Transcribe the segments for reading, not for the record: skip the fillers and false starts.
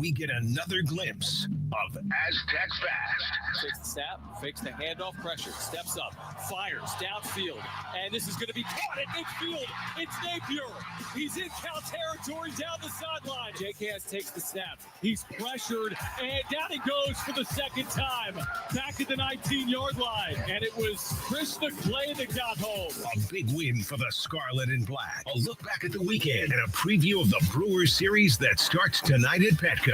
we get another glimpse of Aztec Fast. Takes the snap, fakes the handoff, pressure, steps up, fires downfield, and this is going to be caught at midfield. It's Napier. He's in count territory down the sideline. Jake Hans takes the snap. He's pressured, and down he goes for the second time. Back at the 19-yard line, and it was Krishna Clay that got home. A big win for the Scarlet and Black. A look back at the weekend and a preview of the Brewers series that starts tonight at Petco.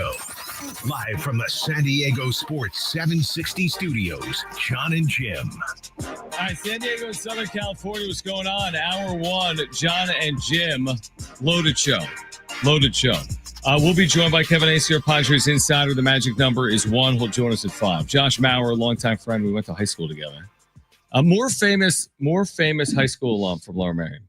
Live from the San Diego Sports 760 studios, John and Jim. All right, San Diego, Southern California, what's going on? Hour one, John and Jim, loaded show. We'll be joined by Kevin Acey, our Padres insider. The magic number is 1. He'll join us at 5. Josh Maurer, longtime friend. We went to high school together. A more famous high school alum from Lower Merion.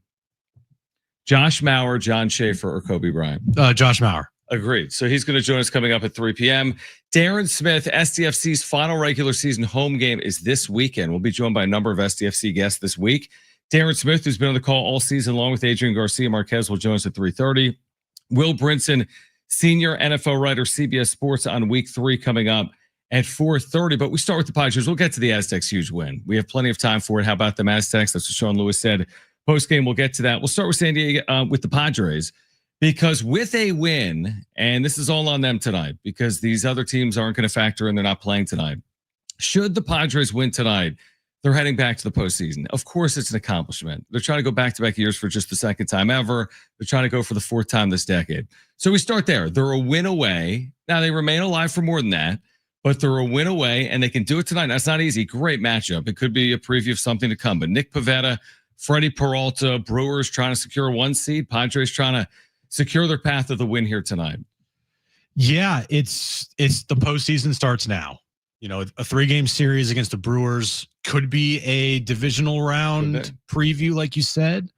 Josh Maurer, John Schaefer, or Kobe Bryant? Josh Maurer. Agreed. So he's going to join us coming up at 3 p.m. Darren Smith, SDFC's final regular season home game is this weekend. We'll be joined by a number of SDFC guests this week. Darren Smith, who's been on the call all season, along with Adrian Garcia Marquez, will join us at 3:30. Will Brinson, senior NFL writer, CBS Sports, on week 3 coming up at 4:30. But we start with the Padres. We'll get to the Aztecs' huge win. We have plenty of time for it. How about the Aztecs? That's what Sean Lewis said. Post-game, we'll get to that. We'll start with San Diego, with the Padres. Because with a win, and this is all on them tonight, because these other teams aren't going to factor in, they're not playing tonight. Should the Padres win tonight, they're heading back to the postseason. Of course, it's an accomplishment. They're trying to go back-to-back years for just the second time ever. They're trying to go for the 4th time this decade. So we start there. They're a win away. Now, they remain alive for more than that, but they're a win away, and they can do it tonight. That's not easy. Great matchup. It could be a preview of something to come. But Nick Pivetta, Freddie Peralta, Brewers trying to secure 1 seed. Padres trying to secure their path to the win here tonight. Yeah, it's the postseason starts now. You know, a 3-game series against the Brewers could be a divisional round preview, like you said.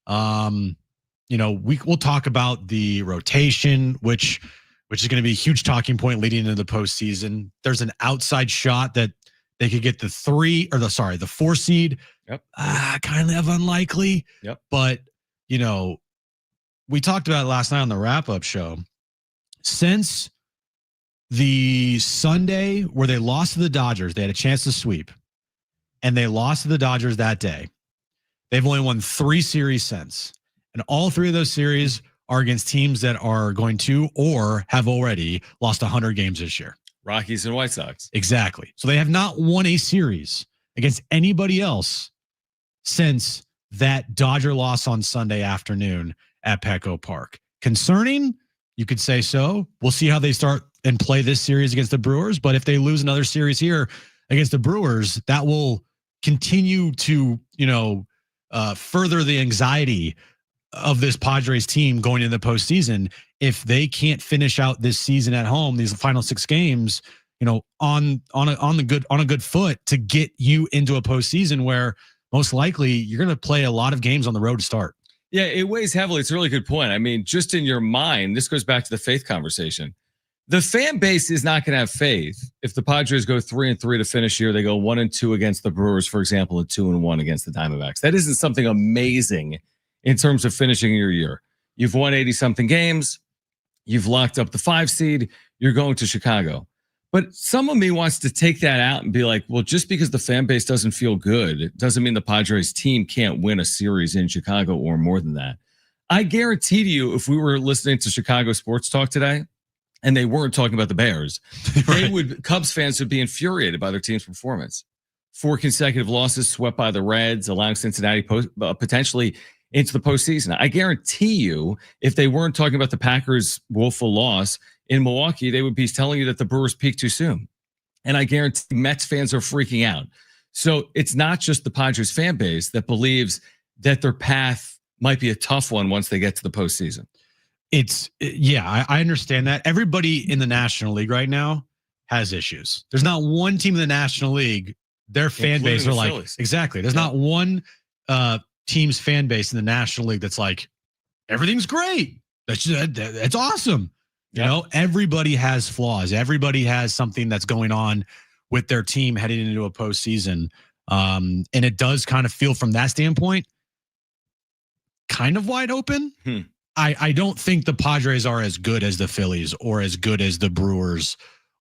You know, we'll talk about the rotation, which is going to be a huge talking point leading into the postseason. There's an outside shot that they could get the 4 seed. Yep. Kind of unlikely. Yep. But you know, we talked about it last night on the wrap-up show. Since the Sunday where they lost to the Dodgers, they had a chance to sweep, and they lost to the Dodgers that day. They've only won 3 series since, and all 3 of those series are against teams that are going to or have already lost 100 games this year. Rockies and White Sox. Exactly. So they have not won a series against anybody else since that Dodger loss on Sunday afternoon at Petco Park. Concerning? You could say so. We'll see how they start and play this series against the Brewers. But if they lose another series here against the Brewers, that will continue to, further the anxiety of this Padres team going into the postseason. If they can't finish out this season at home, these final 6 games, on a good foot to get you into a postseason where most likely you're going to play a lot of games on the road to start. Yeah, it weighs heavily. It's a really good point. I mean, just in your mind, this goes back to the faith conversation. The fan base is not going to have faith if the Padres go 3-3 to finish here. They go 1-2 against the Brewers, for example, and 2-1 against the Diamondbacks. That isn't something amazing in terms of finishing your year. You've won 80-something games. You've locked up the 5 seed. You're going to Chicago. But some of me wants to take that out and be like, well, just because the fan base doesn't feel good, it doesn't mean the Padres team can't win a series in Chicago or more than that. I guarantee to you, if we were listening to Chicago sports talk today and they weren't talking about the Bears, right. Cubs fans would be infuriated by their team's performance. 4 consecutive losses swept by the Reds, allowing Cincinnati potentially into the postseason. I guarantee you, if they weren't talking about the Packers' woeful loss in Milwaukee, they would be telling you that the Brewers peaked too soon. And I guarantee Mets fans are freaking out. So it's not just the Padres fan base that believes that their path might be a tough one once they get to the postseason. I understand that. Everybody in the National League right now has issues. There's not one team in the National League, their fan base are like, Phillies. Exactly. There's not one team's fan base in the National League that's like, everything's great. That's awesome. Everybody has flaws. Everybody has something that's going on with their team heading into a postseason. And it does kind of feel from that standpoint kind of wide open. I don't think the Padres are as good as the Phillies or as good as the Brewers,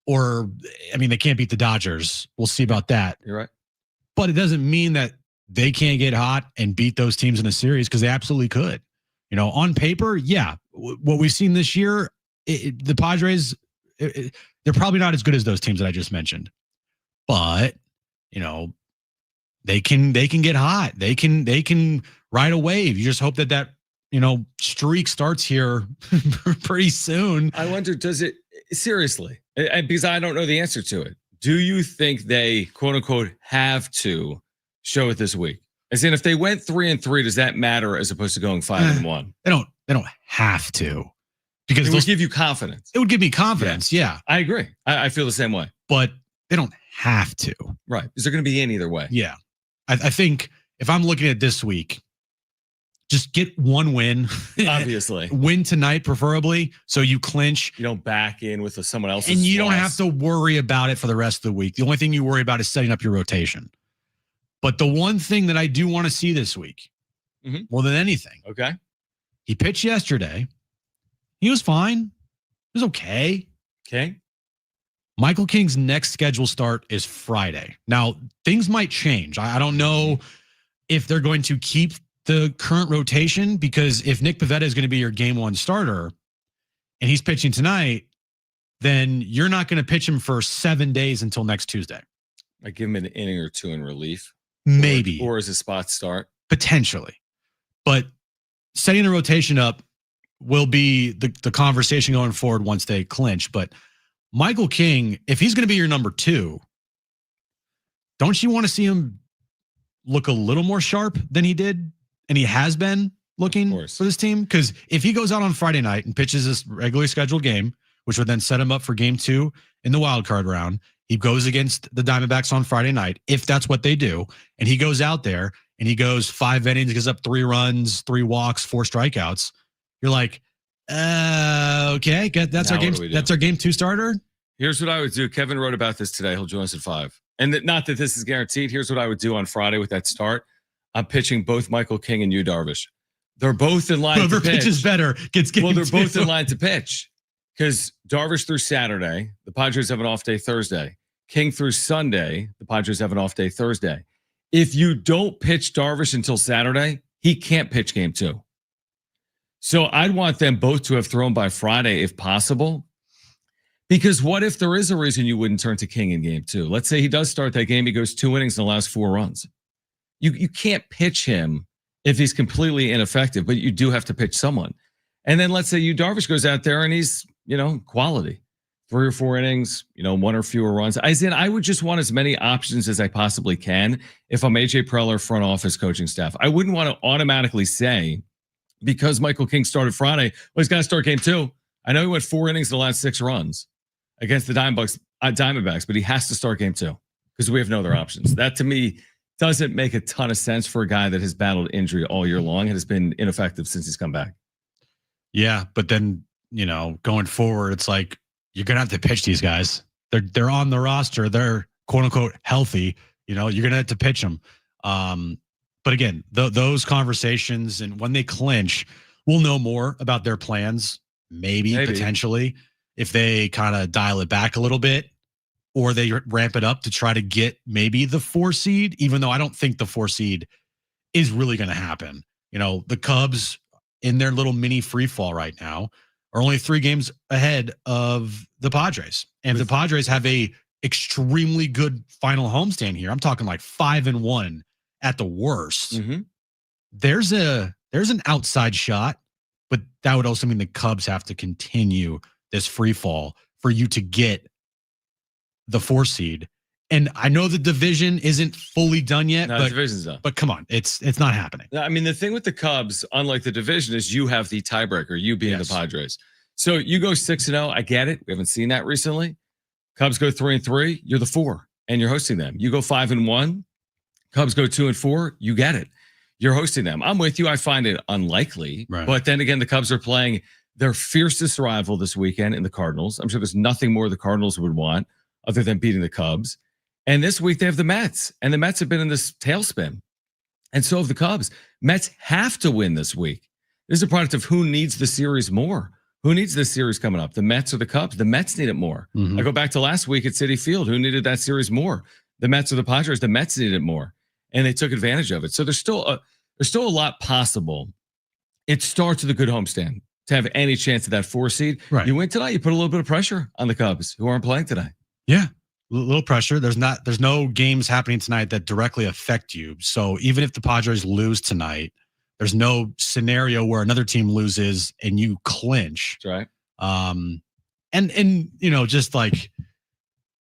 or I mean, they can't beat the Dodgers. We'll see about that. You're right. But it doesn't mean that they can't get hot and beat those teams in a series, because they absolutely could. You know, on paper, yeah, what we've seen this year, the Padres, they're probably not as good as those teams that I just mentioned. But, you know, they can get hot. They can ride a wave. You just hope that you know, streak starts here pretty soon. I wonder, does it seriously? Because I don't know the answer to it. Do you think they, quote unquote, have to show it this week? As in, if they went 3-3, does that matter as opposed to going 5-1? They don't have to, because it would give you confidence. It would give me confidence. Yeah, I agree. I feel the same way. But they don't have to. Right. Because they're going to be in either way. Yeah. I think if I'm looking at this week, just get one win. Obviously. Win tonight, preferably, so you clinch. You don't back in with someone else's and you loss. don't have to worry about it for the rest of the week. The only thing you worry about is setting up your rotation. But the one thing that I do want to see this week, more than anything, okay, he pitched yesterday. He was fine. It was okay. Okay. Michael King's next scheduled start is Friday. Now, things might change. I don't know if they're going to keep the current rotation, because if Nick Pivetta is going to be your game one starter and he's pitching tonight, then you're not going to pitch him for 7 days until next Tuesday. I give him an inning or two in relief. Maybe. Or as a spot start. Potentially. But setting the rotation up will be the conversation going forward once they clinch. But Michael King, if he's going to be your number 2, don't you want to see him look a little more sharp than he did? And he has been looking for this team? Because if he goes out on Friday night and pitches this regularly scheduled game, which would then set him up for game 2 in the wild card round, he goes against the Diamondbacks on Friday night, if that's what they do, and he goes out there and he goes 5 innings, gives up 3 runs, 3 walks, 4 strikeouts. You're like, okay, that's our game. That's our game 2 starter. Here's what I would do. Kevin wrote about this today. He'll join us at 5. And not that this is guaranteed. Here's what I would do on Friday with that start. I'm pitching both Michael King and Yu Darvish. They're both in line to pitch. Whoever pitches better gets game 2. Well, they're both in line to pitch, because Darvish through Saturday, the Padres have an off day Thursday. King through Sunday, the Padres have an off day Thursday. If you don't pitch Darvish until Saturday, he can't pitch game 2. So I'd want them both to have thrown by Friday if possible. Because what if there is a reason you wouldn't turn to King in game 2? Let's say he does start that game, he goes 2 innings and allows 4 runs. You can't pitch him if he's completely ineffective, but you do have to pitch someone. And then let's say Yu Darvish goes out there and he's, quality. 3 or 4 innings, 1 or fewer runs. I would just want as many options as I possibly can if I'm AJ Preller, front office, coaching staff. I wouldn't want to automatically say, because Michael King started Friday, well, he's got to start game 2. I know he went 4 innings in the last 6 runs against the Diamondbacks, but he has to start game 2 because we have no other options. That to me doesn't make a ton of sense for a guy that has battled injury all year long and has been ineffective since he's come back. Yeah, but then, going forward, it's like you're going to have to pitch these guys. They're on the roster. They're quote unquote healthy. You're going to have to pitch them. But again, those conversations, and when they clinch, we'll know more about their plans, maybe. Potentially, if they kind of dial it back a little bit, or they ramp it up to try to get maybe the 4 seed, even though I don't think the 4 seed is really going to happen. The Cubs in their little mini free fall right now are only 3 games ahead of the Padres. And the Padres have a extremely good final homestand here. I'm talking like 5-1 at the worst. Mm-hmm. There's an outside shot, but that would also mean the Cubs have to continue this free fall for you to get the 4 seed. And I know the division isn't fully done yet, no, but the division's done. But come on, it's not happening. I mean, the thing with the Cubs, unlike the division, is you have the tiebreaker, you being the Padres. So you go 6-0. I get it. We haven't seen that recently. Cubs go 3-3. You're the 4, and you're hosting them. You go 5-1. Cubs go 2-4. You get it. You're hosting them. I'm with you. I find it unlikely. Right. But then again, the Cubs are playing their fiercest rival this weekend in the Cardinals. I'm sure there's nothing more the Cardinals would want other than beating the Cubs. And this week they have the Mets, and the Mets have been in this tailspin. And so have the Cubs. Mets have to win this week. This is a product of who needs the series more. Who needs this series coming up? The Mets or the Cubs? The Mets need it more. Mhm. I go back to last week at Citi Field. Who needed that series more? The Mets or the Padres? The Mets needed it more, and they took advantage of it. So there's still a lot possible. It starts with a good homestand to have any chance of that 4 seed. Right. You win tonight, you put a little bit of pressure on the Cubs who aren't playing today. Yeah. A little pressure. There's no games happening tonight that directly affect you. So even if the Padres lose tonight, there's no scenario where another team loses and you clinch. That's right. And just like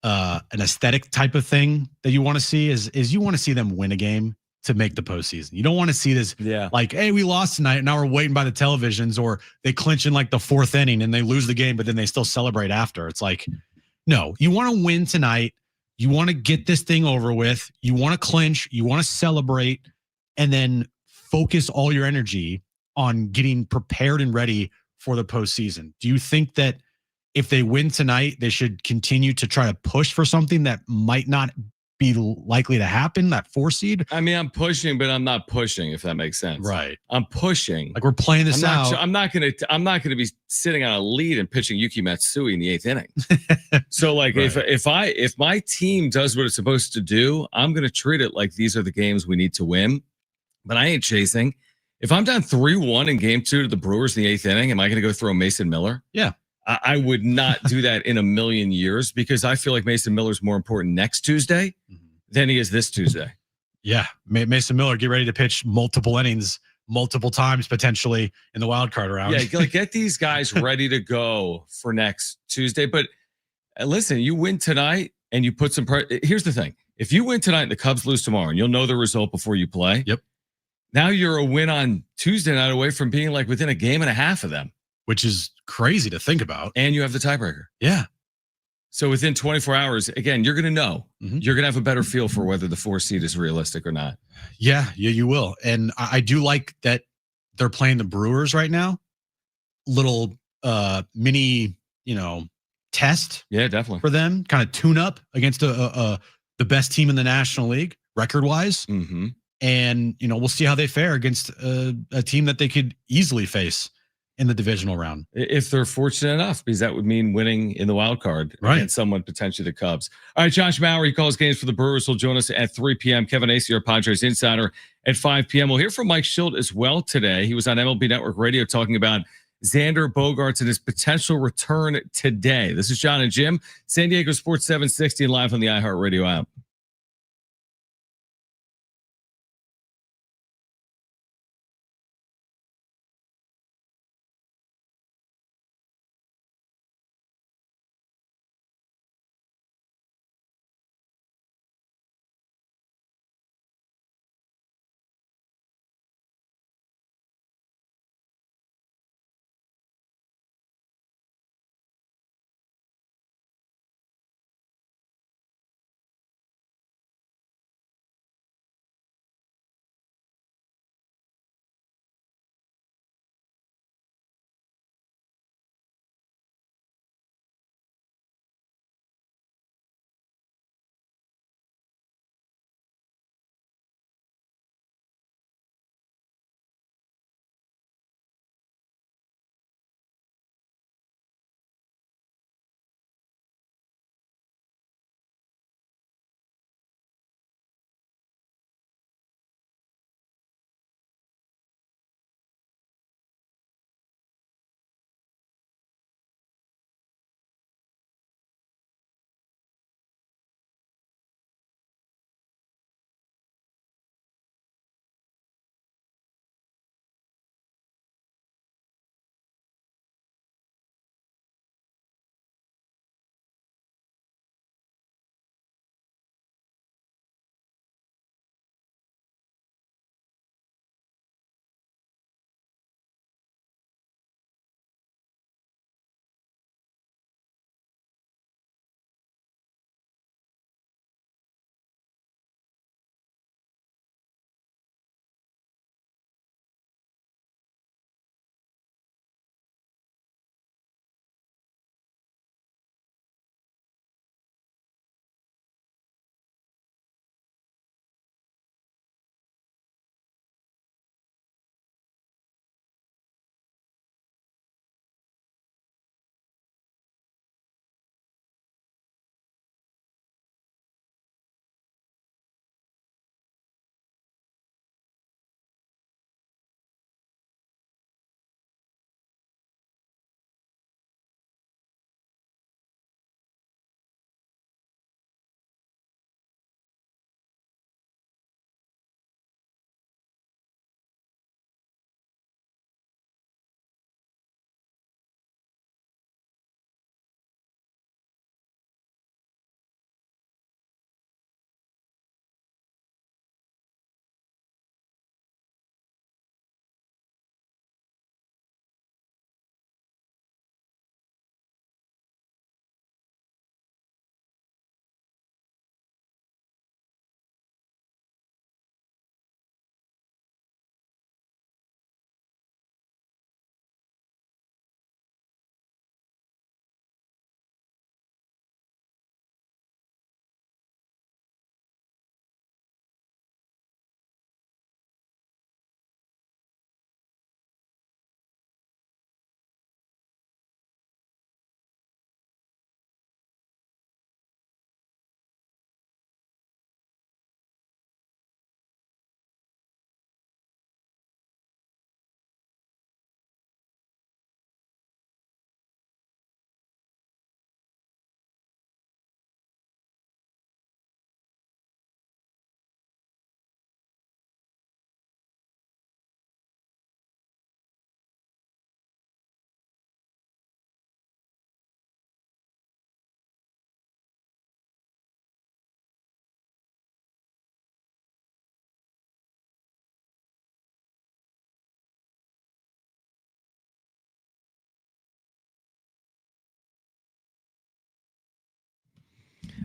an aesthetic type of thing that you want to see is you want to see them win a game to make the postseason. You don't want to see this like, hey, we lost tonight. Now we're waiting by the televisions, or they clinch in like the 4th inning and they lose the game, but then they still celebrate after. It's like, no, you want to win tonight. You want to get this thing over with. You want to clinch. You want to celebrate, and then focus all your energy on getting prepared and ready for the postseason. Do you think that if they win tonight, they should continue to try to push for something that might not be likely to happen, that 4 seed? I mean, I'm pushing, but I'm not pushing, if that makes sense. Right. I'm pushing. Like, we're playing this out. I'm not gonna be sitting on a lead and pitching Yuki Matsui in the 8th inning. So like, Right. if my team does what it's supposed to do, I'm gonna treat it like these are the games we need to win. But I ain't chasing. If I'm down 3-1 in game 2 to the Brewers in the 8th inning, am I gonna go throw Mason Miller? Yeah. I would not do that in a million years, because I feel like Mason Miller's more important next Tuesday than he is this Tuesday. Yeah. Mason Miller, get ready to pitch multiple innings, multiple times potentially in the wild card round. Yeah, like, get these guys ready to go for next Tuesday. But listen, you win tonight and you put some here's the thing. If you win tonight and the Cubs lose tomorrow, and you'll know the result before you play. Yep. Now you're a win on Tuesday night away from being like within a game and a half of them. Which is crazy to think about. And you have the tiebreaker. Yeah. So within 24 hours, again, you're going to know. Mhm. You're going to have a better feel for whether the 4 seed is realistic or not. Yeah, you will. And I do like that they're playing the Brewers right now. Little mini, test Yeah, definitely. for them, kind of tune up against the best team in the National League record-wise. Mm-hmm. And, we'll see how they fare against a team that they could easily face in the divisional round. If they're fortunate enough, because that would mean winning in the wild card against someone, potentially the Cubs. All right, Josh Mauer, he calls games for the Brewers. He'll join us at 3 p.m. Kevin Acee, our Padres insider, at 5 p.m. We'll hear from Mike Schilt as well today. He was on MLB Network Radio talking about Xander Bogaerts and his potential return today. This is John and Jim, San Diego Sports 760, and live on the iHeartRadio app.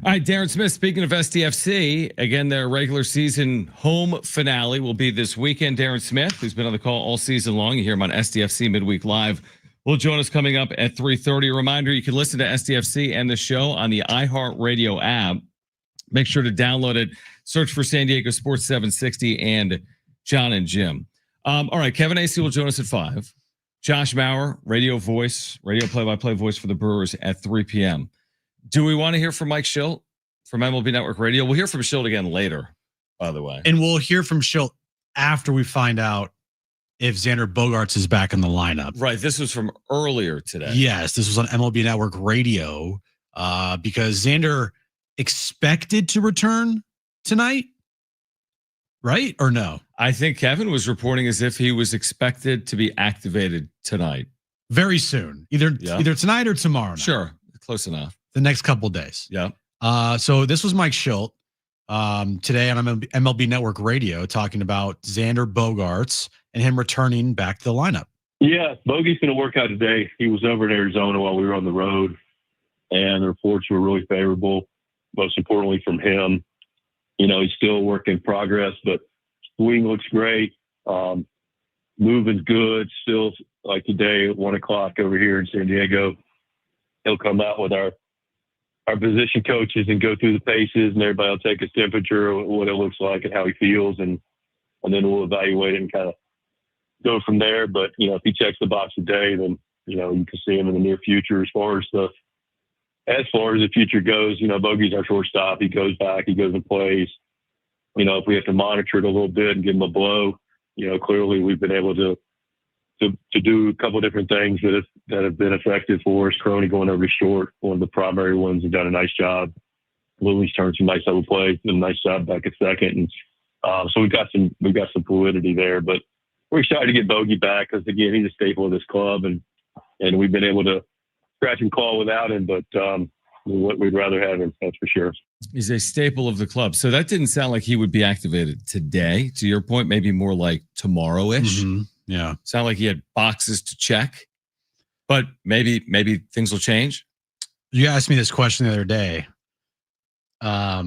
All right, Darren Smith, speaking of STFC, again, their regular season home finale will be this weekend. Darren Smith, who's been on the call all season long, you hear him on STFC Midweek Live, will join us coming up at 3:30. A reminder, you can listen to STFC and the show on the iHeartRadio app. Make sure to download it. Search for San Diego Sports 760 and John and Jim. All right, Kevin AC will join us at 5. Josh Maurer, radio play-by-play voice for the Brewers at 3 p.m. Do we want to hear from Mike Schilt from MLB Network Radio? We'll hear from Schilt again later, by the way. And we'll hear from Schilt after we find out if Xander Bogaerts is back in the lineup. Right. This was from earlier today. Yes, this was on MLB Network Radio because Xander expected to return tonight, right? Or no? I think Kevin was reporting as if he was expected to be activated tonight. Very soon. Either tonight or tomorrow night. Sure. Close enough. The next couple of days. Yeah. So this was Mike Schilt today on MLB Network Radio talking about Xander Bogaerts and him returning back to the lineup. Yeah, Bogey's going to work out today. He was over in Arizona while we were on the road, and the reports were really favorable, most importantly from him. You know, he's still a work in progress, but swing looks great. Moving's good. Still, like today at 1 o'clock over here in San Diego, he'll come out with our position coaches and go through the paces, and everybody will take his temperature, what it looks like and how he feels, and then we'll evaluate it and kind of go from there. But, you know, if he checks the box today, then, you know, you can see him in the near future. As far as the future goes, you know, Bogey's our shortstop. He goes back, he goes and plays. You know, if we have to monitor it a little bit and give him a blow, you know, clearly we've been able to do a couple of different things that have been effective for us. Crony going over short, one of the primary ones, has done a nice job. Louis turned some nice double plays, did a nice job back at second, and so we've got some fluidity there. But we're excited to get Bogey back because again, he's a staple of this club, and we've been able to scratch and claw without him. But we'd rather have him, that's for sure. He's a staple of the club. So that didn't sound like he would be activated today. To your point, maybe more like tomorrow-ish. Mm-hmm. Yeah. Sound like he had boxes to check, but maybe things will change. You asked me this question the other day. How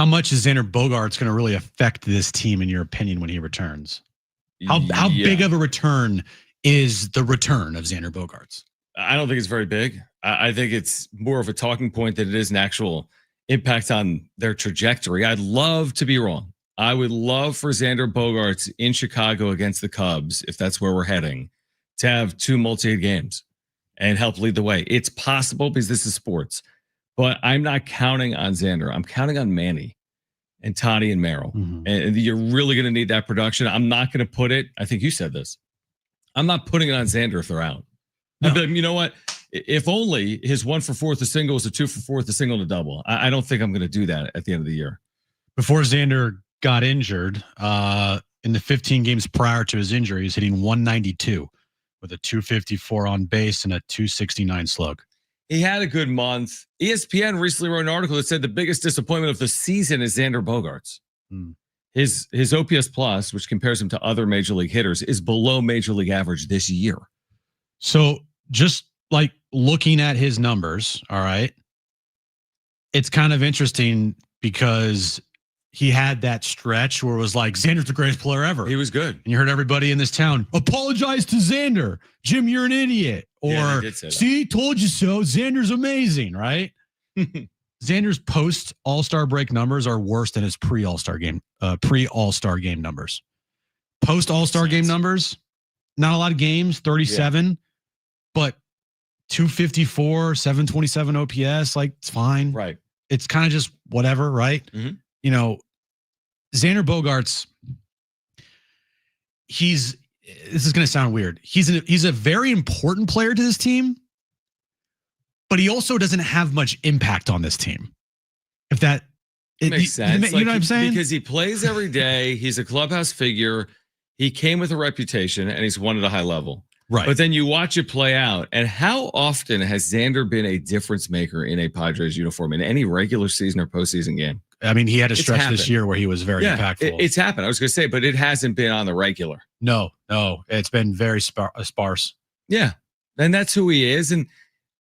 much is Xander Bogaerts going to really affect this team, in your opinion, when he returns? How big of a return is the return of Xander Bogaerts? I don't think it's very big. I think it's more of a talking point than it is an actual impact on their trajectory. I'd love to be wrong. I would love for Xander Bogaerts in Chicago against the Cubs, if that's where we're heading, to have 2 multi-hit games and help lead the way. It's possible because this is sports, but I'm not counting on Xander. I'm counting on Manny and Toddy and Merrill. Mm-hmm. And you're really going to need that production. I'm not going to put it, I think you said this, I'm not putting it on Xander if they're out. No. But you know what? If only his 1 for 4th a single is a 2 for 4th a single and a double. I don't think I'm going to do that at the end of the year. Before Xander got injured, in the 15 games prior to his injury, he's hitting 192 with a 254 on base and a 269 slug. He had a good month. ESPN recently wrote an article that said the biggest disappointment of the season is Xander Bogaerts. His OPS plus, which compares him to other major league hitters, is below major league average this year. So just like looking at his numbers, all right, it's kind of interesting because he had that stretch where it was like, Xander's the greatest player ever. He was good. And you heard everybody in this town, apologize to Xander. Jim, you're an idiot. Or, see, told you so. Xander's amazing, right? Xander's post All-Star break numbers are worse than his pre-All-Star game numbers. Post All-Star game numbers, not a lot of games, 37, but 254, 727 OPS, like it's fine. Right. It's kind of just whatever, right? Mm-hmm. You know, Xander Bogaerts, this is going to sound weird. He's a very important player to this team, but he also doesn't have much impact on this team. If that makes sense. You know what I'm saying? Because he plays every day. He's a clubhouse figure. He came with a reputation and he's won at a high level. Right. But then you watch it play out. And how often has Xander been a difference maker in a Padres uniform in any regular season or postseason game? I mean, he had a stretch this year where he was very impactful. It's happened. I was going to say, but it hasn't been on the regular. No, it's been very sparse. Yeah. And that's who he is. And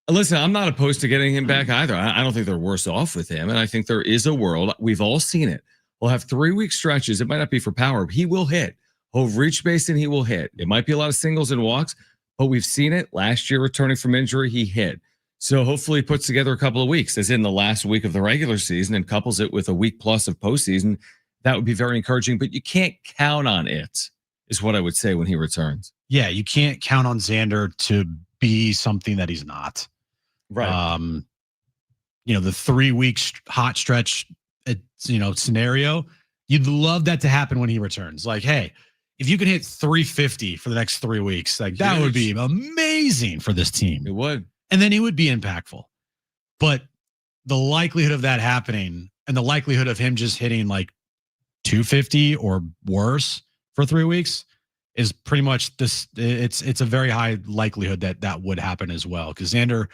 Listen, I'm not opposed to getting him back either. I don't think they're worse off with him. And I think there is a world. We've all seen it. We'll have 3-week stretches. It might not be for power. But he will hit. He'll reach base and he will hit. It might be a lot of singles and walks, but we've seen it. Last year, returning from injury, he hit. So hopefully he puts together a couple of weeks, as in the last week of the regular season, and couples it with a week plus of postseason. That would be very encouraging, but you can't count on it, is what I would say when he returns. Yeah, you can't count on Xander to be something that he's not. Right. The 3-week hot stretch, scenario, you'd love that to happen when he returns. Like, hey, if you can hit 350 for the next 3 weeks, like that would be amazing for this team. It would. And then he would be impactful. But the likelihood of that happening and the likelihood of him just hitting like 250 or worse for 3 weeks is pretty much this. It's a very high likelihood that would happen as well. Because Xander,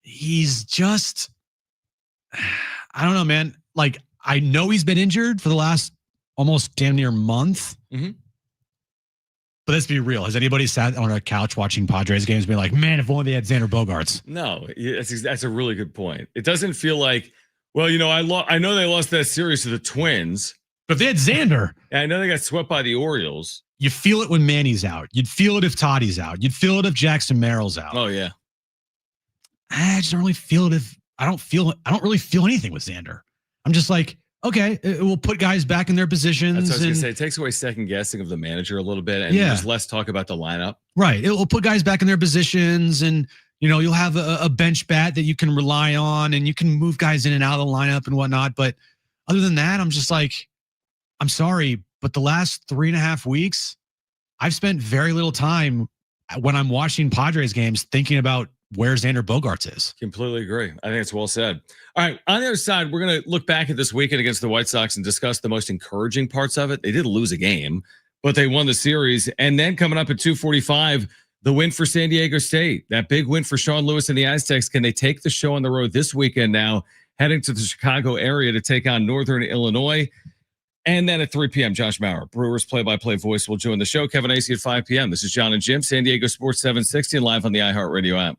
he's just, I don't know, man. Like, I know he's been injured for the last almost damn near month. Mm-hmm. But let's be real. Has anybody sat on a couch watching Padres games being like, man, if only they had Xander Bogaerts? No, that's a really good point. It doesn't feel like, well, I know they lost that series to the Twins. But if they had Xander. I know they got swept by the Orioles. You feel it when Manny's out. You'd feel it if Toddy's out. You'd feel it if Jackson Merrill's out. Oh, yeah. I just don't really feel it I don't really feel anything with Xander. I'm just like, okay, it will put guys back in their positions. That's what I was going to say. It takes away second guessing of the manager a little bit, and there's less talk about the lineup. Right. It will put guys back in their positions, and you'll have a bench bat that you can rely on, and you can move guys in and out of the lineup and whatnot. But other than that, I'm just like, I'm sorry, but the last 3.5 weeks, I've spent very little time when I'm watching Padres games thinking about where Xander Bogaerts is. Completely agree. I think it's well said. All right. On the other side, we're going to look back at this weekend against the White Sox and discuss the most encouraging parts of it. They did lose a game, but they won the series. And then coming up at 2:45, the win for San Diego State. That big win for Sean Lewis and the Aztecs. Can they take the show on the road this weekend now, heading to the Chicago area to take on Northern Illinois? And then at 3 p.m., Josh Maurer, Brewers play-by-play voice, will join the show. Kevin Acey at 5 p.m. This is John and Jim, San Diego Sports 760, live on the iHeartRadio app.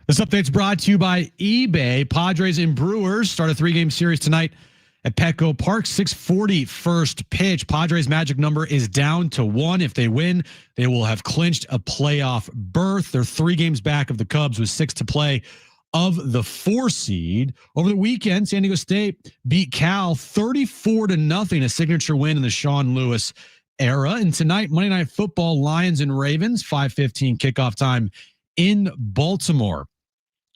This update's brought to you by eBay. Padres and Brewers start a 3-game series tonight at Petco Park. 6:40 first pitch. Padres' magic number is down to 1. If they win, they will have clinched a playoff berth. They're 3 games back of the Cubs with 6 to play of the 4 seed. Over the weekend, San Diego State beat Cal 34-0, a signature win in the Sean Lewis era. And tonight, Monday Night Football, Lions and Ravens, 5:15 kickoff time in Baltimore.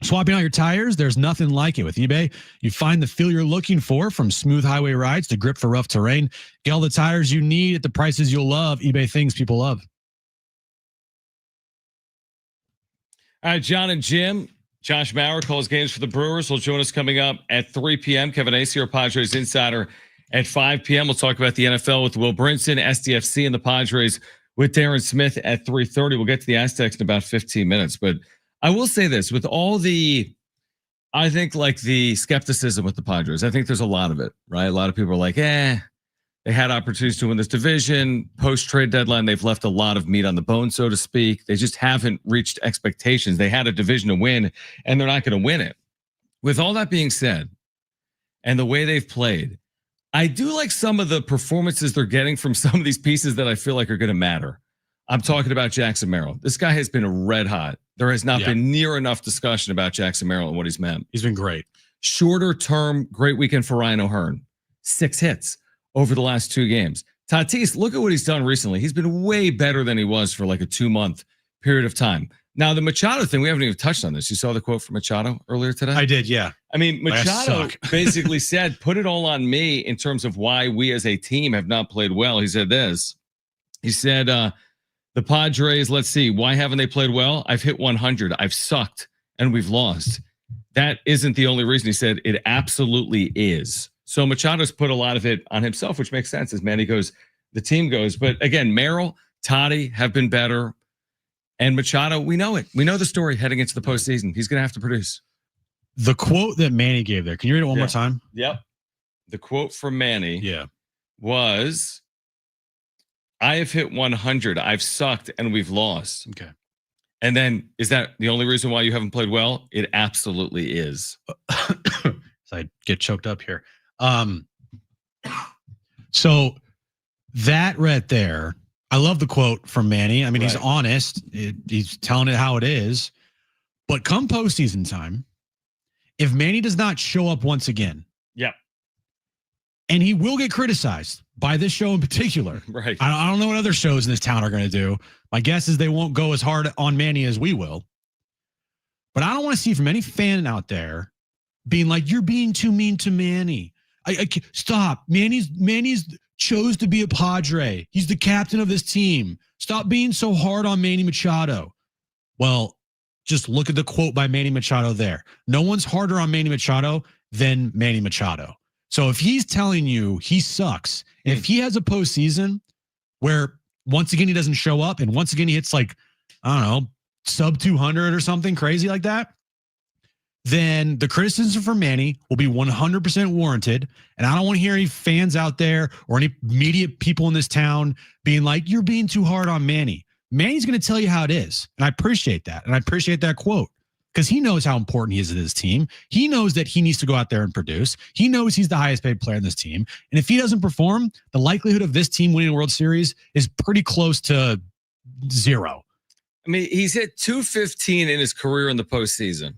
Swapping out your tires, there's nothing like it. With eBay, you find the feel you're looking for, from smooth highway rides to grip for rough terrain. Get all the tires you need at the prices you'll love. eBay, things people love. All right, John and Jim. Josh Maurer calls games for the Brewers. Will join us coming up at 3 p.m. Kevin Acey, our Padres insider, at 5 p.m. We'll talk about the NFL with Will Brinson, SDFC, and the Padres with Darren Smith at 3:30. We'll get to the Aztecs in about 15 minutes. But I will say this, with all the, I think, like the skepticism with the Padres, I think there's a lot of it, right? A lot of people are like, they had opportunities to win this division. Post-trade deadline, they've left a lot of meat on the bone, so to speak. They just haven't reached expectations. They had a division to win, and they're not going to win it. With all that being said, and the way they've played, I do like some of the performances they're getting from some of these pieces that I feel like are going to matter. I'm talking about Jackson Merrill. This guy has been red hot. There has not been near enough discussion about Jackson Merrill and what he's meant. He's been great. Shorter term, great weekend for Ryan O'Hearn. 6 hits over the last 2 games. Tatis, look at what he's done recently. He's been way better than he was for like a 2-month period of time. Now, the Machado thing, we haven't even touched on this. You saw the quote from Machado earlier today? I did, yeah. I mean, Machado basically said, put it all on me in terms of why we as a team have not played well. He said this. He said, the Padres, let's see, why haven't they played well? I've hit 100. I've sucked and we've lost. That isn't the only reason. He said it absolutely is. So Machado's put a lot of it on himself, which makes sense as Manny goes, the team goes. But again, Merrill, Toddy have been better. And Machado, we know it. We know the story heading into the postseason. He's going to have to produce. The quote that Manny gave there, can you read it one more time? Yep. The quote from Manny was, I have hit 100. I've sucked and we've lost. Okay. And then, is that the only reason why you haven't played well? It absolutely is. So I get choked up here. So that right there, I love the quote from Manny. I mean, he's honest. He's telling it how it is. But come postseason time, if Manny does not show up once again, and he will get criticized by this show in particular. Right. I don't know what other shows in this town are going to do. My guess is they won't go as hard on Manny as we will. But I don't want to see from any fan out there being like, you're being too mean to Manny. Stop. Manny's chose to be a Padre. He's the captain of this team. Stop being so hard on Manny Machado. Well, just look at the quote by Manny Machado there. No one's harder on Manny Machado than Manny Machado. So if he's telling you he sucks, and if he has a postseason where once again he doesn't show up and once again he hits like, I don't know, sub 200 or something crazy like that, then the criticism for Manny will be 100% warranted. And I don't want to hear any fans out there or any media people in this town being like, you're being too hard on Manny. Manny's going to tell you how it is. And I appreciate that. And I appreciate that quote because he knows how important he is to this team. He knows that he needs to go out there and produce. He knows he's the highest paid player in this team. And if he doesn't perform, the likelihood of this team winning a World Series is pretty close to 0. I mean, he's hit 215 in his career in the postseason.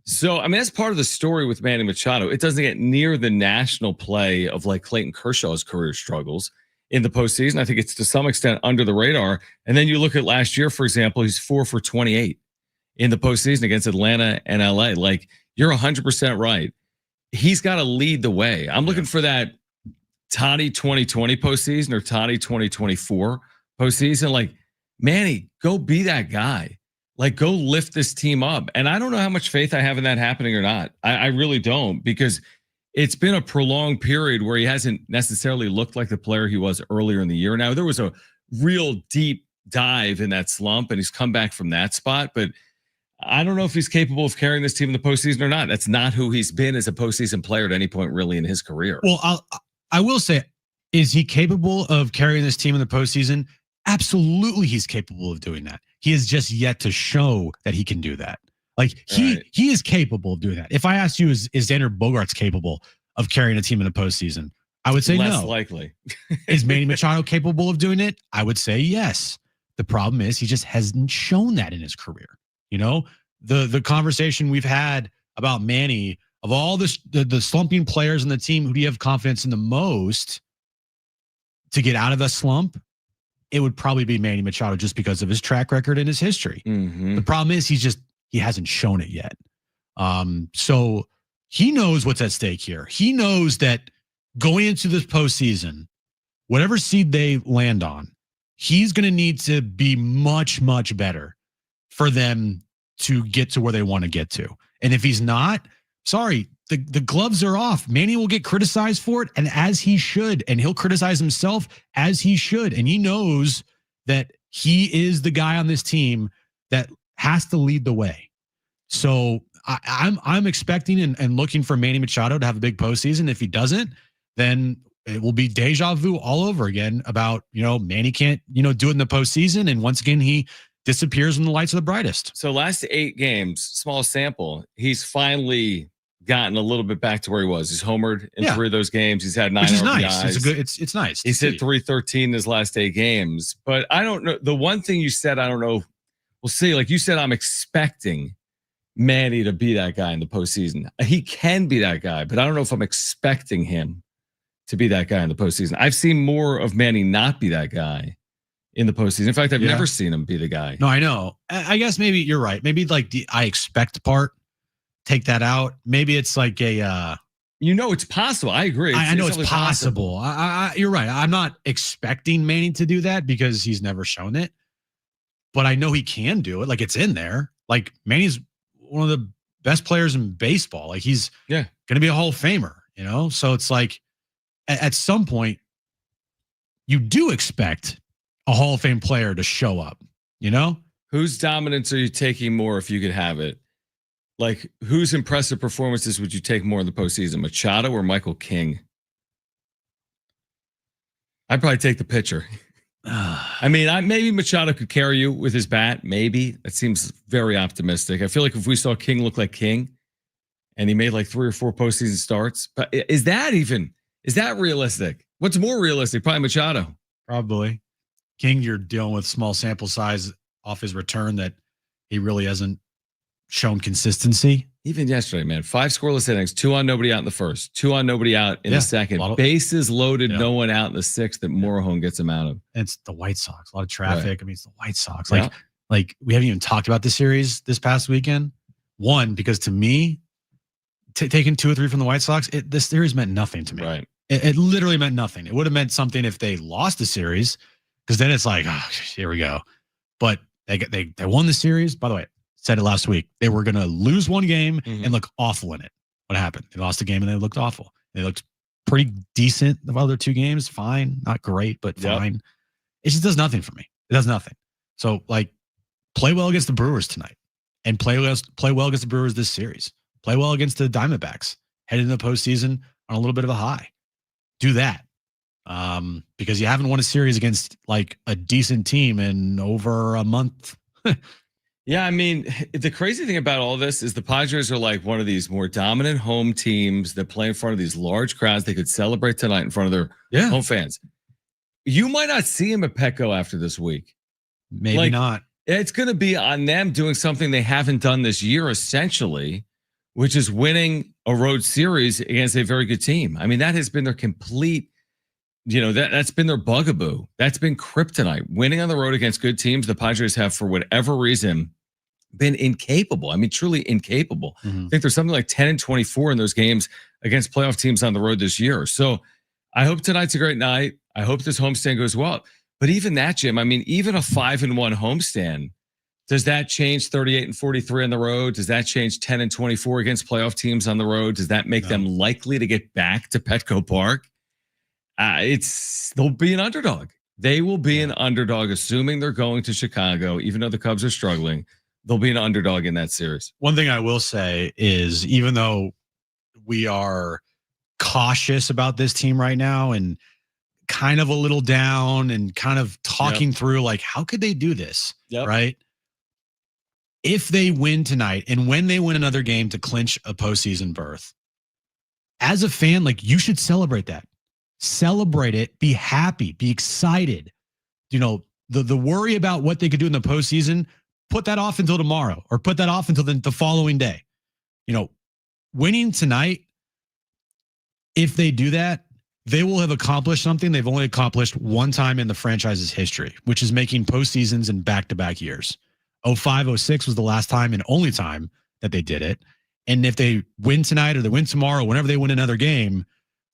So, I mean, that's part of the story with Manny Machado. It doesn't get near the national play of like Clayton Kershaw's career struggles in the postseason. I think it's to some extent under the radar. And then you look at last year, for example, he's 4 for 28 in the postseason against Atlanta and LA. Like, you're 100% right. He's got to lead the way. I'm looking for that Toddy 2020 postseason or Toddy 2024 postseason. Like, Manny, go be that guy. Like, go lift this team up. And I don't know how much faith I have in that happening or not. I really don't, because it's been a prolonged period where he hasn't necessarily looked like the player he was earlier in the year. Now, there was a real deep dive in that slump, and he's come back from that spot. But I don't know if he's capable of carrying this team in the postseason or not. That's not who he's been as a postseason player at any point really in his career. Well, I will say, is he capable of carrying this team in the postseason? Absolutely, he's capable of doing that. He has just yet to show that he can do that. Like he is capable of doing that. If I asked you, is Xander Bogaerts capable of carrying a team in the postseason? I would say less no. likely. Is Manny Machado capable of doing it? I would say yes. The problem is he just hasn't shown that in his career. You know, the conversation we've had about Manny, of all the slumping players in the team, who do you have confidence in the most to get out of the slump? It would probably be Manny Machado, just because of his track record and his history. Mm-hmm. The problem is he hasn't shown it yet. So he knows what's at stake here. He knows that going into this postseason, whatever seed they land on, he's going to need to be much, much better for them to get to where they want to get to. And if he's not, sorry, the gloves are off. Manny will get criticized for it, and as he should, and he'll criticize himself as he should. And he knows that he is the guy on this team that has to lead the way. So I'm expecting and looking for Manny Machado to have a big postseason. If he doesn't, then it will be deja vu all over again about, Manny can't, do it in the postseason. And once again, he disappears when the lights are the brightest. So last 8 games, small sample, he's finally gotten a little bit back to where he was. He's homered in 3 of those games. He's had 9 which is RBIs. nice. It's nice. He's hit 313 in his last 8 games. But I don't know. The one thing you said, I don't know. We'll see. Like you said, I'm expecting Manny to be that guy in the postseason. He can be that guy, but I don't know if I'm expecting him to be that guy in the postseason. I've seen more of Manny not be that guy in the postseason. In fact, I've never seen him be the guy. No, I know. I guess maybe you're right. Maybe like the I expect part, take that out. Maybe it's like a it's possible. I agree. I know it's possible. You're right. I'm not expecting Manny to do that because he's never shown it, but I know he can do it. Like it's in there. Like Manny's one of the best players in baseball. Like he's going to be a Hall of Famer, So it's like at some point you do expect a Hall of Fame player to show up, Whose dominance are you taking more if you could have it? Like, whose impressive performances would you take more in the postseason, Machado or Michael King? I'd probably take the pitcher. I mean, maybe Machado could carry you with his bat. Maybe. That seems very optimistic. I feel like if we saw King look like King and he made like 3 or 4 postseason starts, but is that realistic? What's more realistic? Probably Machado. Probably. King, you're dealing with small sample size off his return that he really hasn't shown consistency. Even yesterday, man, 5 scoreless innings, 2 on, nobody out in the first, 2 on, nobody out in the second, bases loaded, no one out in the 6th that Morejon gets him out of. And it's the White Sox, a lot of traffic. Right. I mean, it's the White Sox. Like we haven't even talked about the series this past weekend. One, because to me, taking 2 or 3 from the White Sox, this series meant nothing to me. Right. It literally meant nothing. It would have meant something if they lost the series, because then it's like, oh, here we go. But they won the series. By the way, said it last week. They were going to lose 1 game and look awful in it. What happened? They lost a game and they looked awful. They looked pretty decent the other 2 games. Fine. Not great, but fine. It just does nothing for me. It does nothing. So, play well against the Brewers tonight and play well against the Brewers this series. Play well against the Diamondbacks. Head into the postseason on a little bit of a high. Do that. Because you haven't won a series against a decent team in over a month. Yeah, I mean, the crazy thing about all this is the Padres are one of these more dominant home teams that play in front of these large crowds. They could celebrate tonight in front of their home fans. You might not see them at Petco after this week. Maybe not. It's going to be on them doing something they haven't done this year, essentially, which is winning a road series against a very good team. I mean, that has been their complete, that's been their bugaboo. That's been kryptonite. Winning on the road against good teams, the Padres have, for whatever reason, been incapable. I mean, truly incapable. I think there's something like 10-24 in those games against playoff teams on the road this year. So I hope tonight's a great night. I hope this homestand goes well. But even that, Jim, I mean, even a 5-1 homestand, does that change 38-43 on the road? Does that change 10-24 against playoff teams on the road? Does that make them likely to get back to Petco Park? They'll be an underdog. They will be an underdog, assuming they're going to Chicago, even though the Cubs are struggling. They'll be an underdog in that series. One thing I will say is, even though we are cautious about this team right now and kind of a little down and kind of talking through how could they do this? Right. if they win tonight and when they win another game to clinch a postseason berth, as a fan, like, you should celebrate that. Celebrate it. Be happy. Be excited. You know, the worry about what they could do in the postseason, put that off until tomorrow or put that off until the following day. You know, winning tonight, if they do that, they will have accomplished something they've only accomplished one time in the franchise's history, which is making postseasons in back-to-back years. 05, 06 was the last time and only time that they did it. And if they win tonight or they win tomorrow, whenever they win another game,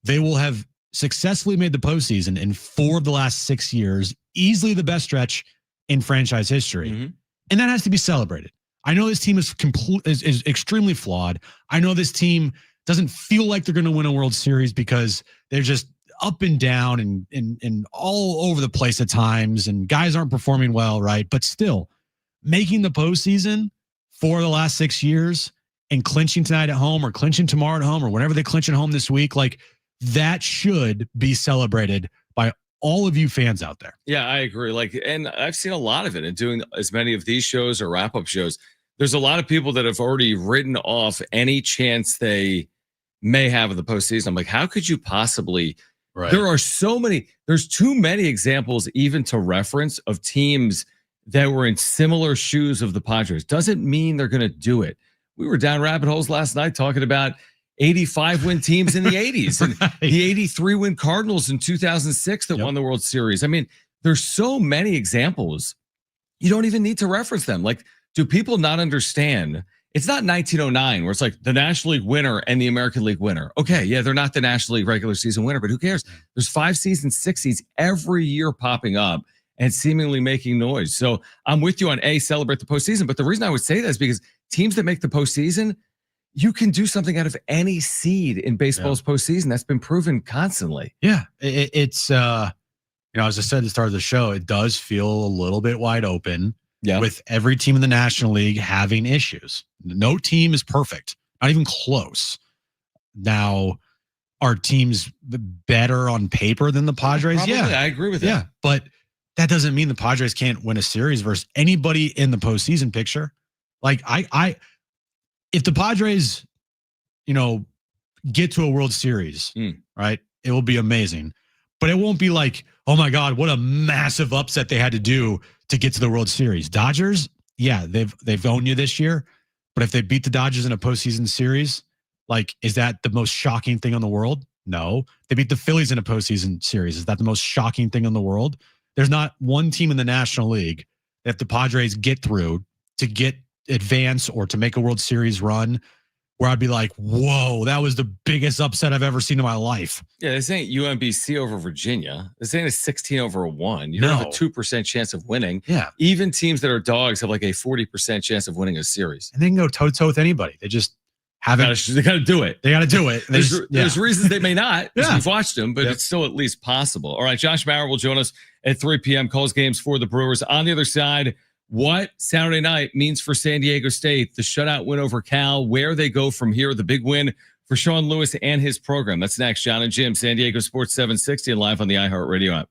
they will have successfully made the postseason in 4 of the last 6 years, easily the best stretch in franchise history. Mm-hmm. And that has to be celebrated. I know this team is extremely flawed. I know this team doesn't feel like they're going to win a World Series because they're just up and down and all over the place at times, and guys aren't performing well, right? But still, making the postseason for the last 6 years and clinching tonight at home or clinching tomorrow at home or whenever they clinch at home this week, like, that should be celebrated by all of you fans out there. Yeah, I agree. Like, and I've seen a lot of it in doing as many of these shows or wrap-up shows. There's a lot of people that have already written off any chance they may have of the postseason. I'm like, how could you possibly? Right. There are so many. There's too many examples even to reference of teams that were in similar shoes of the Padres. Doesn't mean they're going to do it. We were down rabbit holes last night talking about 85-win teams in the 80s and the 83-win Cardinals in 2006 that won the World Series. I mean, there's so many examples. You don't even need to reference them. Like, do people not understand? It's not 1909 where it's like the National League winner and the American League winner. Okay, yeah, they're not the National League regular season winner, but who cares? There's 5 seasons, 6 seasons every year popping up and seemingly making noise. So I'm with you on celebrate the postseason. But the reason I would say that is because teams that make the postseason, you can do something out of any seed in baseball's postseason. That's been proven constantly. Yeah, it's you know, as I said at the start of the show, it does feel a little bit wide open. Yeah, with every team in the National League having issues. No team is perfect, not even close. Now, are teams better on paper than the Padres? Probably, yeah, I agree with that. Yeah, but that doesn't mean the Padres can't win a series versus anybody in the postseason picture. Like, if the Padres, you know, get to a World Series, right, it will be amazing. But it won't be like, oh my God, what a massive upset they had to do to get to the World Series. Dodgers, yeah, they've owned you this year. But if they beat the Dodgers in a postseason series, like, is that the most shocking thing in the world? No. They beat the Phillies in a postseason series. Is that the most shocking thing in the world? There's not one team in the National League that if the Padres get through to get advance or to make a World Series run where I'd be like, whoa, that was the biggest upset I've ever seen in my life. Yeah, this ain't UMBC over Virginia. This ain't a 16 over a 1. You don't have a 2% chance of winning. Yeah. Even teams that are dogs have like a 40% chance of winning a series. And they can go toe-to-toe with anybody. They just haven't. They got to do it. They got to do it. There's reasons they may not. We've watched them, but it's still at least possible. All right, Josh Maurer will join us at 3 p.m. Calls games for the Brewers. On the other side, what Saturday night means for San Diego State, the shutout win over Cal, where they go from here, the big win for Sean Lewis and his program. That's next. John and Jim, San Diego Sports 760 and live on the iHeartRadio app.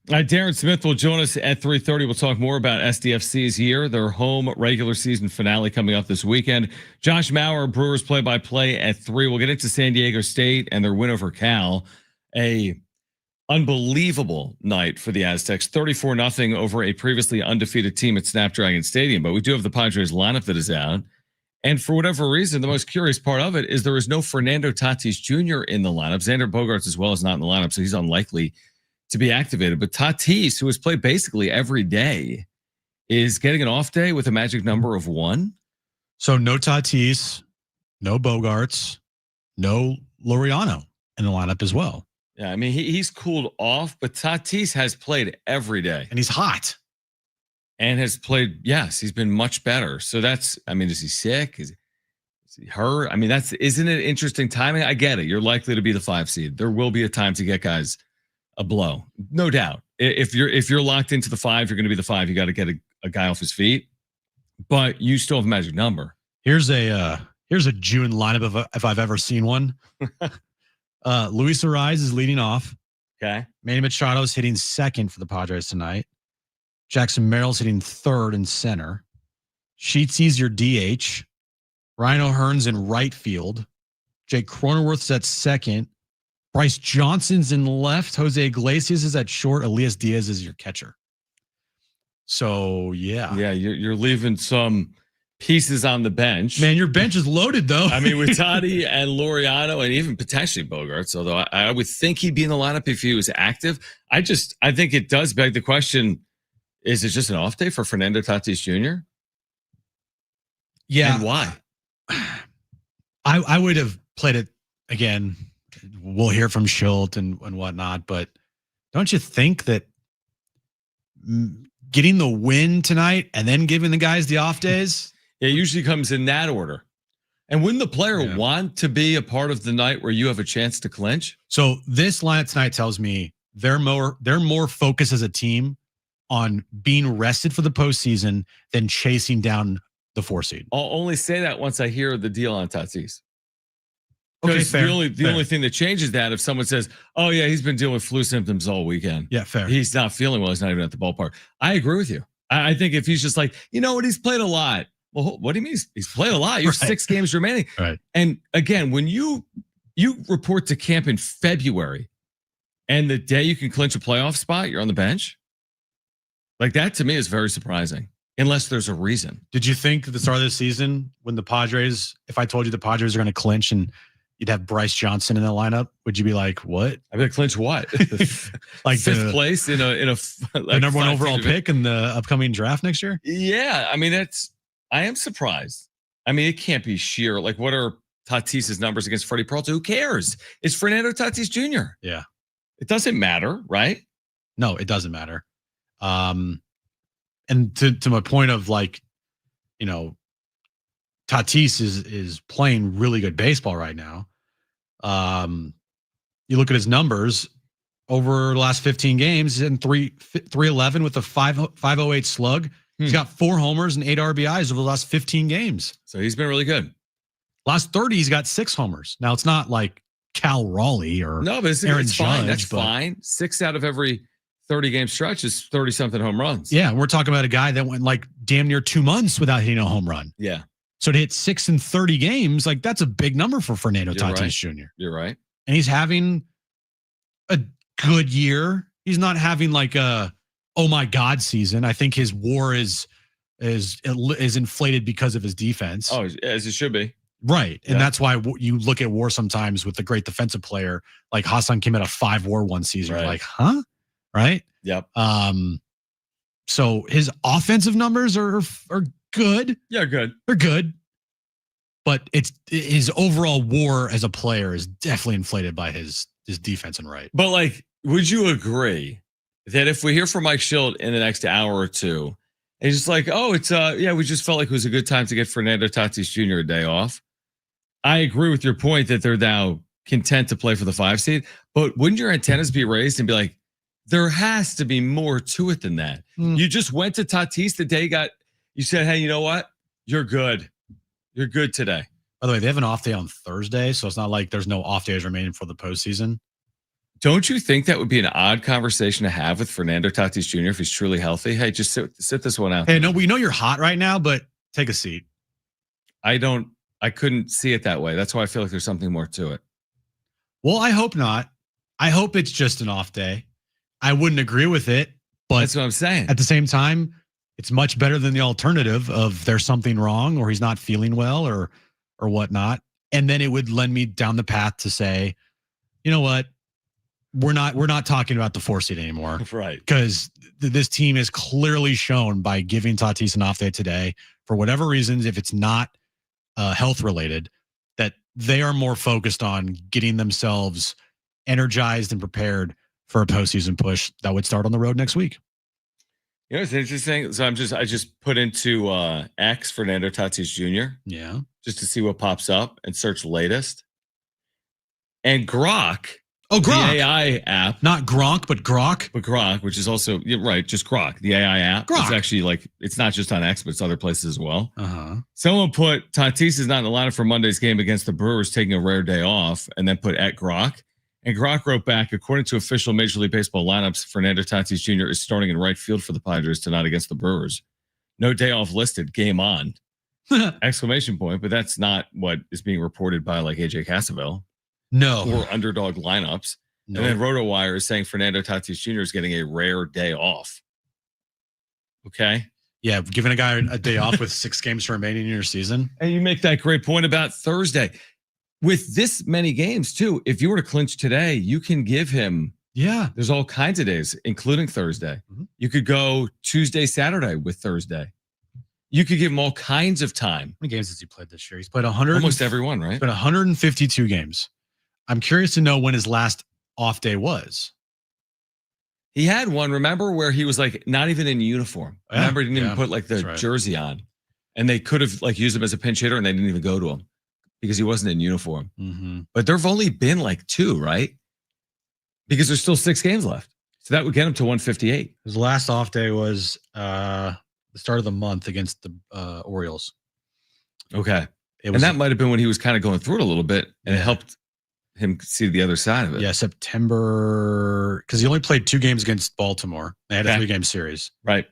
Darren Smith will join us at 3:30. We'll talk more about SDFC's year, their home regular season finale coming up this weekend. Josh Maurer, Brewers play-by-play at 3. We'll get into San Diego State and their win over Cal. A unbelievable night for the Aztecs, 34-0 over a previously undefeated team at Snapdragon Stadium. But we do have the Padres lineup that is out. And for whatever reason, the most curious part of it is there is no Fernando Tatis Jr. in the lineup. Xander Bogaerts as well is not in the lineup, so he's unlikely to be activated. But Tatis, who has played basically every day, is getting an off day with a magic number of 1. So no Tatis, no Bogaerts, no Laureano in the lineup as well. Yeah, I mean, he's cooled off, but Tatis has played every day. And he's hot. And has played, yes, he's been much better. So that's, I mean, is he sick? Is he hurt? I mean, isn't it interesting timing? I get it. You're likely to be the 5 seed. There will be a time to get guys a blow. No doubt. If you're locked into the 5, you're going to be the 5. You got to get a guy off his feet, but you still have a magic number. Here's a June lineup if I've ever seen one. Luis Ariz is leading off. Okay. Manny Machado is hitting second for the Padres tonight. Jackson Merrill's hitting third and center. Sheetsy's your DH. Ryan O'Hearn's in right field. Jake Cronenworth's at second. Bryce Johnson's in left. Jose Iglesias is at short. Elias Diaz is your catcher. So, yeah. Yeah, you're leaving some pieces on the bench. Man, your bench is loaded, though. I mean, with Toddy and Laureano and even potentially Bogaerts, although I would think he'd be in the lineup if he was active. I think it does beg the question, is it just an off day for Fernando Tatis Jr.? Yeah. And why? I would have played it again. We'll hear from Schultz and whatnot, but don't you think that getting the win tonight and then giving the guys the off days? It usually comes in that order. And wouldn't the player want to be a part of the night where you have a chance to clinch? So this lineup tonight tells me they're more focused as a team on being rested for the postseason than chasing down the 4 seed. I'll only say that once I hear the deal on Tatis. Okay, fair. The only thing that changes that if someone says, "Oh yeah, he's been dealing with flu symptoms all weekend." Yeah, fair. He's not feeling well. He's not even at the ballpark. I agree with you. I think if he's just like, you know what, he's played a lot. Well, what do you mean he's played a lot? You have 6 games remaining. Right. And again, when you report to camp in February, and the day you can clinch a playoff spot, you're on the bench. Like that to me is very surprising, unless there's a reason. Did you think at the start of the season when the Padres, if I told you the Padres are going to clinch and you'd have Bryce Johnson in the lineup, would you be like, what? I mean, clinch what? Like 5th place in a the number 1 overall pick in the upcoming draft next year? Yeah, I mean I am surprised. I mean, it can't be sheer. Like, what are Tatis's numbers against Freddie Peralta? Who cares? It's Fernando Tatis Jr. Yeah, it doesn't matter, right? No, it doesn't matter. And to my point of like, you know, Tatis is playing really good baseball right now. You look at his numbers over the last 15 games, he's in 311 with a 508 slug. He's got 4 homers and 8 RBIs over the last 15 games. So he's been really good. Last 30, he's got 6 homers. Now it's not like Cal Raleigh or no, but Aaron it's fine. Judge, That's fine. 6 out of every 30 game stretch is 30 something home runs. Yeah, we're talking about a guy that went like damn near 2 months without hitting a home run. Yeah. So to hit 6 in 30 games, like that's a big number for Fernando Tatis Jr. You're right. And he's having a good year. He's not having like a oh my god season. I think his WAR is inflated because of his defense. Oh, as it should be. Right. And that's why you look at WAR sometimes with the great defensive player like Hassan came at a 5 WAR one season. Right. You're like, huh? Right? Yep. So his offensive numbers are good. Yeah, good. They're good. But it's his overall WAR as a player is definitely inflated by his defense and right. But like, would you agree that if we hear from Mike Schilt in the next hour or two, and he's just like, oh, it's we just felt like it was a good time to get Fernando Tatis Jr. a day off. I agree with your point that they're now content to play for the 5 seed, but wouldn't your antennas be raised and be like, there has to be more to it than that? You just went to Tatis the day you said, hey, you know what? You're good. You're good today. By the way, they have an off day on Thursday, so it's not like there's no off days remaining for the postseason. Don't you think that would be an odd conversation to have with Fernando Tatis Jr. if he's truly healthy? Hey, just sit this one out. Hey, no, we know you're hot right now, but take a seat. I couldn't see it that way. That's why I feel like there's something more to it. Well, I hope not. I hope it's just an off day. I wouldn't agree with it, but That's what I'm saying. at the same time, it's much better than the alternative of there's something wrong or he's not feeling well or whatnot. And then it would lend me down the path to say, you know what? We're not talking about the 4 seed anymore. Right. Because this team is clearly shown by giving Tatis an off day today for whatever reasons, if it's not health related, that they are more focused on getting themselves energized and prepared for a postseason push that would start on the road next week. You know, it's interesting. So I just put into X Fernando Tatis Jr. Yeah. just to see what pops up and search latest. And Grok, Gronk. the AI app, Not Gronk, but Grok. but Grok, which is also right, just Grok, the AI app. Grok. It's actually it's not just on X, but it's other places as well. Uh-huh. Someone put Tatis is not in the lineup for Monday's game against the Brewers, taking a rare day off, and then put at Grok. And Grok wrote back, according to official Major League Baseball lineups, Fernando Tatis Jr. is starting in right field for the Padres tonight against the Brewers. No day off listed. Game on! Exclamation point! But that's not what is being reported by AJ Cassavell No. or underdog lineups. No. And then RotoWire is saying Fernando Tatis Jr. is getting a rare day off. Okay. Yeah, giving a guy a day off with 6 games remaining in your season. And you make that great point about Thursday. With this many games, too, if you were to clinch today, you can give him, there's all kinds of days, including Thursday. Mm-hmm. You could go Tuesday, Saturday with Thursday. You could give him all kinds of time. How many games has he played this year? He's played 100. Almost every one, right? He's played 152 games. I'm curious to know when his last off day was. He had one, remember, where he was not even in uniform. Yeah, Remember, he didn't even put the right. jersey on. And they could have used him as a pinch hitter and they didn't even go to him because he wasn't in uniform. Mm-hmm. But there've only been 2, right? Because there's still 6 games left. So that would get him to 158. His last off day was the start of the month against the Orioles. Okay. And that might have been when he was kind of going through it a little bit and it helped him see the other side of it. Yeah, September, because he only played 2 games against Baltimore. They had a 3-game series. Right.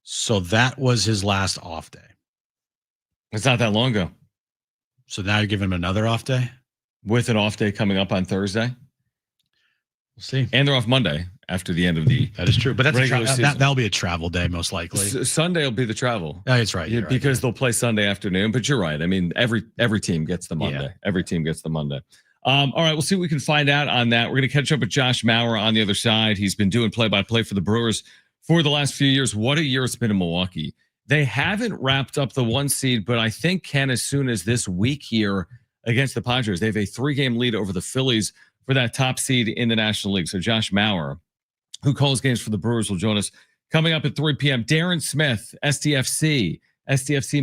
So that was his last off day. It's not that long ago. So now you're giving him another off day? With an off day coming up on Thursday. We'll see. And they're off Monday after the end of the That is true. But that's regular season. that'll be a travel day, most likely. Sunday will be the travel. Yeah, that's right. You're Because right. they'll play Sunday afternoon. But you're right. I mean, every team gets the Monday. Yeah. Every team gets the Monday. All right, we'll see what we can find out on that. We're going to catch up with Josh Maurer on the other side. He's been doing play-by-play for the Brewers for the last few years. What a year it's been in Milwaukee. They haven't wrapped up the 1 seed, but I think Ken, as soon as this week here against the Padres, they have a 3-game lead over the Phillies for that top seed in the National League. So Josh Maurer, who calls games for the Brewers, will join us coming up at 3 p.m. Darren Smith, STFC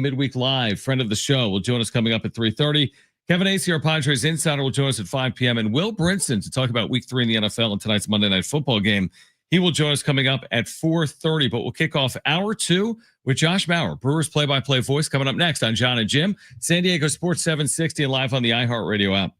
Midweek Live, friend of the show, will join us coming up at 3:30. Kevin Acey, our Padres insider, will join us at 5 p.m. And Will Brinson to talk about Week 3 in the NFL and tonight's Monday Night Football game. He will join us coming up at 4:30. But we'll kick off hour 2 with Josh Maurer, Brewers play-by-play voice, coming up next on John and Jim, San Diego Sports 760, and live on the iHeartRadio app.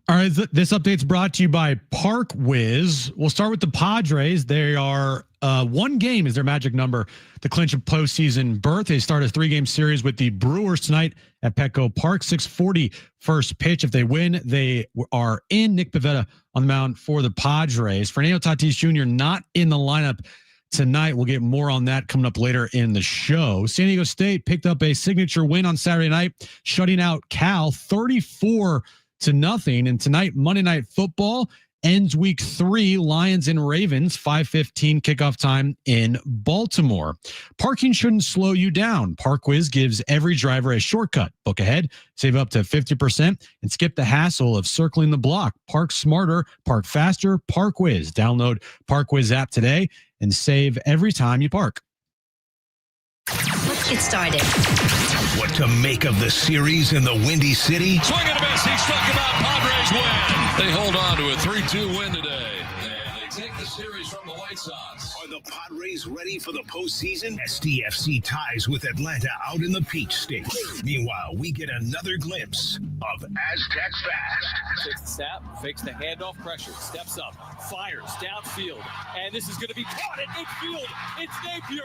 All right, this update's brought to you by Park Whiz. We'll start with the Padres. They are one game is their magic number to clinch a postseason berth. They start a 3-game series with the Brewers tonight at Petco Park. 6:40 first pitch. If they win, they are in. Nick Pivetta on the mound for the Padres. Fernando Tatis Jr. not in the lineup tonight. We'll get more on that coming up later in the show. San Diego State picked up a signature win on Saturday night, shutting out Cal 34-0. And tonight, Monday Night Football ends week 3, Lions and Ravens, 5:15 kickoff time in Baltimore. Parking shouldn't slow you down. ParkWiz gives every driver a shortcut. Book ahead, save up to 50%, and skip the hassle of circling the block. Park smarter, park faster, ParkWiz. Download ParkWiz app today and save every time you park. Let's get started. What to make of the series in the Windy City? Swing and a miss. He struck him out. Padres win. They hold on to a 3-2 win today. And they take the series from the White Sox. Are the Padres ready for the postseason? STFC ties with Atlanta out in the Peach State. Meanwhile, we get another glimpse of Aztecs fast. Takes the snap, fakes the handoff pressure, steps up, fires downfield, and this is going to be caught at midfield. It's Napier.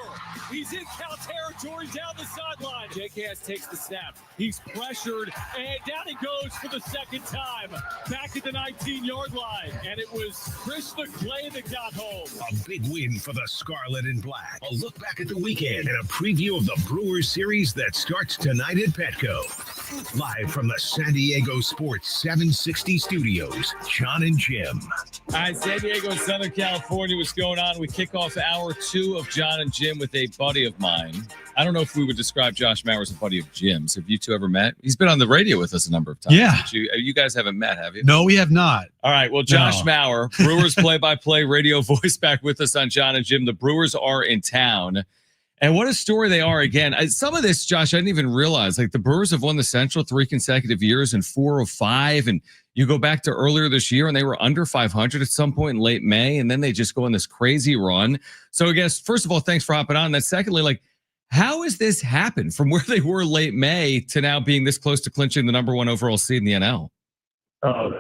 He's in foul territory down the sideline. JKS takes the snap. He's pressured, and down he goes for the second time. Back at the 19-yard line, and it was Chris McClay that got home. A big win for the Scarlet and Black. A look back at the weekend and a preview of the Brewers series that starts tonight at Petco. Live from the San Diego Sports 760 studios, John and Jim. All right, San Diego, Southern California, what's going on? We kick off hour 2 of John and Jim with a buddy of mine. I don't know if we would describe Josh Mauer as a buddy of Jim's. Have you two ever met? He's been on the radio with us a number of times. Yeah. You guys haven't met, have you? No, we have not. All right. Well, Josh Mauer, Brewers play-by-play radio voice, back with us on John and Jim. The Brewers are in town. And what a story they are again. Some of this, Josh, I didn't even realize. Like, the Brewers have won the Central 3 consecutive years and 4 of 5. And you go back to earlier this year and they were under 500 at some point in late May. And then they just go on this crazy run. So I guess, first of all, thanks for hopping on. And then secondly, like, how has this happened from where they were late May to now being this close to clinching the number 1 overall seed in the NL? Oh,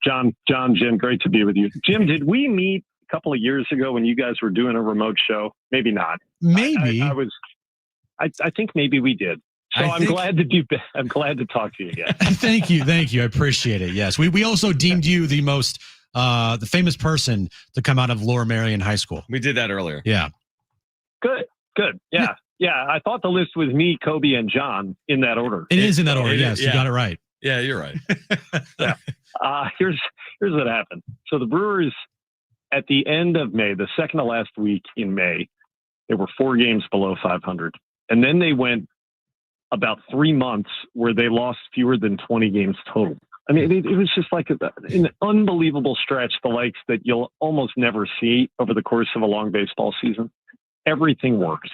John, Jim, great to be with you. Jim, did we meet a couple of years ago when you guys were doing a remote show? Maybe not. Maybe. I think maybe we did. So I'm glad to talk to you again. Thank you. I appreciate it. Yes. We also deemed you the most the famous person to come out of Lower Merion High School. We did that earlier. Yeah. Good. Yeah. I thought the list was me, Kobe, and John in that order. It is in that order. Yes, you got it right. Yeah, you're right. Yeah. Here's what happened. So the Brewers, at the end of May, the second to last week in May, they were 4 games below 500. And then they went about 3 months where they lost fewer than 20 games total. I mean, it was just like an unbelievable stretch, the likes that you'll almost never see over the course of a long baseball season. Everything worked.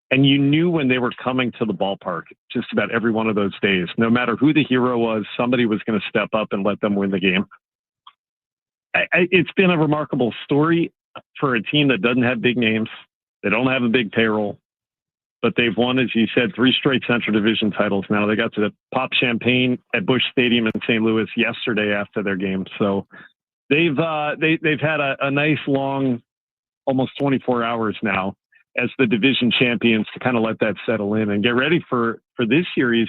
And you knew when they were coming to the ballpark, just about every one of those days, no matter who the hero was, somebody was going to step up and let them win the game. It's been a remarkable story for a team that doesn't have big names. They don't have a big payroll, but they've won, as you said, 3 straight Central Division titles now. They got to pop champagne at Busch Stadium in St. Louis yesterday after their game. So they've had a nice long, almost 24 hours now as the division champions to kind of let that settle in and get ready for this series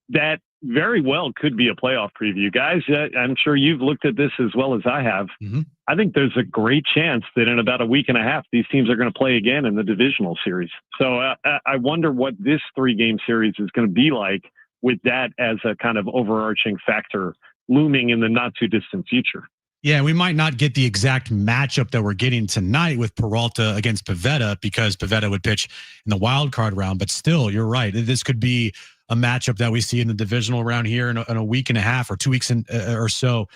that very well could be a playoff preview. Guys, I'm sure you've looked at this as well as I have. Mm-hmm. I think there's a great chance that in about a week and a half, these teams are going to play again in the divisional series. So I wonder what this 3-game series is going to be like with that as a kind of overarching factor looming in the not too distant future. Yeah, we might not get the exact matchup that we're getting tonight with Peralta against Pivetta because Pivetta would pitch in the wild card round. But still, you're right. This could be a matchup that we see in the divisional round here in a week and a half or 2 weeks or so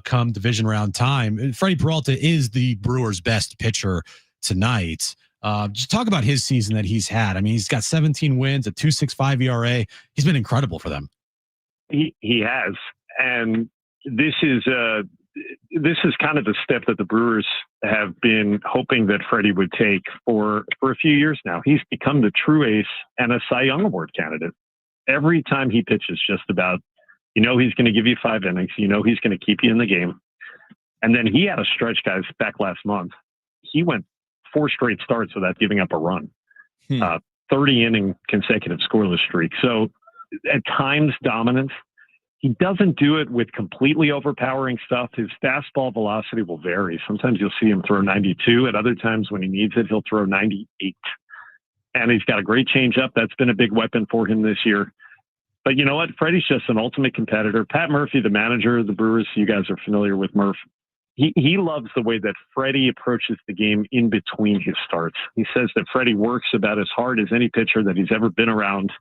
come division round time. Freddie Peralta is the Brewers' best pitcher tonight. Just talk about his season that he's had. I mean, he's got 17 wins, a 2.65 ERA. He's been incredible for them. He has. And this is kind of the step that the Brewers have been hoping that Freddie would take for a few years now. He's become the true ace and a Cy Young Award candidate. Every time he pitches, just about, You know he's going to give you 5 innings. You know he's going to keep you in the game. And then he had a stretch, guys, back last month. He went 4 straight starts without giving up a run. 30-inning consecutive scoreless streak. So at times, dominance. He doesn't do it with completely overpowering stuff. His fastball velocity will vary. Sometimes you'll see him throw 92. At other times when he needs it, he'll throw 98. And he's got a great changeup. That's been a big weapon for him this year. But you know what? Freddie's just an ultimate competitor. Pat Murphy, the manager of the Brewers, you guys are familiar with Murph. He loves the way that Freddie approaches the game in between his starts. He says that Freddie works about as hard as any pitcher that he's ever been around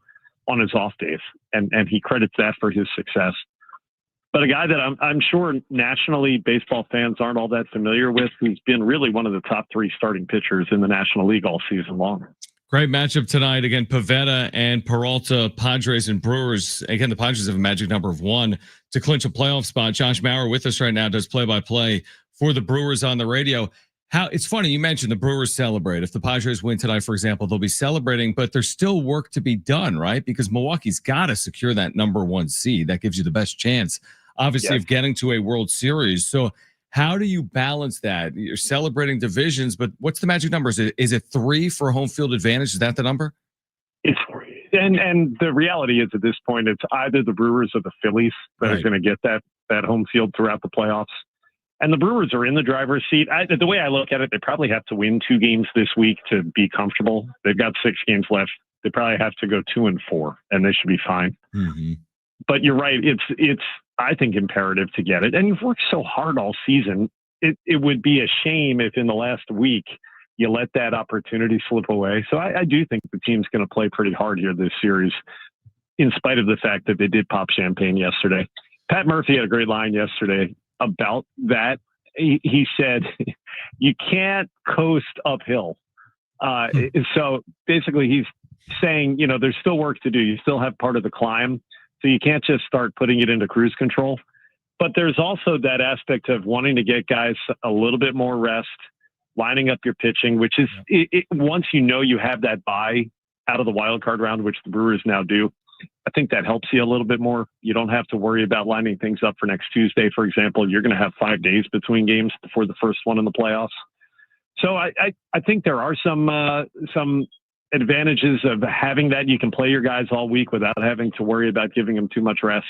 on his off days, and he credits that for his success. But a guy that I'm sure nationally baseball fans aren't all that familiar with, who's been really one of the top 3 starting pitchers in the National League all season long. Great matchup tonight. Again, Pivetta and Peralta, Padres and Brewers. Again, the Padres have a magic number of 1 to clinch a playoff spot. Josh Maurer with us right now, does play-by-play for the Brewers on the radio. It's funny, you mentioned the Brewers celebrate. If the Padres win tonight, for example, they'll be celebrating, but there's still work to be done, right? Because Milwaukee's got to secure that number 1 seed. That gives you the best chance, obviously, of getting to a World Series. So how do you balance that? You're celebrating divisions, but what's the magic number? Is it 3 for home field advantage? Is that the number? It's 3. And the reality is at this point, it's either the Brewers or the Phillies that are going to get that home field throughout the playoffs. And the Brewers are in the driver's seat. The way I look at it, they probably have to win 2 games this week to be comfortable. They've got 6 games left. They probably have to go 2-4, and they should be fine. Mm-hmm. But you're right. It's I think imperative to get it. And you've worked so hard all season. It would be a shame if in the last week you let that opportunity slip away. So I do think the team's going to play pretty hard here this series, in spite of the fact that they did pop champagne yesterday. Pat Murphy had a great line yesterday about that. He said, you can't coast uphill. So basically he's saying, there's still work to do. You still have part of the climb. So you can't just start putting it into cruise control. But there's also that aspect of wanting to get guys a little bit more rest, lining up your pitching, which is once you have that bye out of the wild card round, which the Brewers now do, I think that helps you a little bit more. You don't have to worry about lining things up for next Tuesday, for example. You're going to have 5 days between games before the first one in the playoffs. So I think there are some advantages of having that. You can play your guys all week without having to worry about giving them too much rest.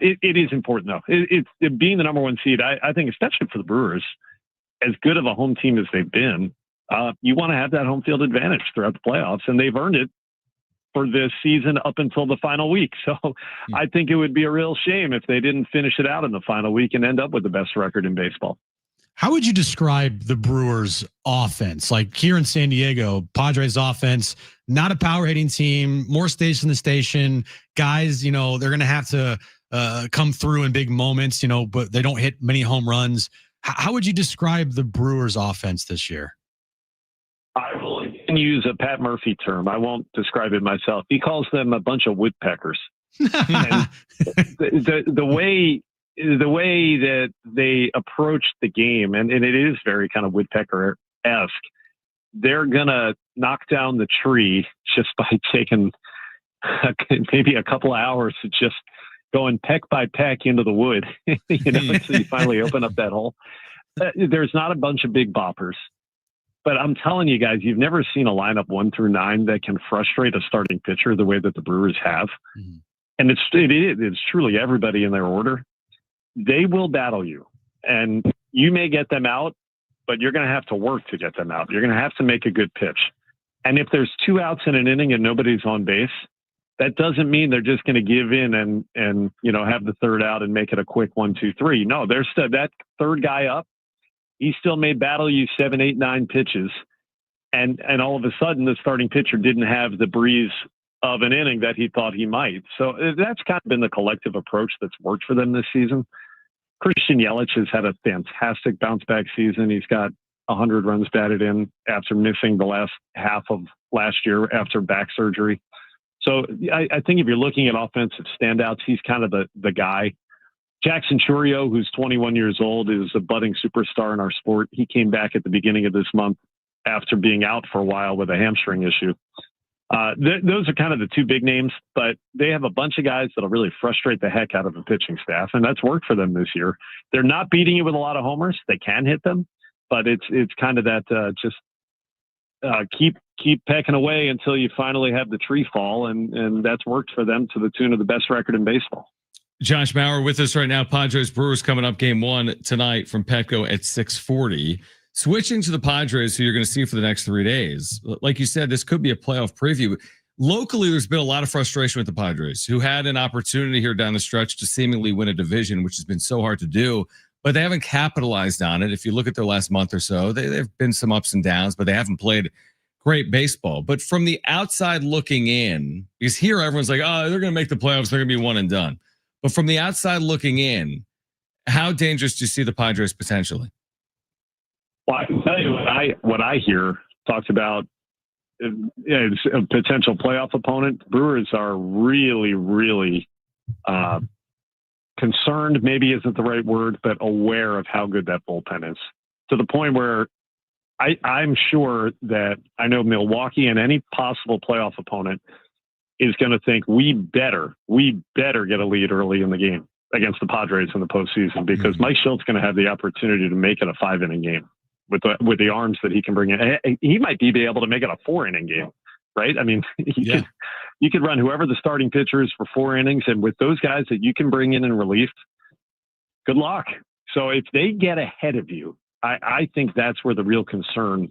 It is important, though. It's being the number 1 seed. I think, especially for the Brewers, as good of a home team as they've been, you want to have that home field advantage throughout the playoffs, and they've earned it for this season up until the final week. So I think it would be a real shame if they didn't finish it out in the final week and end up with the best record in baseball. How would you describe the Brewers offense? Like here in San Diego, Padres offense, not a power hitting team, more station to station guys, they're going to have to come through in big moments, but they don't hit many home runs. How would you describe the Brewers offense this year? I will use a Pat Murphy term. I won't describe it myself. He calls them a bunch of woodpeckers. And the way that they approach the game, and it is very kind of woodpecker-esque, they're going to knock down the tree just by taking maybe a couple of hours to just going peck by peck into the wood, until you finally open up that hole. There's not a bunch of big boppers. But I'm telling you guys, you've never seen a lineup 1 through 9 that can frustrate a starting pitcher the way that the Brewers have. Mm-hmm. And it's truly everybody in their order. They will battle you, and you may get them out, but you're going to have to work to get them out. You're going to have to make a good pitch. And if there's 2 outs in an inning and nobody's on base, that doesn't mean they're just going to give in and have the 3rd out and make it a quick 1, 2, 3. No, there's that 3rd guy up. He still may battle you 7, 8, 9 pitches. And all of a sudden the starting pitcher didn't have the breeze of an inning that he thought he might. So that's kind of been the collective approach that's worked for them this season. Christian Yelich has had a fantastic bounce back season. He's got 100 runs batted in after missing the last half of last year after back surgery. So I think if you're looking at offensive standouts, he's kind of the guy. Jackson Churio, who's 21 years old, is a budding superstar in our sport. He came back at the beginning of this month after being out for a while with a hamstring issue. Those are kind of the two big names, but they have a bunch of guys that'll really frustrate the heck out of the pitching staff, and that's worked for them this year. They're not beating you with a lot of homers. They can hit them, but it's kind of that keep pecking away until you finally have the tree fall, and that's worked for them to the tune of the best record in baseball. Josh Maurer with us right now. Padres Brewers coming up, game 1 tonight from Petco at 6:40. Switching to the Padres, who you're going to see for the next 3 days. Like you said, this could be a playoff preview. Locally, there's been a lot of frustration with the Padres, who had an opportunity here down the stretch to seemingly win a division, which has been so hard to do, but they haven't capitalized on it. If you look at their last month or so, they've been some ups and downs, but they haven't played great baseball. But from the outside looking in, because here everyone's like, oh, they're going to make the playoffs, they're going to be one and done. But from the outside looking in, how dangerous do you see the Padres potentially? Well, I can tell you what I hear talks about a potential playoff opponent. Brewers are really, really concerned, maybe isn't the right word, but aware of how good that bullpen is, to the point where I'm sure that I know Milwaukee and any possible playoff opponent is going to think we better get a lead early in the game against the Padres in the postseason, because Mike Schultz is going to have the opportunity to make it a 5-inning game with the arms that he can bring in. He might be able to make it a 4-inning game, right? I mean, you could run whoever the starting pitcher is for 4 innings, and with those guys that you can bring in relief, good luck. So if they get ahead of you, I think that's where the real concern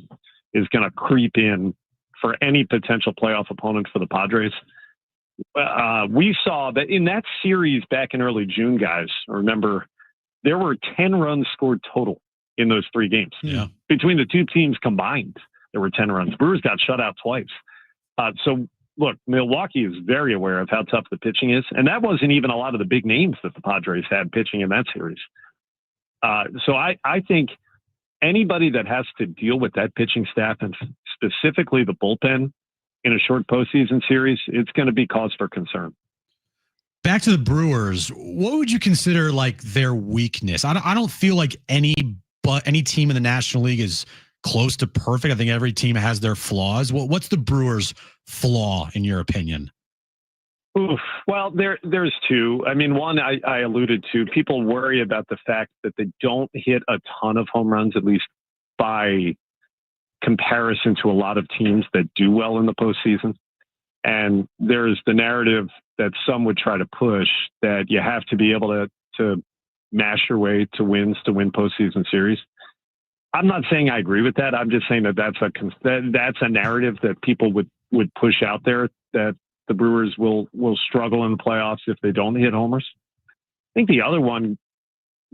is going to creep in for any potential playoff opponent for the Padres. We saw that in that series back in early June, guys, remember, there were 10 runs scored total in those 3 games. Yeah. Between the two teams combined, there were 10 runs. Brewers got shut out twice. So look, Milwaukee is very aware of how tough the pitching is. And that wasn't even a lot of the big names that the Padres had pitching in that series. So I think anybody that has to deal with that pitching staff, and specifically the bullpen in a short postseason series, it's going to be cause for concern. Back to the Brewers, what would you consider like their weakness? I don't feel like any team in the National League is close to perfect. I think every team has their flaws. What's the Brewers' flaw in your opinion? Oof. Well, there's two. I mean, one I alluded to. People worry about the fact that they don't hit a ton of home runs, at least by comparison to a lot of teams that do well in the postseason. And there's the narrative that some would try to push that you have to be able to mash your way to wins to win postseason series. I'm not saying I agree with that. I'm just saying that that's a narrative that people would push out there, that the Brewers will struggle in the playoffs if they don't hit homers. I think the other one,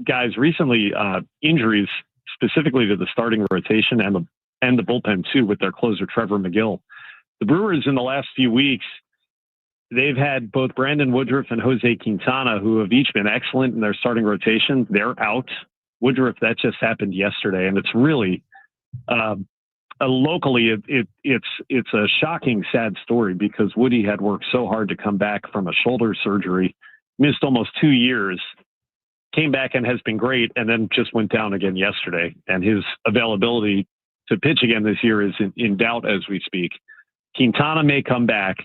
guys, recently injuries specifically to the starting rotation and the bullpen too, with their closer Trevor McGill. The Brewers in the last few weeks, they've had both Brandon Woodruff and Jose Quintana, who have each been excellent in their starting rotation. They're out. Woodruff, that just happened yesterday, and it's really locally, it's a shocking, sad story, because Woody had worked so hard to come back from a shoulder surgery, missed almost 2 years, came back and has been great, and then just went down again yesterday. And his availability to pitch again this year is in doubt as we speak. Quintana may come back,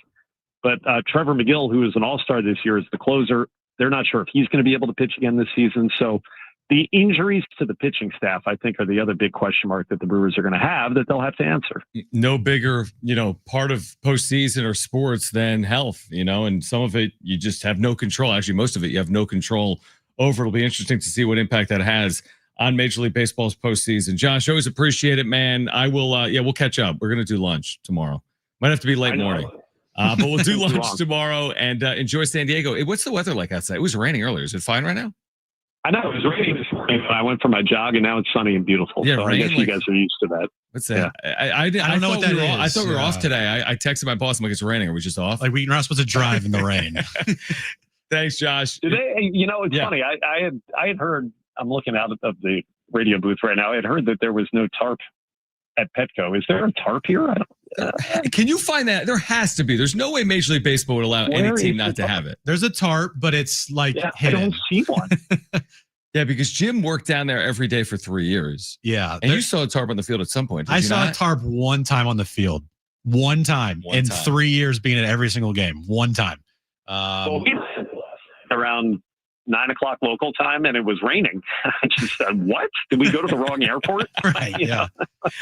but Trevor McGill, who is an all-star this year, is the closer. They're not sure if he's going to be able to pitch again this season. So the injuries to the pitching staff, I think, are the other big question mark that the Brewers are going to have that they'll have to answer. No bigger, part of postseason or sports than health, and some of it you just have no control. Actually, most of it you have no control over. It'll be interesting to see what impact that has on Major League Baseball's postseason. Josh, always appreciate it, man. I will, we'll catch up. We're going to do lunch tomorrow. Might have to be late morning. But we'll do lunch tomorrow, and enjoy San Diego. What's the weather like outside? It was raining earlier. Is it fine right now? I know it was raining this morning, but I went for my jog, and now it's sunny and beautiful. Yeah, so I guess you guys are used to that. What's that? Yeah. I don't know what that is. I thought we were off today. I texted my boss. I'm like, it's raining. Are we just off? Like we're not supposed to drive in the rain. Thanks, Josh. It's funny. I had heard, I'm looking out of the radio booth right now. I had heard that there was no tarp at Petco. Is there a tarp here? Can you find that? There has to be. There's no way Major League Baseball would allow any team not to have it. There's a tarp, but it's like hidden. I don't see one. Yeah, because Jim worked down there every day for 3 years. Yeah. And you saw a tarp on the field at some point. I saw a tarp one time on the field. One time One in time. 3 years being at every single game. One time. Well, we around 9:00 local time, and it was raining. I just said, "What? Did we go to the wrong airport?" Right. Yeah.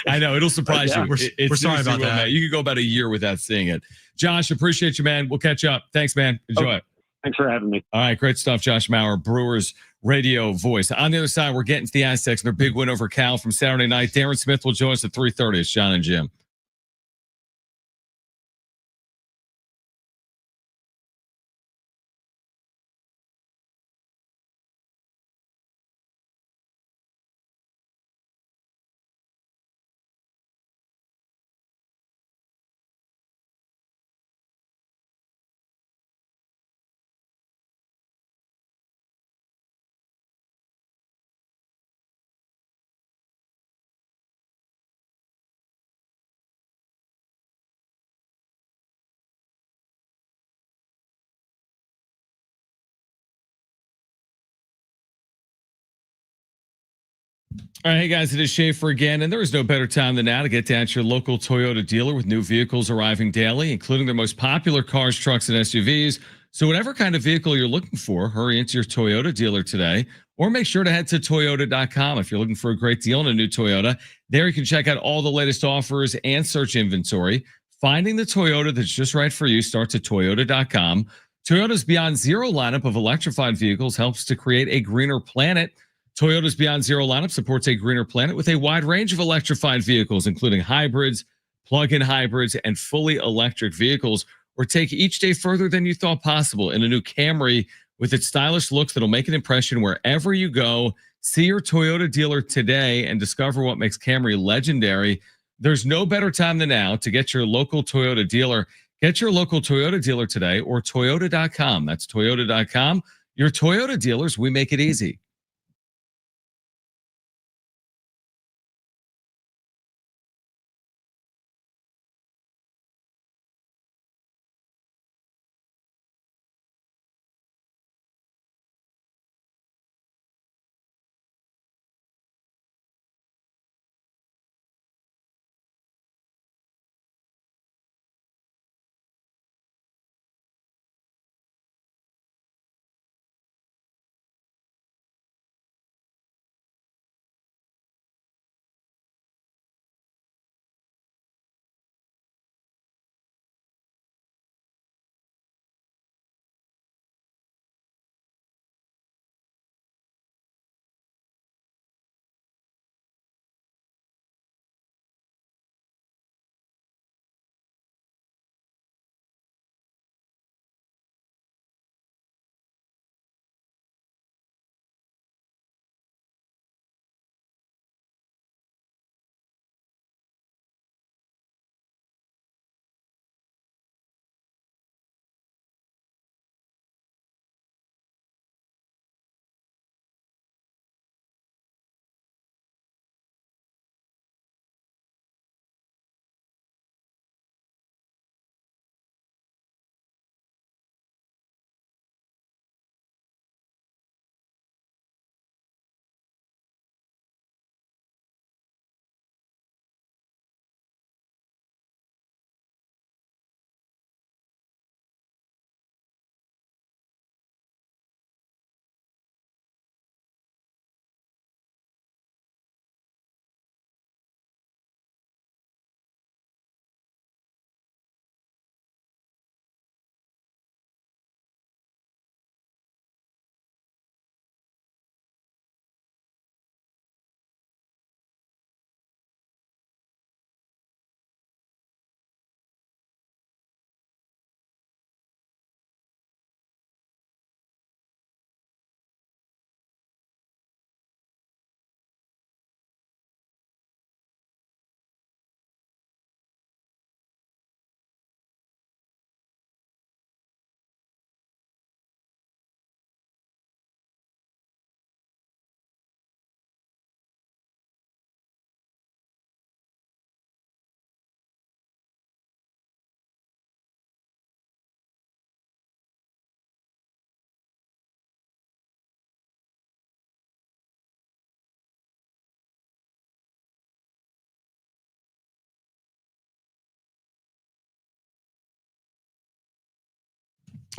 I know. It'll surprise Yeah, you. we're sorry seriously about will, that. man. You could go about a year without seeing it. Josh, appreciate you, man. We'll catch up. Thanks, man. Enjoy it. Thanks for having me. All right, great stuff, Josh Mauer, Brewers radio voice. On the other side, we're getting to the Aztecs and their big win over Cal from Saturday night. Darren Smith will join us at 3:30. It's John and Jim. All right, hey guys, it is Schaefer again, and there is no better time than now to get down to your local Toyota dealer with new vehicles arriving daily, including their most popular cars, trucks, and SUVs. So whatever kind of vehicle you're looking for, hurry into your Toyota dealer today, or make sure to head to Toyota.com if you're looking for a great deal on a new Toyota. There you can check out all the latest offers and search inventory. Finding the Toyota that's just right for you starts at Toyota.com. Toyota's Beyond Zero lineup of electrified vehicles helps to create a greener planet. Toyota's Beyond Zero lineup supports a greener planet with a wide range of electrified vehicles, including hybrids, plug-in hybrids, and fully electric vehicles, or take each day further than you thought possible in a new Camry with its stylish looks that'll make an impression wherever you go. See your Toyota dealer today and discover what makes Camry legendary. There's no better time than now to get your local Toyota dealer. Get your local Toyota dealer today or Toyota.com. That's Toyota.com. Your Toyota dealers, we make it easy.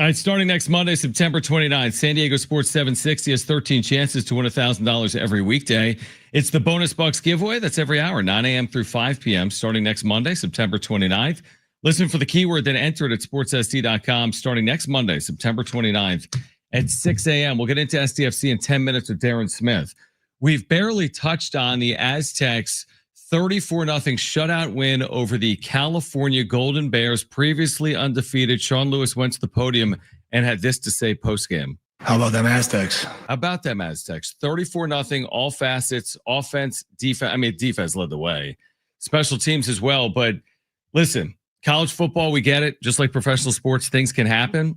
All right, starting next Monday, September 29th, San Diego Sports 760 has 13 chances to win $1,000 every weekday. It's the Bonus Bucks giveaway. That's every hour, 9 a.m. through 5 p.m. starting next Monday, September 29th. Listen for the keyword, then enter it at sportssd.com starting next Monday, September 29th at 6 a.m. We'll get into SDFC in 10 minutes with Darren Smith. We've barely touched on the Aztecs' 34-0 shutout win over the California Golden Bears, previously undefeated. Sean Lewis went to the podium and had this to say postgame. How about them Aztecs? How about them Aztecs? 34-0, all facets, offense, defense. I mean, defense led the way. Special teams as well. But listen, college football, we get it. Just like professional sports, things can happen.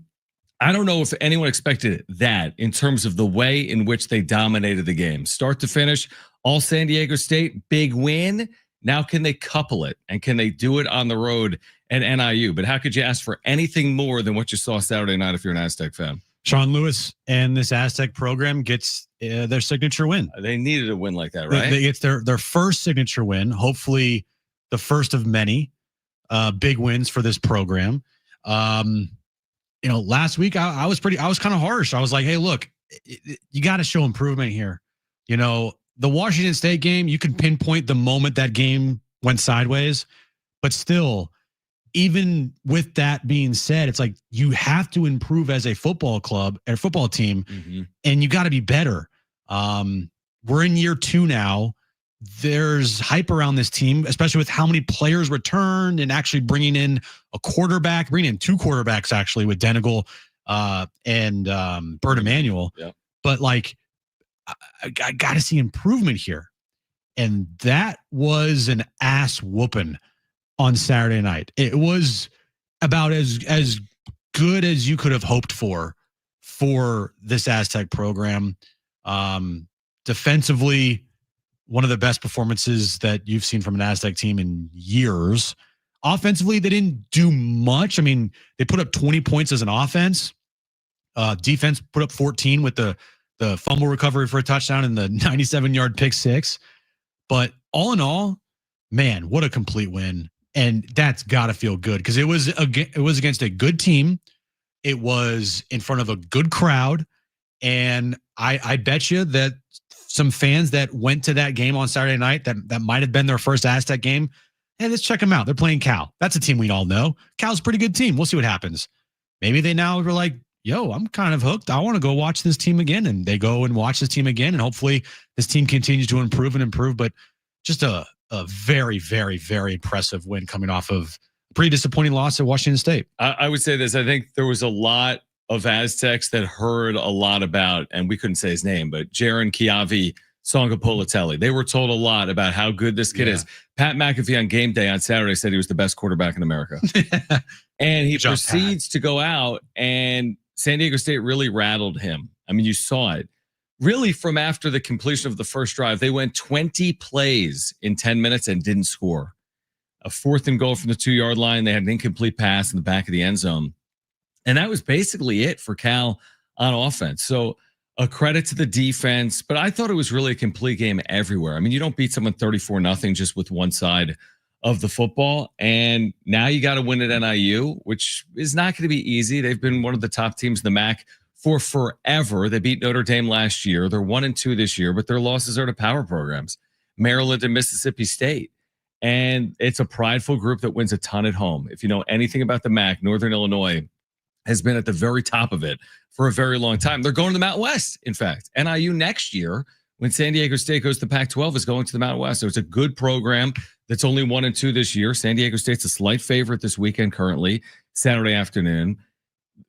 I don't know if anyone expected that in terms of the way in which they dominated the game. Start to finish, all San Diego State, big win. Now can they couple it? And can they do it on the road at NIU? But how could you ask for anything more than what you saw Saturday night if you're an Aztec fan? Sean Lewis and this Aztec program gets their signature win. They needed a win like that, right? It's their first signature win, hopefully the first of many big wins for this program. Last week I was kind of harsh. I was like, hey, look, you got to show improvement here. The Washington State game, you can pinpoint the moment that game went sideways, but still, even with that being said, it's like you have to improve as a football club or football team, and you got to be better. We're in year 2 now. There's hype around this team, especially with how many players returned and actually bringing in a quarterback, bringing in 2 quarterbacks actually with Denegal and Bert Emanuel. Yeah. But like, I got to see improvement here. And that was an ass whooping on Saturday night. It was about as good as you could have hoped for this Aztec program. Defensively, one of the best performances that you've seen from an Aztec team in years. Offensively, they didn't do much. I mean, they put up 20 points as an offense. Defense put up 14 with the fumble recovery for a touchdown and the 97-yard pick six. But all in all, man, what a complete win. And that's got to feel good because it was against a good team. It was in front of a good crowd. And I bet you that some fans that went to that game on Saturday night that might have been their first Aztec game, hey, let's check them out. They're playing Cal. That's a team we all know. Cal's a pretty good team. We'll see what happens. Maybe they now were like, yo, I'm kind of hooked. I want to go watch this team again. And they go and watch this team again. And hopefully this team continues to improve. But just a very, very, very impressive win coming off of a pretty disappointing loss at Washington State. I would say this. I think there was a lot of Aztecs that heard a lot about, and we couldn't say his name, but Jaron Chiavi Songapolitelli. They were told a lot about how good this kid is. Pat McAfee on game day on Saturday said he was the best quarterback in America. And he proceeds to go out, and San Diego State really rattled him. I mean, you saw it. Really, from after the completion of the first drive, they went 20 plays in 10 minutes and didn't score. A 4th and goal from the 2-yard line. They had an incomplete pass in the back of the end zone. And that was basically it for Cal on offense. So a credit to the defense, but I thought it was really a complete game everywhere. I mean, you don't beat someone 34-0 just with one side of the football. And now you got to win at NIU, which is not going to be easy. They've been one of the top teams in the MAC for forever. They beat Notre Dame last year. They're 1-2 this year, but their losses are to power programs, Maryland and Mississippi State. And it's a prideful group that wins a ton at home. If you know anything about the MAC, Northern Illinois has been at the very top of it for a very long time. They're going to the Mountain West, in fact. NIU next year, when San Diego State goes to the Pac-12, is going to the Mountain West. So it's a good program that's only 1-2 this year. San Diego State's a slight favorite this weekend currently, Saturday afternoon.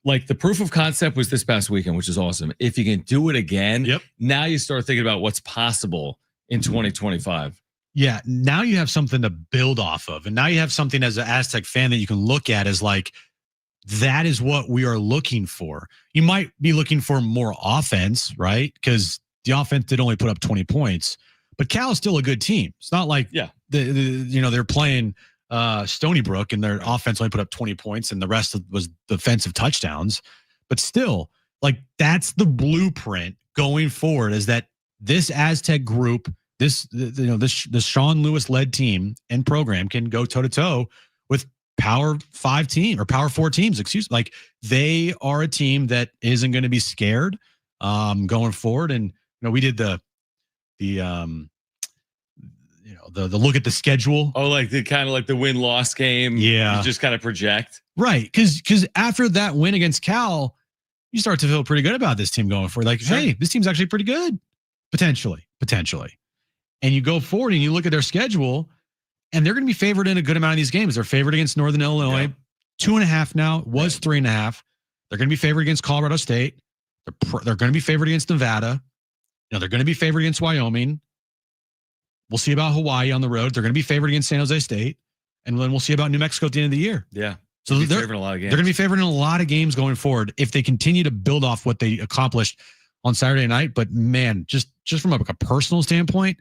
Like the proof of concept was this past weekend, which is awesome. If you can do it again, now you start thinking about what's possible in 2025. Yeah, now you have something to build off of. And now you have something as an Aztec fan that you can look at as like, that is what we are looking for. You might be looking for more offense, right? Because the offense did only put up 20 points, but Cal is still a good team. It's not like they're playing Stony Brook and their offense only put up 20 points and the rest was defensive touchdowns. But still, like that's the blueprint going forward. Is that this Aztec group, this Sean Lewis led team and program can go toe to toe with Power 5 team or Power 4 teams, like they are a team that isn't going to be scared going forward. And we did the the look at the schedule. Oh, like the kind of like the win-loss game. Yeah. You just kind of project. Right. Because after that win against Cal, you start to feel pretty good about this team going forward. Like, Sure. hey, this team's actually pretty good. Potentially. And you go forward and you look at their schedule, and they're going to be favored in a good amount of these games. They're favored against Northern Illinois, 2.5 now. It was 3.5. They're going to be favored against Colorado State. They're going to be favored against Nevada. They're going to be favored against Wyoming. We'll see about Hawaii on the road. They're going to be favored against San Jose State. And then we'll see about New Mexico at the end of the year. Yeah. So they're favored in a lot of games. They're going to be favored in a lot of games going forward if they continue to build off what they accomplished on Saturday night. But man, just from a personal standpoint,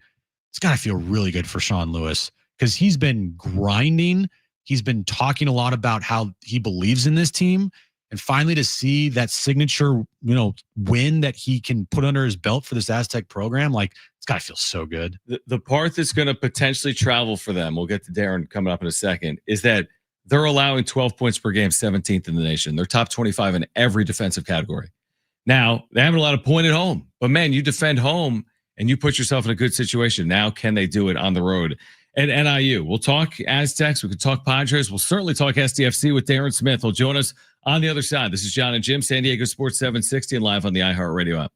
it's got to feel really good for Sean Lewis because he's been grinding. He's been talking a lot about how he believes in this team. And finally to see that signature, win that he can put under his belt for this Aztec program, like it's got to feel so good. The part that's going to potentially travel for them, we'll get to Darren coming up in a second, is that they're allowing 12 points per game, 17th in the nation. They're top 25 in every defensive category. Now, they haven't allowed a point at home. But, man, you defend home and you put yourself in a good situation. Now, can they do it on the road at NIU? We'll talk Aztecs. We can talk Padres. We'll certainly talk SDFC with Darren Smith. He'll join us on the other side. This is John and Jim, San Diego Sports 760 and live on the iHeartRadio app.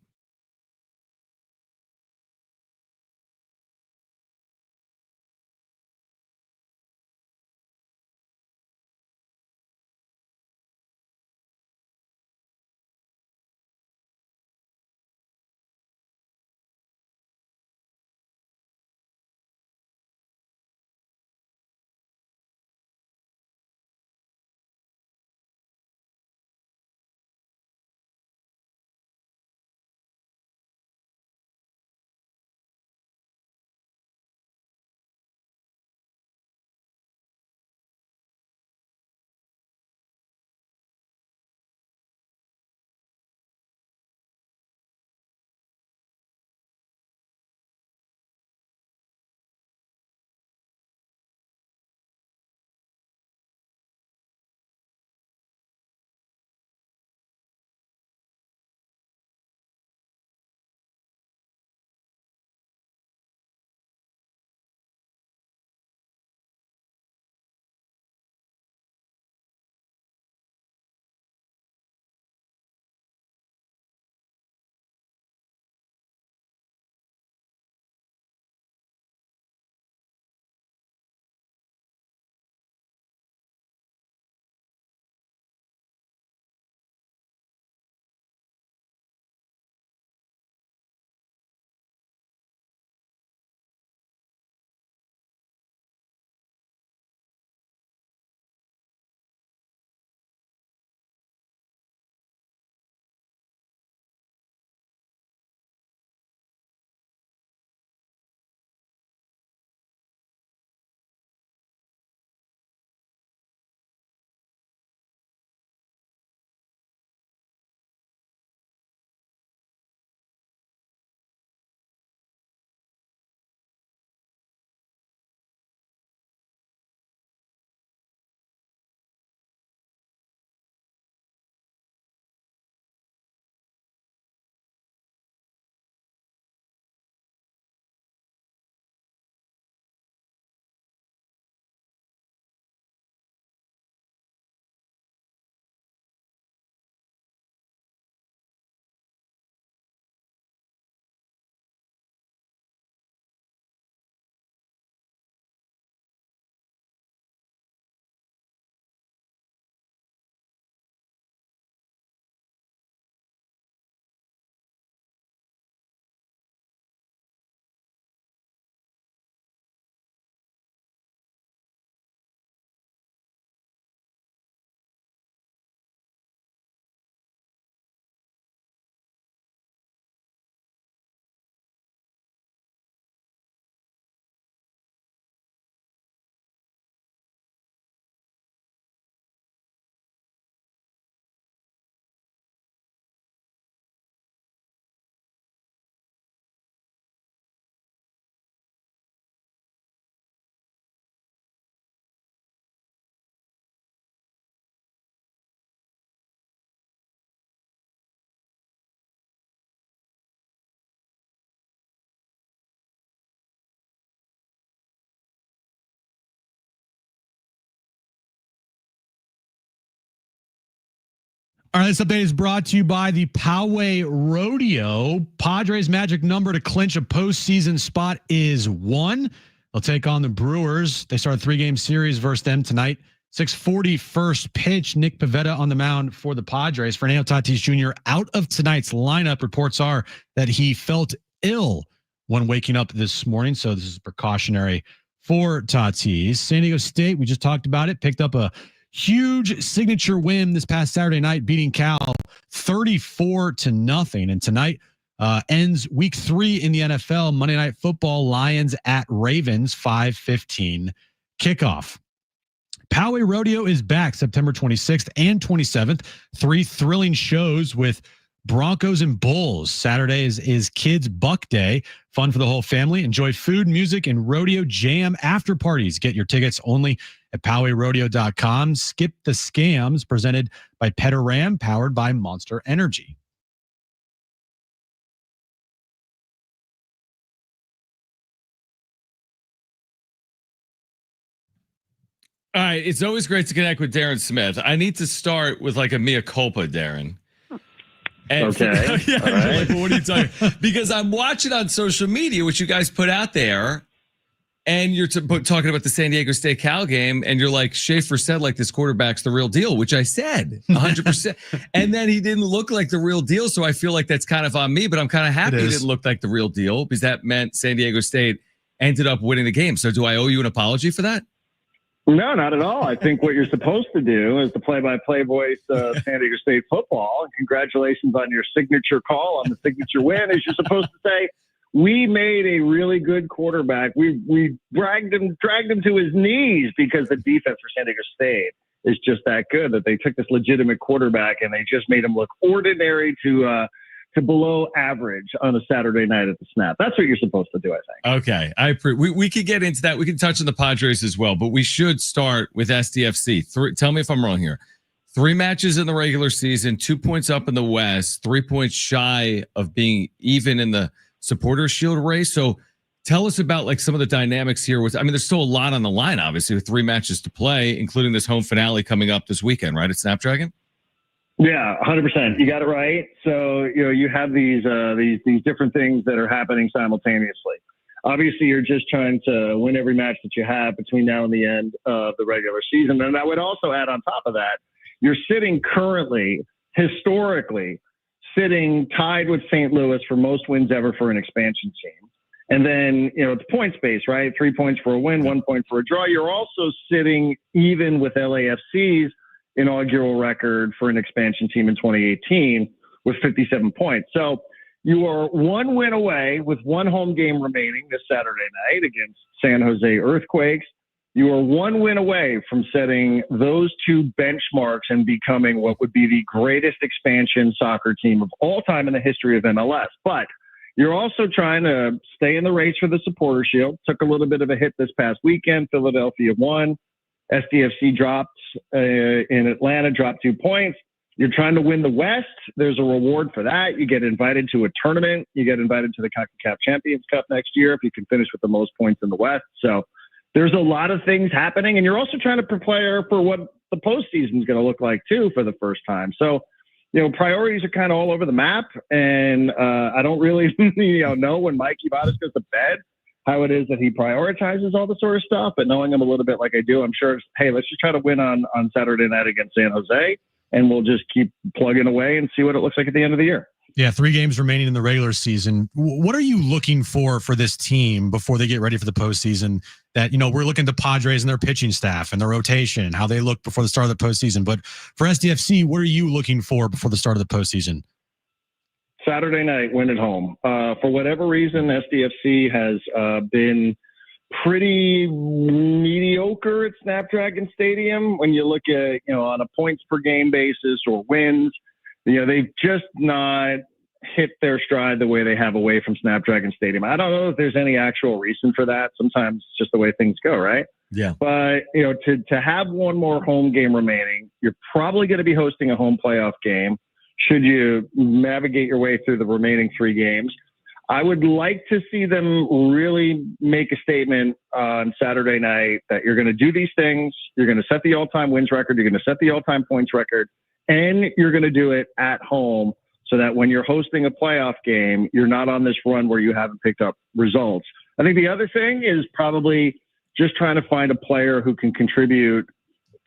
All right, this update is brought to you by the Poway Rodeo. Padres' magic number to clinch a postseason spot is 1. They'll take on the Brewers. They start a 3-game series versus them tonight. 6:40 first pitch. Nick Pivetta on the mound for the Padres. Fernando Tatis Jr. out of tonight's lineup. Reports are that he felt ill when waking up this morning, so this is precautionary for Tatis. San Diego State, we just talked about it, picked up a huge signature win this past Saturday night, beating Cal 34-0. And tonight ends week 3 in the NFL. Monday Night Football, Lions at Ravens, 5:15 kickoff. Poway Rodeo is back September 26th and 27th. 3 thrilling shows with Broncos and Bulls. Saturday is Kids Buck Day. Fun for the whole family. Enjoy food, music, and rodeo jam after parties. Get your tickets only at PowayRodeo.com. Skip the Scams, presented by Petaram, powered by Monster Energy. All right, it's always great to connect with Darren Smith. I need to start with like a mea culpa, Darren. And Okay. Yeah, all right. like, what are you talking? Because I'm watching on social media, which you guys put out there, and you're talking about the San Diego State Cal game, and you're like, Schaefer said like this quarterback's the real deal, which I said 100%. And then he didn't look like the real deal, so I feel like that's kind of on me, but I'm kind of happy he didn't look like the real deal because that meant San Diego State ended up winning the game. So do I owe you an apology for that? No, not at all. I think what you're supposed to do is the play-by-play voice of San Diego State football. And congratulations on your signature call on the signature win. Is you're supposed to say, we made a really good quarterback. We dragged him to his knees because the defense for San Diego State is just that good that they took this legitimate quarterback and they just made him look ordinary to below average on a Saturday night at the snap. That's what you're supposed to do, I think. Okay. We could get into that. We can touch on the Padres as well, but we should start with SDFC. Tell me if I'm wrong here. 3 matches in the regular season, 2 points up in the West, 3 points shy of being even in the Supporters Shield race. So tell us about like some of the dynamics here. There's still a lot on the line, obviously, with 3 matches to play, including this home finale coming up this weekend, right, at Snapdragon? Yeah, 100%. You got it right. So, you have these different things that are happening simultaneously. Obviously, you're just trying to win every match that you have between now and the end of the regular season. And I would also add on top of that, you're sitting currently, historically, sitting tied with St. Louis for most wins ever for an expansion team. And then, it's points based, right? 3 points for a win, 1 point for a draw. You're also sitting even with LAFC's inaugural record for an expansion team in 2018 with 57 points. So you are 1 win away with 1 home game remaining this Saturday night against San Jose Earthquakes. You are 1 win away from setting those 2 benchmarks and becoming what would be the greatest expansion soccer team of all time in the history of MLS. But you're also trying to stay in the race for the Supporters Shield. Took a little bit of a hit this past weekend. Philadelphia won. SDFC dropped in Atlanta, dropped 2 points. You're trying to win the West. There's a reward for that. You get invited to a tournament. You get invited to the CONCACAF Champions Cup next year if you can finish with the most points in the West. So there's a lot of things happening. And you're also trying to prepare for what the postseason is going to look like, too, for the first time. So, priorities are kind of all over the map. And I don't really know when Mike Ibadas goes to bed how it is that he prioritizes all the sort of stuff, but knowing him a little bit like I do, I'm sure it's, hey, let's just try to win on Saturday night against San Jose, and we'll just keep plugging away and see what it looks like at the end of the year. Yeah, 3 games remaining in the regular season. What are you looking for this team before they get ready for the postseason? That, we're looking to Padres and their pitching staff and their rotation, how they look before the start of the postseason. But for SDFC, what are you looking for before the start of the postseason? Saturday night, win at home. For whatever reason, SDFC has been pretty mediocre at Snapdragon Stadium. When you look at, on a points per game basis or wins, they've just not hit their stride the way they have away from Snapdragon Stadium. I don't know if there's any actual reason for that. Sometimes it's just the way things go, right? Yeah. But, to have 1 more home game remaining, you're probably going to be hosting a home playoff game. Should you navigate your way through the remaining 3 games, I would like to see them really make a statement on Saturday night that you're going to do these things. You're going to set the all-time wins record. You're going to set the all-time points record. and you're going to do it at home so that when you're hosting a playoff game, you're not on this run where you haven't picked up results. I think the other thing is probably just trying to find a player who can contribute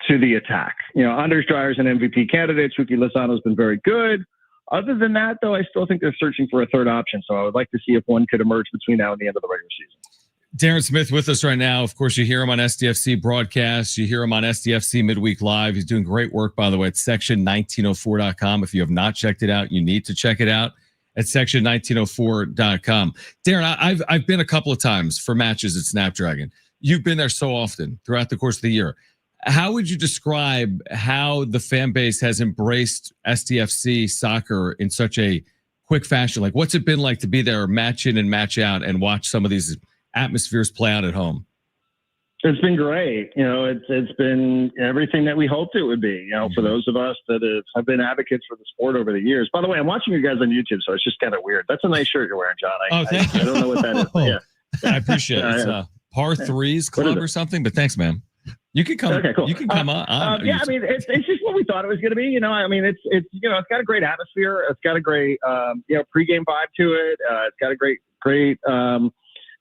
to the attack. Anders Dreyer's an MVP candidate. Chucky Lozano's been very good. Other than that, though, I still think they're searching for a third option. So I would like to see if one could emerge between now and the end of the regular season. Darren Smith with us right now. Of course, you hear him on SDFC broadcasts. You hear him on SDFC Midweek Live. He's doing great work, by the way, at section1904.com. If you have not checked it out, you need to check it out at section1904.com. Darren, I've been a couple of times for matches at Snapdragon. You've been there so often throughout the course of the year. How would you describe how the fan base has embraced SDFC soccer in such a quick fashion? Like, what's it been like to be there match in and match out and watch some of these atmospheres play out at home? It's been great. It's been everything that we hoped it would be, for those of us that have been advocates for the sport over the years. By the way, I'm watching you guys on YouTube, so it's just kind of weird. That's a nice shirt you're wearing, John. Thank you. I don't know what that is. Yeah. I appreciate it. It's Par Threes Club or something, but thanks, man. You can come. Okay, cool. You can come on. It's just what we thought it was going to be. It's got a great atmosphere. It's got a great pregame vibe to it. It's got a great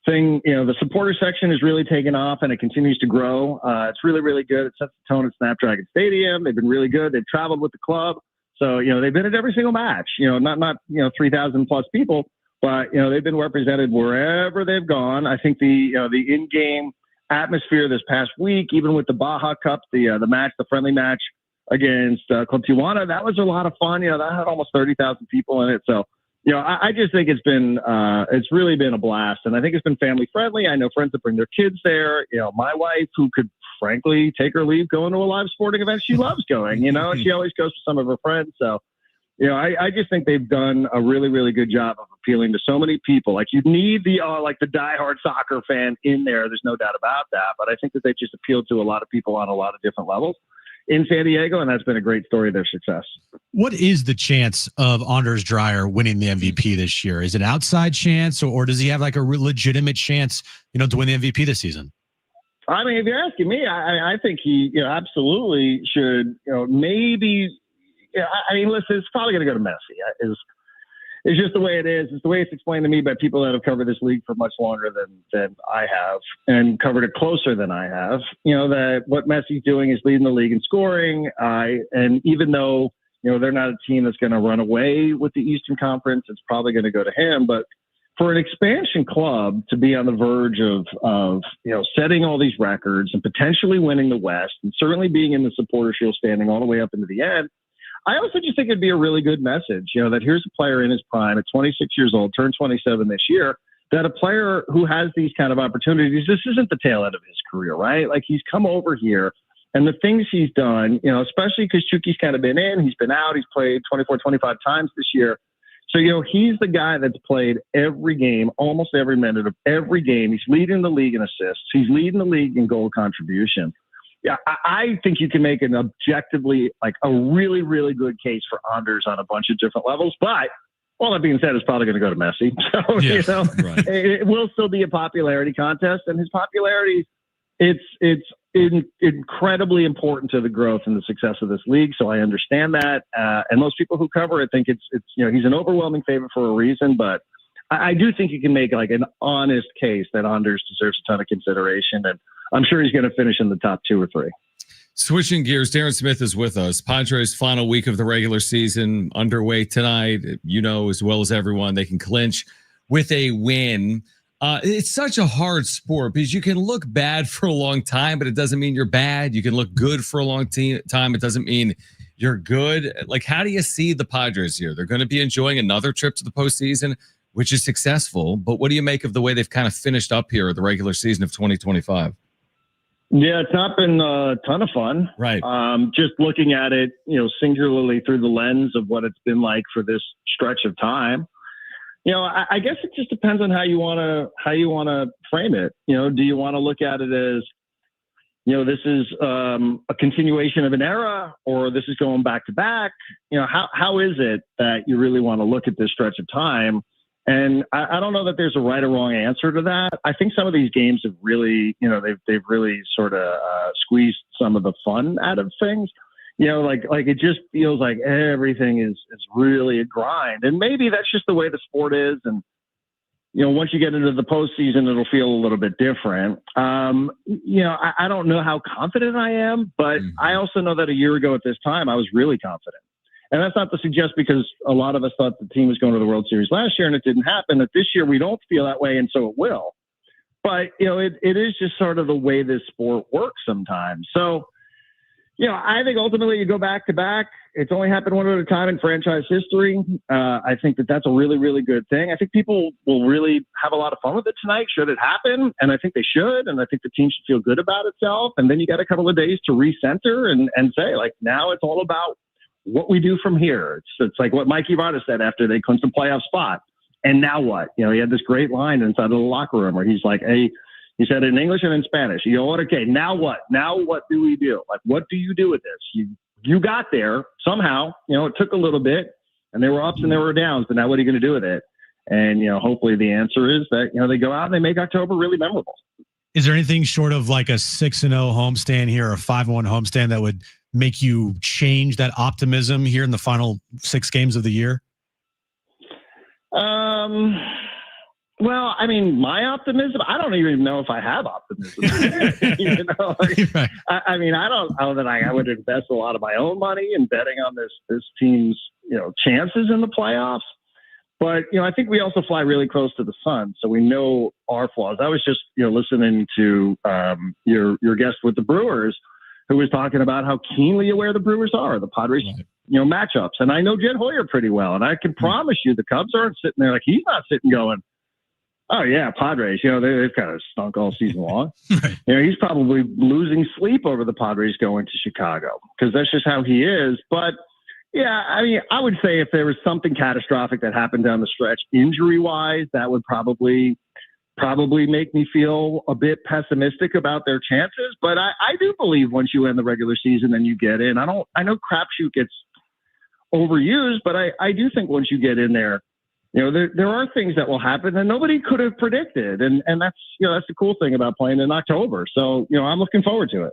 thing. The supporter section is really taken off and it continues to grow. It's really, really good. It sets the tone at Snapdragon Stadium. They've been really good. They've traveled with the club, so they've been at every single match. Not 3,000 plus people, but they've been represented wherever they've gone. I think the in-game atmosphere this past week, even with the Baja Cup, the friendly match against Club Tijuana, that was a lot of fun. That had almost 30,000 people in it. So, I just think it's really been a blast, and I think it's been family friendly. I know friends that bring their kids there. My wife, who could frankly take her leave going to a live sporting event, she loves going. She always goes with some of her friends. So, I just think they've done a really, really good job of appealing to so many people. Like, you need the diehard soccer fan in there. There's no doubt about that. But I think that they just appealed to a lot of people on a lot of different levels in San Diego, and that's been a great story of their success. What is the chance of Anders Dreyer winning the MVP this year? Is it an outside chance, or does he have like a legitimate chance, to win the MVP this season? I mean, if you're asking me, I think he, absolutely should, maybe. Listen, it's probably going to go to Messi. It's just the way it is. It's the way it's explained to me by people that have covered this league for much longer than I have and covered it closer than I have. That what Messi's doing is leading the league in scoring. And even though, they're not a team that's going to run away with the Eastern Conference, it's probably going to go to him. But for an expansion club to be on the verge of setting all these records and potentially winning the West and certainly being in the supporter shield standing all the way up into the end, I also just think it'd be a really good message, that here's a player in his prime at 26 years old, turned 27 this year, that a player who has these kind of opportunities, this isn't the tail end of his career, right? Like, he's come over here and the things he's done, especially because Chucky's kind of been in, he's been out, he's played 24, 25 times this year. So, he's the guy that's played every game, almost every minute of every game. He's leading the league in assists. He's leading the league in goal contribution. Yeah, I think you can make an objectively, a really, really good case for Anders on a bunch of different levels. But all that being said, it's probably going to go to Messi. So, right. It will still be a popularity contest. And his popularity, it's incredibly important to the growth and the success of this league. So I understand that. And most people who cover it think it's he's an overwhelming favorite for a reason. But I do think you can make an honest case that Anders deserves a ton of consideration. And I'm sure he's going to finish in the top 2 or 3. Switching gears, Darren Smith is with us. Padres' final week of the regular season underway tonight. As well as everyone, they can clinch with a win. It's such a hard sport because you can look bad for a long time, but it doesn't mean you're bad. You can look good for a long time. It doesn't mean you're good. Like, how do you see the Padres here? They're going to be enjoying another trip to the postseason, which is successful. But what do you make of the way they've kind of finished up here at the regular season of 2025? Yeah, it's not been a ton of fun. Right. Just looking at it, singularly through the lens of what it's been like for this stretch of time. I guess it just depends on how you want to frame it. Do you want to look at it as, this is a continuation of an era, or this is going back to back? How is it that you really want to look at this stretch of time? And I don't know that there's a right or wrong answer to that. I think some of these games have really, they've really sort of squeezed some of the fun out of things. Like it just feels like everything is really a grind. And maybe that's just the way the sport is. And, once you get into the postseason, it'll feel a little bit different. I don't know how confident I am, but I also know that a year ago at this time, I was really confident. And that's not to suggest, because a lot of us thought the team was going to the World Series last year and it didn't happen, that this year we don't feel that way, and so it will. But, it is just sort of the way this sport works sometimes. So, I think ultimately you go back to back. It's only happened one at a time in franchise history. I think that that's a really, really good thing. I think people will really have a lot of fun with it tonight, should it happen. And I think they should. And I think the team should feel good about itself. And then you got a couple of days to recenter and say, like, now it's all about what we do from here. It's like what Mike Ivana said after they clinched the playoff spot. And now what? He had this great line inside of the locker room where he's like, hey, he said it in English and in Spanish. Okay, now what? Now what do we do? Like, what do you do with this? You got there somehow. It took a little bit, and there were ups and there were downs. But now what are you going to do with it? And hopefully the answer is that they go out and they make October really memorable. Is there anything short of like a 6-0 homestand here, or a 5-1 homestand, that would make you change that optimism here in the final 6 games of the year? Well, I mean, my optimism, I don't even know if I have optimism. Right. I mean, I don't know that I would invest a lot of my own money in betting on this team's, chances in the playoffs. But, I think we also fly really close to the sun, so we know our flaws. I was just, listening to your guest with the Brewers, who was talking about how keenly aware the Brewers are, the Padres, matchups. And I know Jed Hoyer pretty well, and I can promise you the Cubs aren't sitting there like he's not sitting going, oh, yeah, Padres, they've kind of stunk all season long. He's probably losing sleep over the Padres going to Chicago, because that's just how he is. But, yeah, I mean, I would say if there was something catastrophic that happened down the stretch injury-wise, that would probably make me feel a bit pessimistic about their chances. But I do believe once you end the regular season and you get in, I know crapshoot gets overused, but I do think once you get in there, there are things that will happen that nobody could have predicted. And that's the cool thing about playing in October. So, I'm looking forward to it.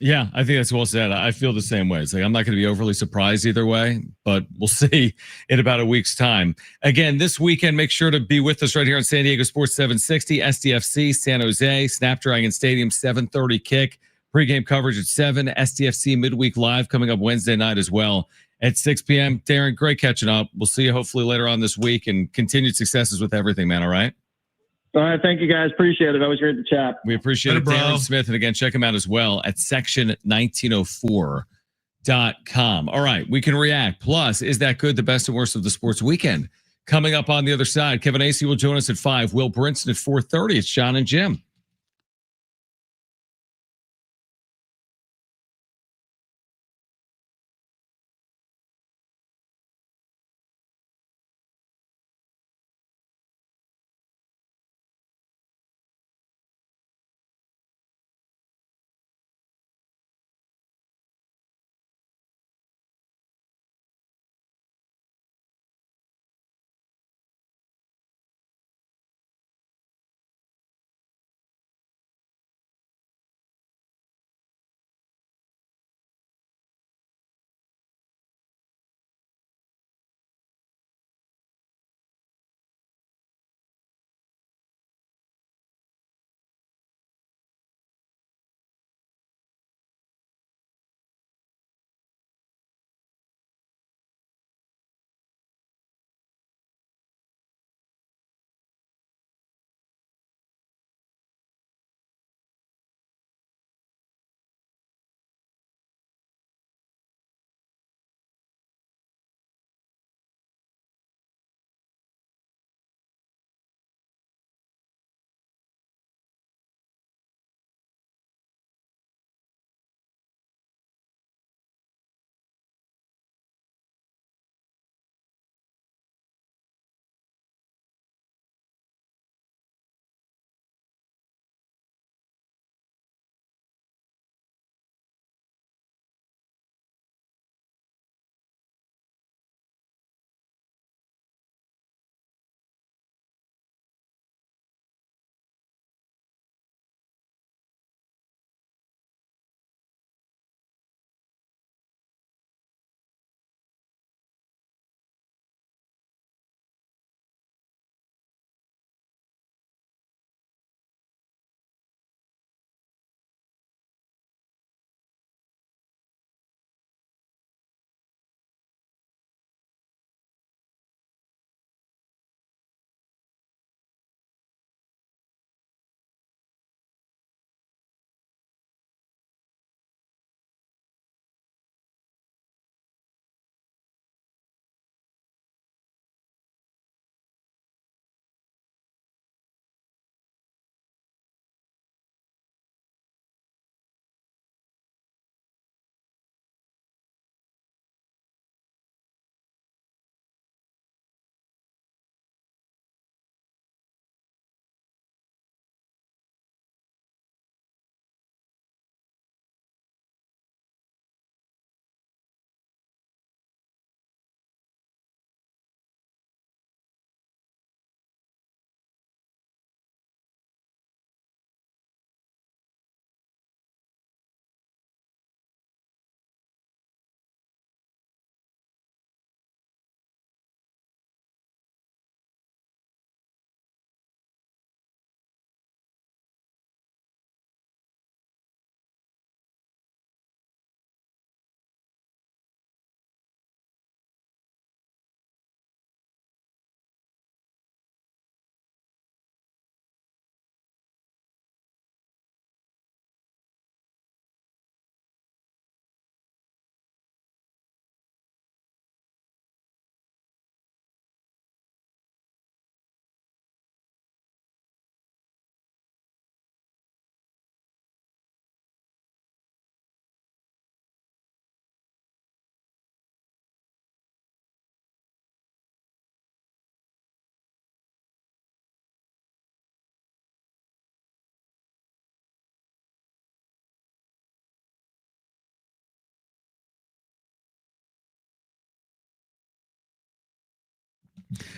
Yeah, I think that's well said. I feel the same way. It's like I'm not going to be overly surprised either way, but we'll see in about a week's time. Again, this weekend, make sure to be with us right here on San Diego Sports 760, SDFC, San Jose, Snapdragon Stadium, 7:30 kick. Pregame coverage at 7, SDFC Midweek Live coming up Wednesday night as well at 6 p.m. Darren, great catching up. We'll see you hopefully later on this week, and continued successes with everything, man, all right? All right, thank you, guys. Appreciate it. Always great to chat. We appreciate it, Darren Smith. And again, check him out as well at section1904.com. All right, we can react. Plus, is that good? The best and worst of the sports weekend. Coming up on the other side, Kevin Acey will join us at 5. Will Brinson at 4:30. It's John and Jim.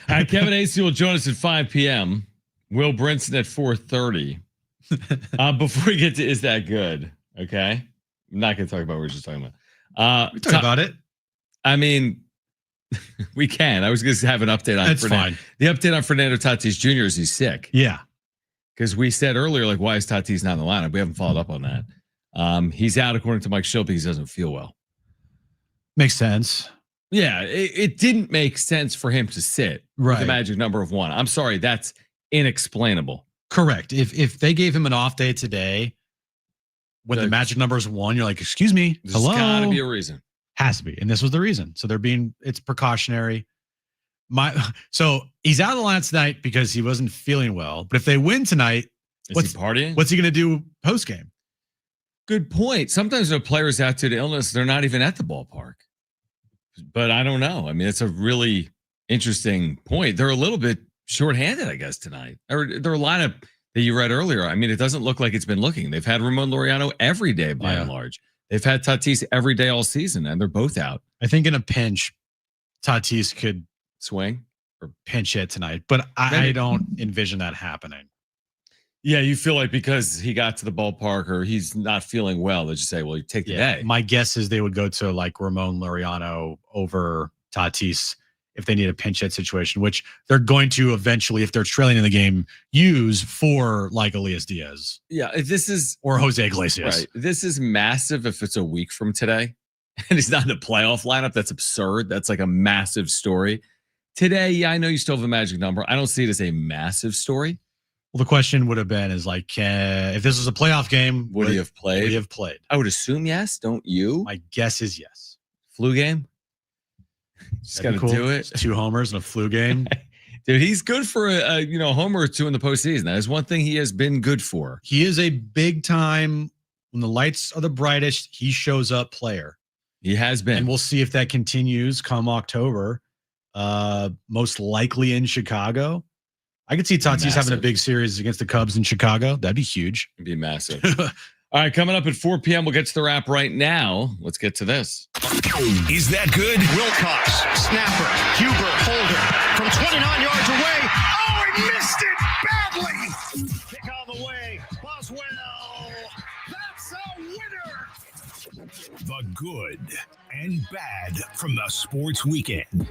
Kevin Acey will join us at 5 p.m. Will Brinson at 4:30. Before we get to Is That Good? Okay. I'm not going to talk about what we were just talking about. We talk about it. I mean, we can. I was going to have an update on That's fine. The update on Fernando Tatis Jr. is he's sick. Yeah. Because we said earlier, like, why is Tatis not in the lineup? We haven't followed up on that. He's out, according to Mike Shilp, because he doesn't feel well. Makes sense. Yeah, it didn't make sense for him to sit with the magic number of 1. I'm sorry, that's inexplainable. Correct. If they gave him an off day today when the magic number is 1, you're like, excuse me, hello? There's got to be a reason. Has to be. And this was the reason. So it's precautionary. So he's out of the line tonight because he wasn't feeling well. But if they win tonight, is he partying? What's he going to do post game? Good point. Sometimes when a player's out due to illness, they're not even at the ballpark. But I don't know. I mean, it's a really interesting point. They're a little bit shorthanded, I guess, tonight. Or their lineup that you read earlier, I mean, it doesn't look like it's been looking. They've had Ramon Laureano every day by and large. They've had Tatis every day all season, and they're both out. I think in a pinch, Tatis could swing or pinch hit tonight, but I don't envision that happening. Yeah, you feel like because he got to the ballpark or he's not feeling well, they just say, well, you take the day. My guess is they would go to like Ramon Laureano over Tatis if they need a pinch hit situation, which they're going to eventually, if they're trailing in the game, use for like Elias Diaz. Yeah, this is... Or Jose Iglesias. Right. This is massive if it's a week from today and he's not in the playoff lineup. That's absurd. That's like a massive story. Today, yeah, I know you still have a magic number. I don't see it as a massive story. Well, the question would have been is like, if this was a playoff game, would he have played? Would he have played? I would assume yes. Don't you? My guess is yes. Flu game? Just got to do it. 2 homers in a flu game. Dude, he's good for a homer or 2 in the postseason. That is one thing he has been good for. He is a big time, when the lights are the brightest, he shows up player. He has been. And we'll see if that continues come October. Most likely in Chicago. I could see Tatis having a big series against the Cubs in Chicago. That'd be huge. It'd be massive. All right, coming up at 4 p.m., we'll get to the wrap right now. Let's get to this. Is That Good? Wilcox, snapper, Huber, holder, from 29 yards away. Oh, he missed it badly. Kick on the way. Boswell. That's a winner. The good and bad from the sports weekend.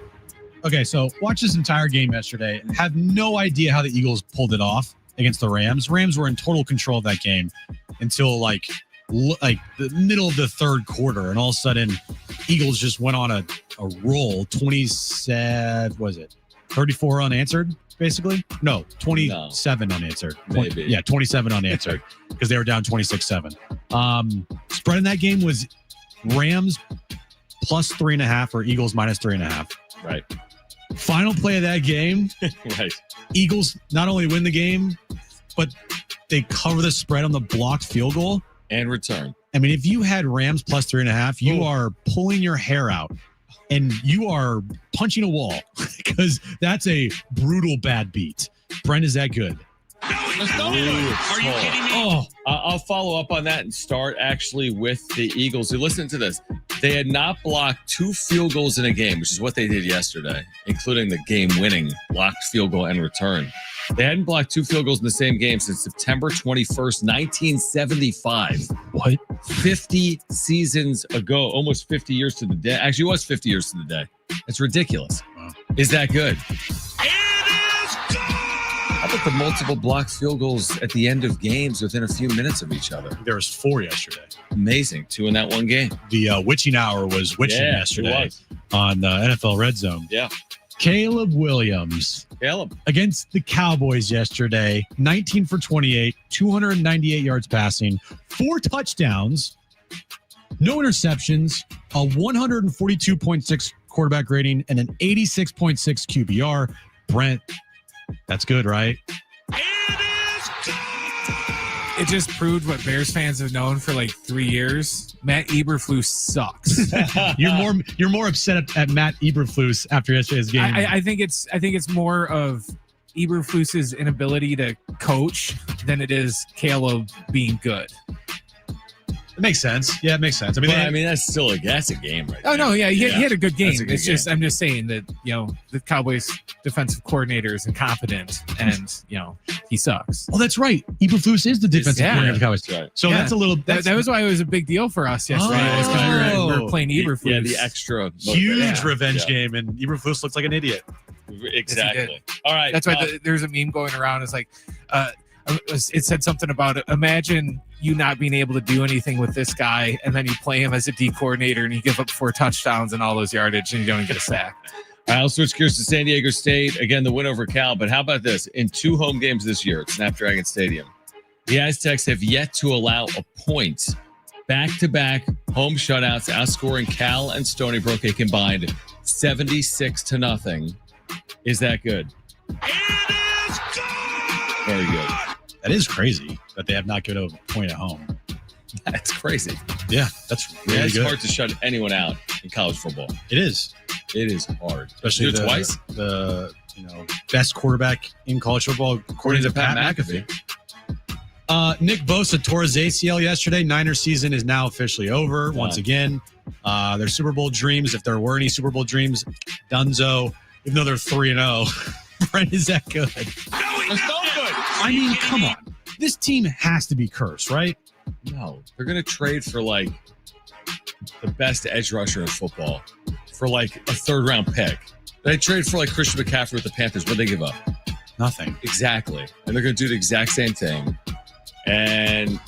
Okay, so watch this entire game yesterday. Have no idea how the Eagles pulled it off against the Rams. Rams were in total control of that game until like the middle of the third quarter, and all of a sudden, Eagles just went on a roll. 27, was it 34 unanswered? Basically, no, 27 unanswered. Maybe, yeah, 27 unanswered because they were down 26-7. Spread in that game was Rams plus 3.5 or Eagles minus 3.5. Right. Final play of that game, right. Eagles not only win the game, but they cover the spread on the blocked field goal. And return. I mean, if you had Rams plus 3.5, you are pulling your hair out and you are punching a wall because that's a brutal bad beat. Brent, is that good? Are you kidding me? Oh, I'll follow up on that and start actually with the Eagles. So listen to this. They had not blocked 2 field goals in a game, which is what they did yesterday, including the game-winning blocked field goal and return. They hadn't blocked 2 field goals in the same game since September 21st, 1975. What? 50 seasons ago, almost 50 years to the day. Actually, it was 50 years to the day. It's ridiculous. Wow. Is that good? It is good! How about the multiple blocked field goals at the end of games within a few minutes of each other? There was 4 yesterday. Amazing. 2 in that one game. The witching hour was witching yesterday on NFL Red Zone. Yeah. Caleb Williams. Against the Cowboys yesterday, 19 for 28, 298 yards passing, 4 touchdowns, no interceptions, a 142.6 quarterback rating, and an 86.6 QBR. Brent, that's good, right? It just proved what Bears fans have known for like 3 years. Matt Eberflus sucks. You're more upset at Matt Eberflus after yesterday's game. I think it's more of Eberflus's inability to coach than it is Caleb being good. It makes sense. Yeah, it makes sense. I mean, that's still that's a game, right? Oh no, yeah, he had a good game. That's a good It's just I'm just saying that the Cowboys defensive coordinator is incompetent, and he sucks. Oh, that's right. Eberflus is the defensive coordinator of the Cowboys. Right. So that's a little. That was why it was a big deal for us yesterday. Because we were playing Eberflus. Yeah, the extra huge revenge game, and Eberflus looks like an idiot. Exactly. All right. That's why there's a meme going around. It's like, it said something about it. Imagine you not being able to do anything with this guy, and then you play him as a D coordinator, and you give up 4 touchdowns and all those yardage, and you don't even get a sack. I'll switch gears to San Diego State. Again, the win over Cal. But how about this? In 2 home games this year at Snapdragon Stadium, the Aztecs have yet to allow a point. Back-to-back home shutouts, outscoring Cal and Stony Brook a combined 76-0. Is that good? It is good! Very good. That is crazy that they have not given a point at home. That's crazy. Yeah, that's really it's good. hard to shut anyone out in college football. It is. It is hard. Especially twice. The best quarterback in college football, according to Pat McAfee. Nick Bosa tore his ACL yesterday. Niners season is now officially over once again. Their Super Bowl dreams, if there were any Super Bowl dreams, Dunzo, even though they're 3-0. Brent, is that good? That's so good. I mean, come on. This team has to be cursed, right? No. They're going to trade for, the best edge rusher in football for, a 3rd-round pick. They trade for, Christian McCaffrey with the Panthers. What'd they give up? Nothing. Exactly. And they're going to do the exact same thing. And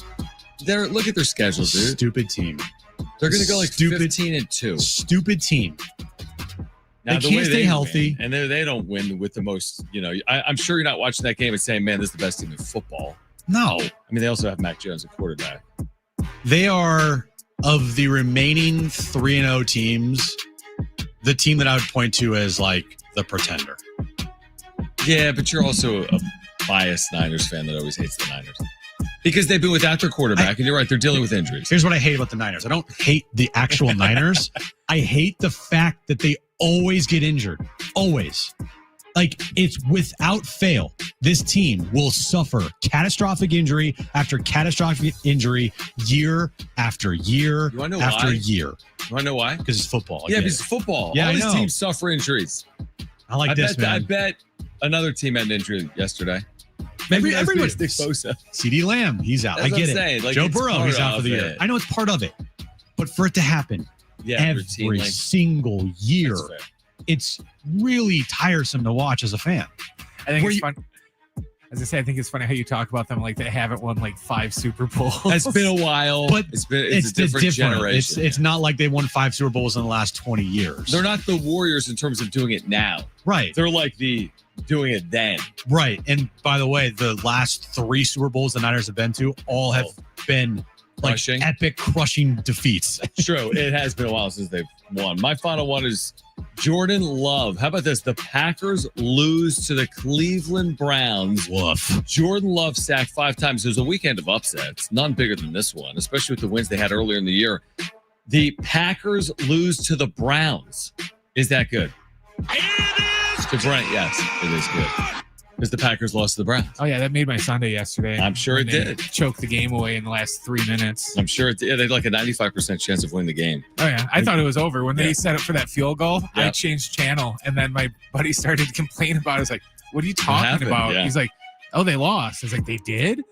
look at their schedule, dude. Stupid team. They're going to go 15-2. Stupid team. Now, they can't stay healthy. And they don't win with the most, I'm sure you're not watching that game and saying, man, this is the best team in football. No. I mean, they also have Mac Jones at quarterback. They are, of the remaining 3-0 teams, the team that I would point to as the pretender. Yeah, but you're also a biased Niners fan that always hates the Niners. Because they've been without their quarterback, and you're right, they're dealing with injuries. Here's what I hate about the Niners. I don't hate the actual Niners. I hate the fact that they always get injured. Always. It's without fail. This team will suffer catastrophic injury after catastrophic injury year after year after year. You want to know why? Because it's football. Yeah, because it's football. Yeah, all I these know. teams suffer injuries. I bet another team had an injury yesterday. Everybody's Nick Bosa. CeeDee Lamb, he's out. That's I get it. saying. Joe Burrow, he's out for the year. I know it's part of it. But for it to happen every single year, it's really tiresome to watch as a fan. I think it's fun. As I say, I think it's funny how you talk about them like they haven't won 5 Super Bowls. It's been a while, but it's a different generation. It's not like they won 5 Super Bowls in the last 20 years. They're not the Warriors in terms of doing it now. Right. They're the doing it then. Right. And by the way, the last 3 Super Bowls the Niners have been to all have been epic crushing defeats. True. It has been a while since they've won. My final one is Jordan Love. How about this? The Packers lose to the Cleveland Browns. Woof. Jordan Love sacked 5 times. It was a weekend of upsets. None bigger than this one, especially with the wins they had earlier in the year. The Packers lose to the Browns. Is that good? It is To Brent, yes, it is good. Because the Packers lost to the Browns. Oh, yeah, that made my Sunday yesterday. I'm sure it did. Choked the game away in the last 3 minutes. I'm sure it did. They had a 95% chance of winning the game. Oh, yeah. I thought it was over. When they set up for that field goal, Yeah. I changed channel. And then my buddy started to complain about it. I was like, what are you talking happened? about? Yeah. He's like, oh, they lost. I was like, they did?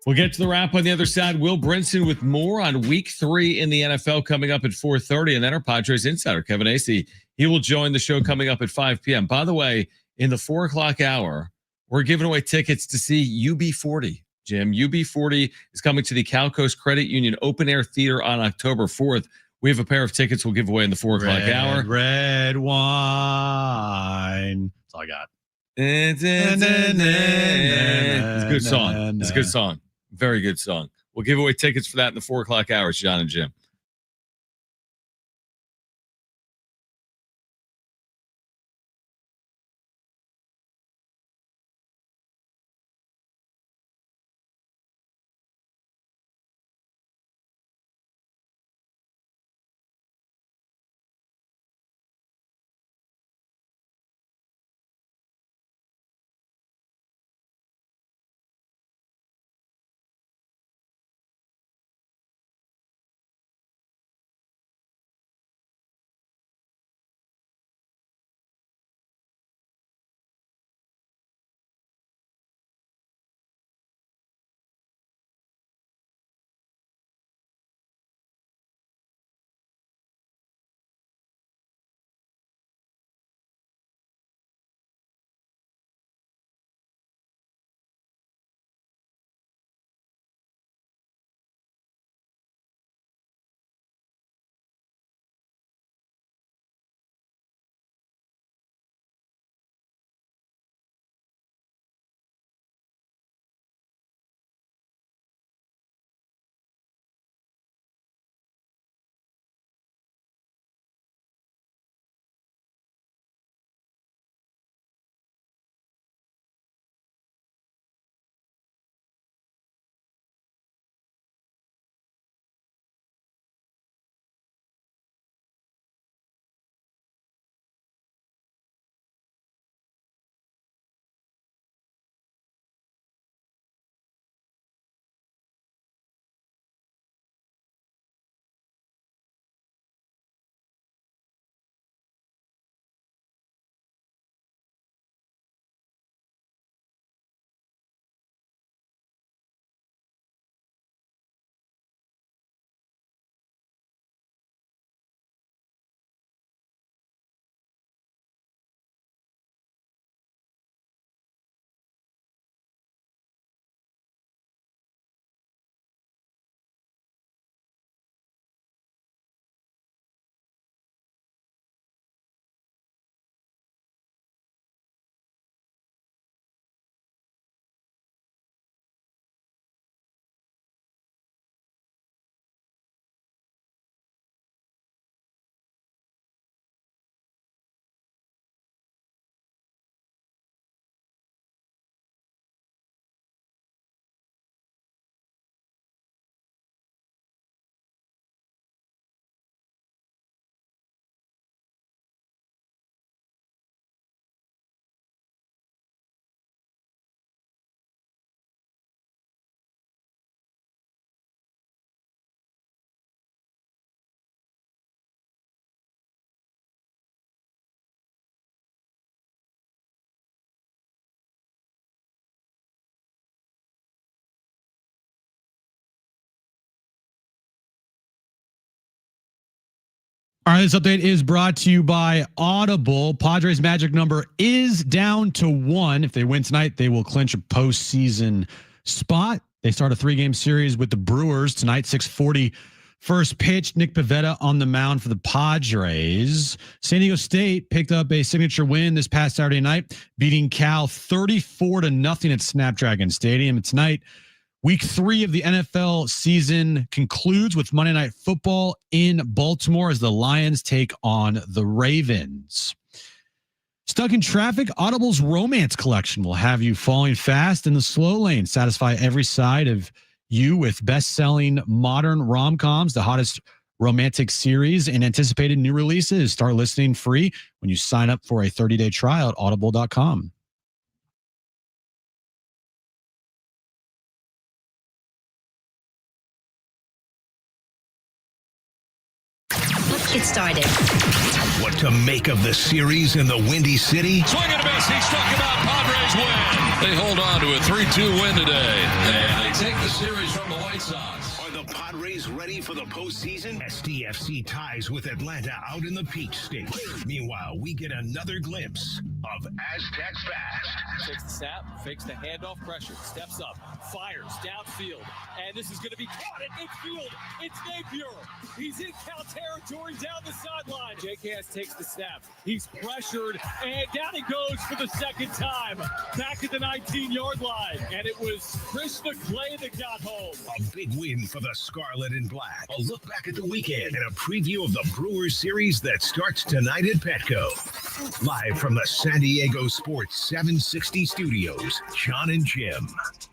We'll get to the wrap on the other side. Will Brinson with more on week 3 in the NFL coming up at 4:30. And then our Padres insider, Kevin Acee, he will join the show coming up at 5 p.m. By the way, in the 4 o'clock hour, we're giving away tickets to see UB40. Jim, UB40 is coming to the Cal Coast Credit Union Open Air Theater on October 4th. We have a pair of tickets we'll give away in the 4 o'clock hour. Red wine. That's all I got. It's a good song. It's a good song. Very good song. We'll give away tickets for that in the 4 o'clock hour. It's John and Jim. All right, this update is brought to you by Audible. Padres' magic number is down to 1. If they win tonight, they will clinch a postseason spot. They start a 3-game series with the Brewers tonight, 6:40 first pitch. Nick Pivetta on the mound for the Padres. San Diego State picked up a signature win this past Saturday night, beating Cal 34-0 at Snapdragon Stadium. And tonight, Week 3 of the NFL season concludes with Monday Night Football in Baltimore as the Lions take on the Ravens. Stuck in traffic? Audible's romance collection will have you falling fast in the slow lane. Satisfy every side of you with best-selling modern rom-coms, the hottest romantic series, and anticipated new releases. Start listening free when you sign up for a 30-day trial at audible.com. Get started. What to make of the series in the Windy City? Swing and a miss. He struck him out. Padres win. They hold on to a 3-2 win today. And they take the series from the White Sox. Are the Padres ready for the postseason? STFC ties with Atlanta out in the Peach State. Meanwhile, we get another glimpse of Aztecs fast. Takes the snap, fakes the handoff pressure, steps up, fires downfield, and this is going to be caught at midfield. It's Napier. He's in foul territory down the sideline. J.K.S. takes the snap. He's pressured, and down he goes for the second time. Back at the 19-yard line, and it was Chris McClay that got home. A big win for the Scarlet and Black. A look back at the weekend and a preview of the Brewers series that starts tonight at Petco. Live from the San Diego Sports 760 studios, John and Jim.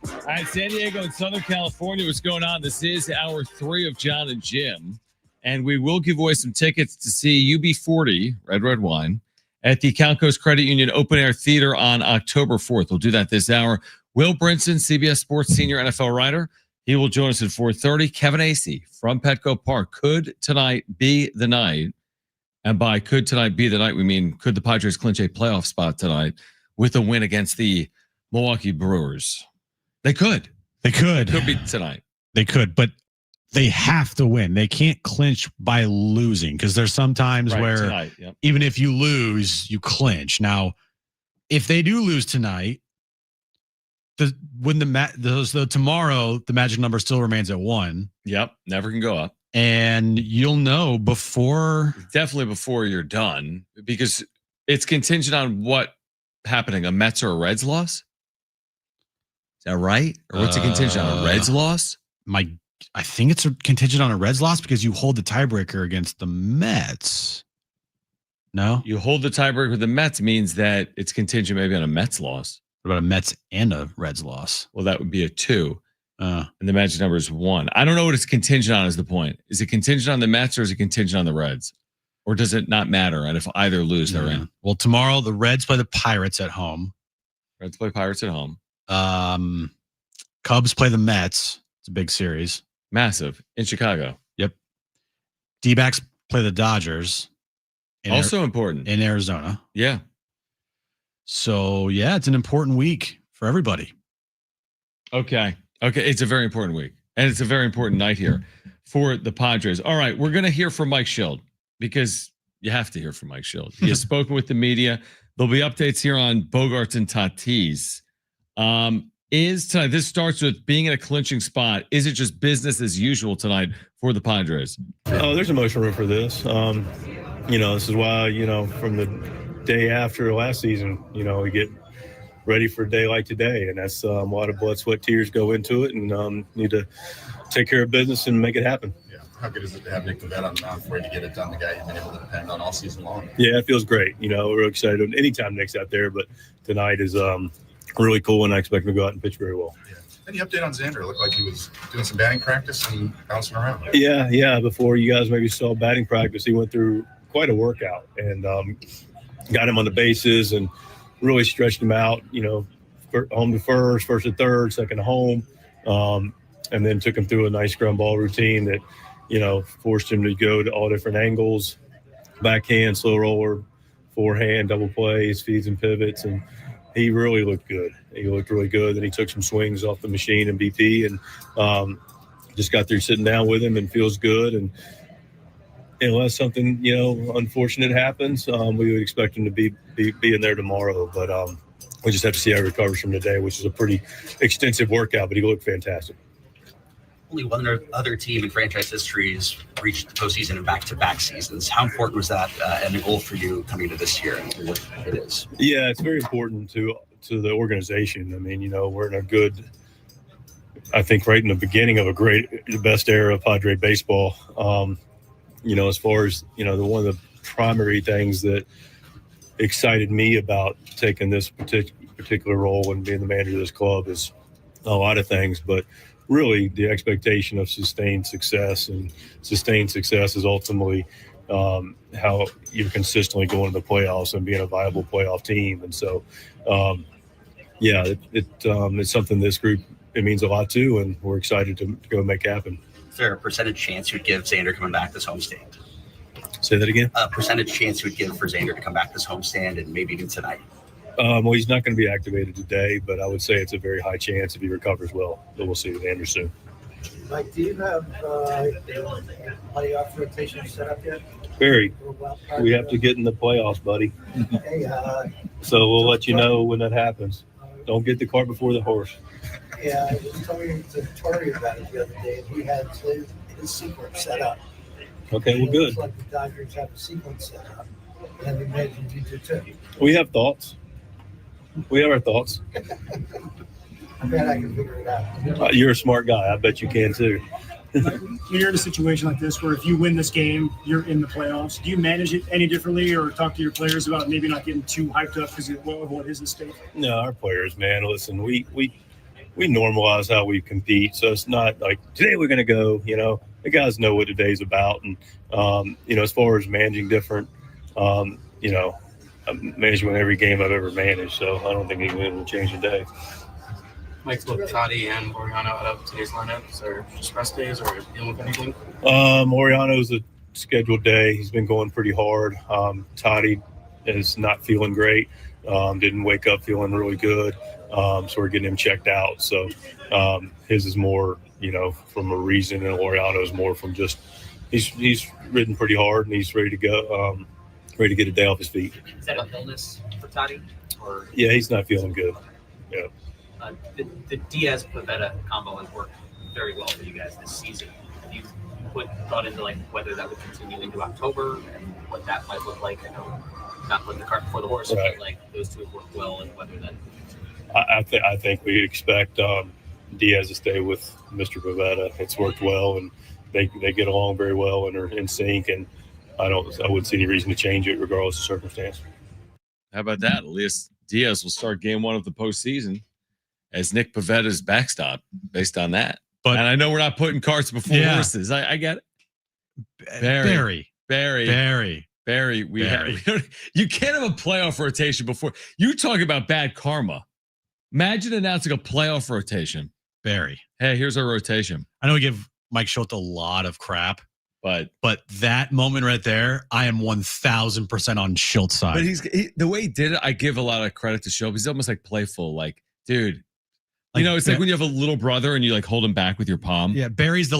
All right, San Diego and Southern California, what's going on? This is hour 3 of John and Jim. And we will give away some tickets to see UB40, Red Wine, at the Count Coast Credit Union Open Air Theater on October 4th. We'll do that this hour. Will Brinson, CBS Sports senior NFL writer, he will join us at 4:30. Kevin Acey from Petco Park. Could tonight be the night? And by could tonight be the night, we mean could the Padres clinch a playoff spot tonight with a win against the Milwaukee Brewers? They could. They could. It could be tonight. They could, but they have to win. They can't clinch by losing because there's some times where tonight, yep. Even if you lose, you clinch. Now, if they do lose tonight, tomorrow the magic number still remains at 1. Yep, never can go up. And you'll know definitely before you're done, because it's contingent on what happening, a Mets or a Reds loss. Is that right? Or what's it contingent on? A Reds loss? I think it's a contingent on a Reds loss because you hold the tiebreaker against the Mets. No? You hold the tiebreaker with the Mets means that it's contingent maybe on a Mets loss. What about a Mets and a Reds loss? Well, that would be a 2. And the magic number is 1. I don't know what it's contingent on is the point. Is it contingent on the Mets or is it contingent on the Reds? Or does it not matter? And if either lose, they're in. Well, tomorrow the Reds play the Pirates at home. Reds play Pirates at home. Cubs play the Mets. It's a big series. Massive. In Chicago. Yep. D-backs play the Dodgers. Also important. In Arizona. Yeah. So, yeah, it's an important week for everybody. Okay. It's a very important week. And it's a very important night here for the Padres. All right, we're going to hear from Mike Schild because you have to hear from Mike Schild. He has spoken with the media. There'll be updates here on Bogaerts and Tatis. Is tonight, this starts with being in a clinching spot. Is it just business as usual tonight for the Padres? Oh, there's emotional room for this. This is why, from the day after last season, we get ready for a day like today. And that's a lot of blood, sweat, tears go into it, and need to take care of business and make it happen. Yeah. How good is it to have Nick Pivetta on the mound for you to get it done, the guy you've been able to depend on all season long? Yeah, it feels great. We're excited anytime Nick's out there, but tonight is really cool, and I expect him to go out and pitch very well. Yeah. Any update on Xander? It looked like he was doing some batting practice and bouncing around. Yeah. Before you guys maybe saw batting practice, he went through quite a workout and got him on the bases and really stretched him out, home to first to third, second to home, and then took him through a nice ground ball routine that, forced him to go to all different angles, backhand, slow roller, forehand, double plays, feeds and pivots, and he really looked good. He looked really good. Then he took some swings off the machine in BP and just got there sitting down with him and feels good. And unless something, unfortunate happens, we would expect him to be in there tomorrow. But we just have to see how he recovers from today, which is a pretty extensive workout, but he looked fantastic. Only one other team in franchise history has reached the postseason in back-to-back seasons. How important was that and the goal for you coming into this year? And what it is? Yeah, it's very important to the organization. I mean, we're in a good, I think, right in the beginning of the best era of Padre baseball. As far as, one of the primary things that excited me about taking this particular role and being the manager of this club is a lot of things, but really the expectation of sustained success, and sustained success is ultimately how you're consistently going to the playoffs and being a viable playoff team. And so, it's something this group, it means a lot to, and we're excited to go make happen. Is there a percentage chance you'd give Xander coming back this homestand? Say that again? A percentage chance you would give for Xander to come back this homestand and maybe even tonight? Well, he's not going to be activated today, but I would say it's a very high chance if he recovers well. But we'll see with Xander soon. Mike, do you have playoff rotation set up yet? Barry, we have to get in the playoffs, buddy. Hey, so we'll let you know when that happens. Don't get the cart before the horse. Yeah, I was talking to Tori about it the other day, and he had his sequence set up. Okay, well, It good. looks like the Dodgers have a sequence set up, and we imagine you do too. We have thoughts. We have our thoughts. I bet I can figure it out. You're a smart guy. I bet you can too. When you're in a situation like this where if you win this game, you're in the playoffs, do you manage it any differently or talk to your players about maybe not getting too hyped up because of what is at stake? No, our players, man, listen, we normalize how we compete. So it's not like today we're going to go, the guys know what today's about. And, as far as managing different, I've managed with every game I've ever managed. So I don't think anything will change today. Mike's both Toddy and Oriano out of today's lineup. Is there just rest days or dealing with anything? Oriano's a scheduled day. He's been going pretty hard. Toddy is not feeling great. Didn't wake up feeling really good. So we're getting him checked out. So his is more, from a reason, and Oriano's more from just he's ridden pretty hard and he's ready to go, ready to get a day off his feet. Is that an illness for Toddy? Or Yeah, he's not feeling good. Yeah. The Diaz-Pivetta combo has worked very well for you guys this season. Have you thought into whether that would continue into October and what that might look like? I know not putting the cart before the horse, Right. but those two have worked well, and whether that. I think we expect Diaz to stay with Mr. Pivetta. It's worked well, and they get along very well and are in sync. And I wouldn't see any reason to change it regardless of circumstance. How about that? At least Diaz will start game one of the postseason as Nick Pavetta's backstop based on that. But and I know we're not putting carts before horses. I get it. Barry. You can't have a playoff rotation before. You talk about bad karma. Imagine announcing a playoff rotation. Barry. Hey, here's our rotation. I know we give Mike Schultz a lot of crap, but that moment right there, I am 1,000% on Schultz's side. But the way he did it, I give a lot of credit to Schultz. He's almost like playful, dude. It's like when you have a little brother and you hold him back with your palm. Yeah, Barry's the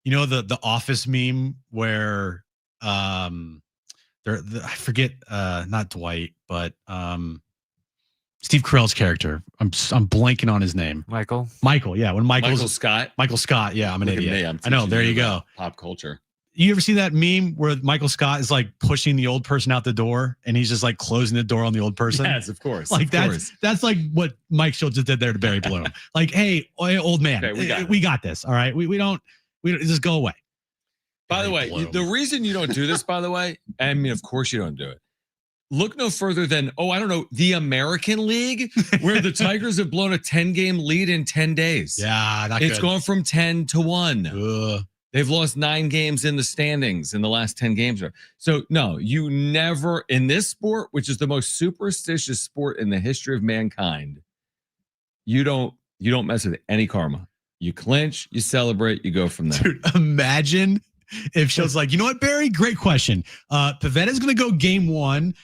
the Office meme where I forget not Dwight, but Steve Carell's character. I'm blanking on his name. Michael, yeah. When Michael Scott. Yeah, I'm an idiot. I know. teaching There you you go. about pop culture. You ever see that meme where Michael Scott is pushing the old person out the door and he's just closing the door on the old person? Yes, of course. That's what Mike Schultz just did there to Barry Bloom. Hey, old man, okay, we got this. All right. We don't just go away. By the way, the reason you don't do this, by the way, I mean, of course you don't do it. Look no further than, the American League, where the Tigers have blown a 10-game lead in 10 days. Yeah, it's gone from 10 to 1. They've lost 9 games in the standings in the last 10 games. So, no, you never, in this sport, which is the most superstitious sport in the history of mankind, you don't mess with any karma. You clinch, you celebrate, you go from there. Dude, imagine if Schultz you know what, Barry? Great question. Pavetta's going to go game 1.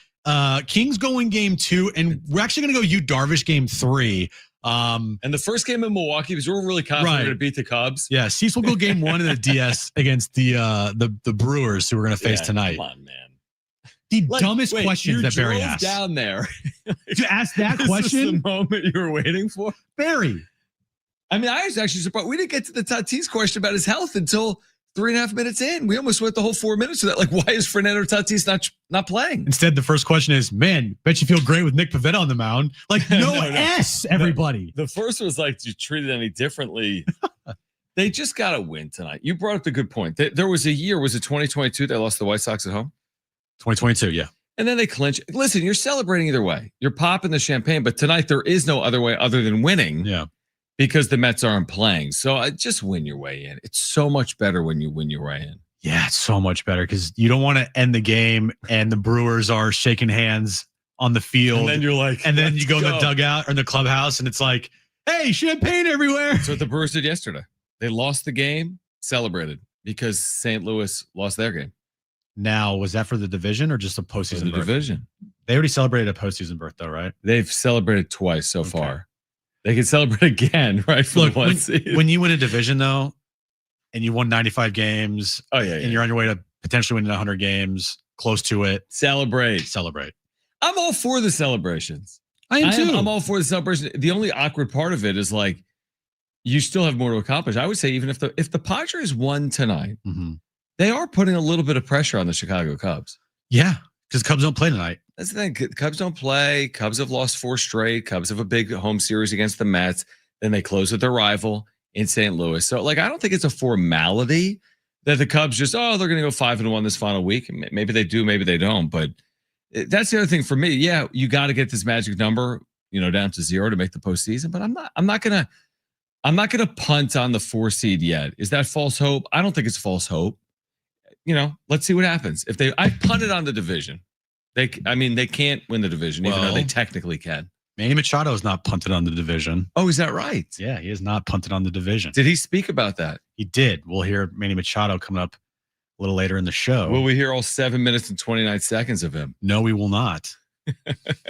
King's going game 2, and we're actually going to go Yu Darvish game 3. And the first game in Milwaukee was we were really confident Right. to beat the Cubs. Yeah, Cease will go game 1 in the DS against the Brewers, who we're going to face tonight. Come on, man. The dumbest questions that Barry drove asked. down there. You asked that This question? is the moment you were waiting for? Barry. I mean, I was actually surprised. We didn't get to the Tatis question about his health until 3.5 minutes in. We almost went the whole 4 minutes of that. Like, why is Fernando Tatis not playing? Instead, the first question is, man, bet you feel great with Nick Pivetta on the mound. Like, no, S, everybody. The first was like, you treated any differently. They just got to win tonight. You brought up the good point. There was a year, was it 2022, they lost the White Sox at home? 2022, yeah. And then they clinch. Listen, you're celebrating either way. You're popping the champagne, but tonight there is no other way other than winning. Yeah. Because the Mets aren't playing. So just win your way in. It's so much better when you win your way in. Yeah, it's so much better because you don't want to end the game and the Brewers are shaking hands on the field. And then you're like, and then you go to go. the dugout or in the clubhouse and it's like, hey, champagne everywhere. That's what the Brewers did yesterday. They lost the game, celebrated because St. Louis lost their game. Now, was that for the division or just a postseason The berth? division. They already celebrated a postseason berth, though, right? They've celebrated twice so far. They can celebrate again, right? For Look, the one seed. when you win a division, though, and you won 95 games, and you're on your way to potentially winning 100 games, close to it, celebrate. I'm all for the celebrations. I am too. I'm all for the celebration. The only awkward part of it is like you still have more to accomplish. I would say even if the Padres won tonight, they are putting a little bit of pressure on the Chicago Cubs. Yeah, because Cubs don't play tonight. That's the thing. Cubs don't play. Cubs have lost 4 straight. Cubs have a big home series against the Mets. Then they close with their rival in St. Louis. So, like, I don't think it's a formality that the Cubs just, they're going to go 5-1 this final week. Maybe they do, maybe they don't. But that's the other thing for me. Yeah, you got to get this magic number, down to 0 to make the postseason. But I'm not gonna punt on the 4 seed yet. Is that false hope? I don't think it's false hope. Let's see what happens. I punted on the division. They can't win the division, even though they technically can. Manny Machado is not punted on the division. Oh, is that right? Yeah, he is not punted on the division. Did he speak about that? He did. We'll hear Manny Machado coming up a little later in the show. Will we hear all 7 minutes and 29 seconds of him? No, we will not.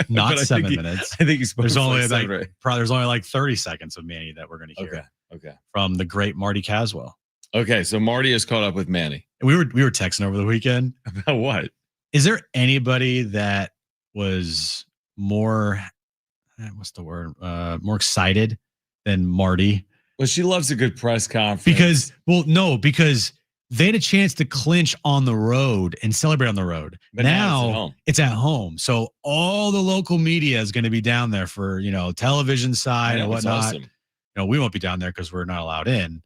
Not 7 minutes. I think he's there's only like there's only like 30 seconds of Manny that we're going to hear. Okay. From the great Marty Caswell. Okay, so Marty is caught up with Manny. And we were texting over the weekend. About what? Is there anybody that was more what's the word? More excited than Marty? Well, she loves a good press conference. Because they had a chance to clinch on the road and celebrate on the road. But now it's at home. So all the local media is going to be down there for, television side and whatnot. Awesome. We won't be down there because we're not allowed in.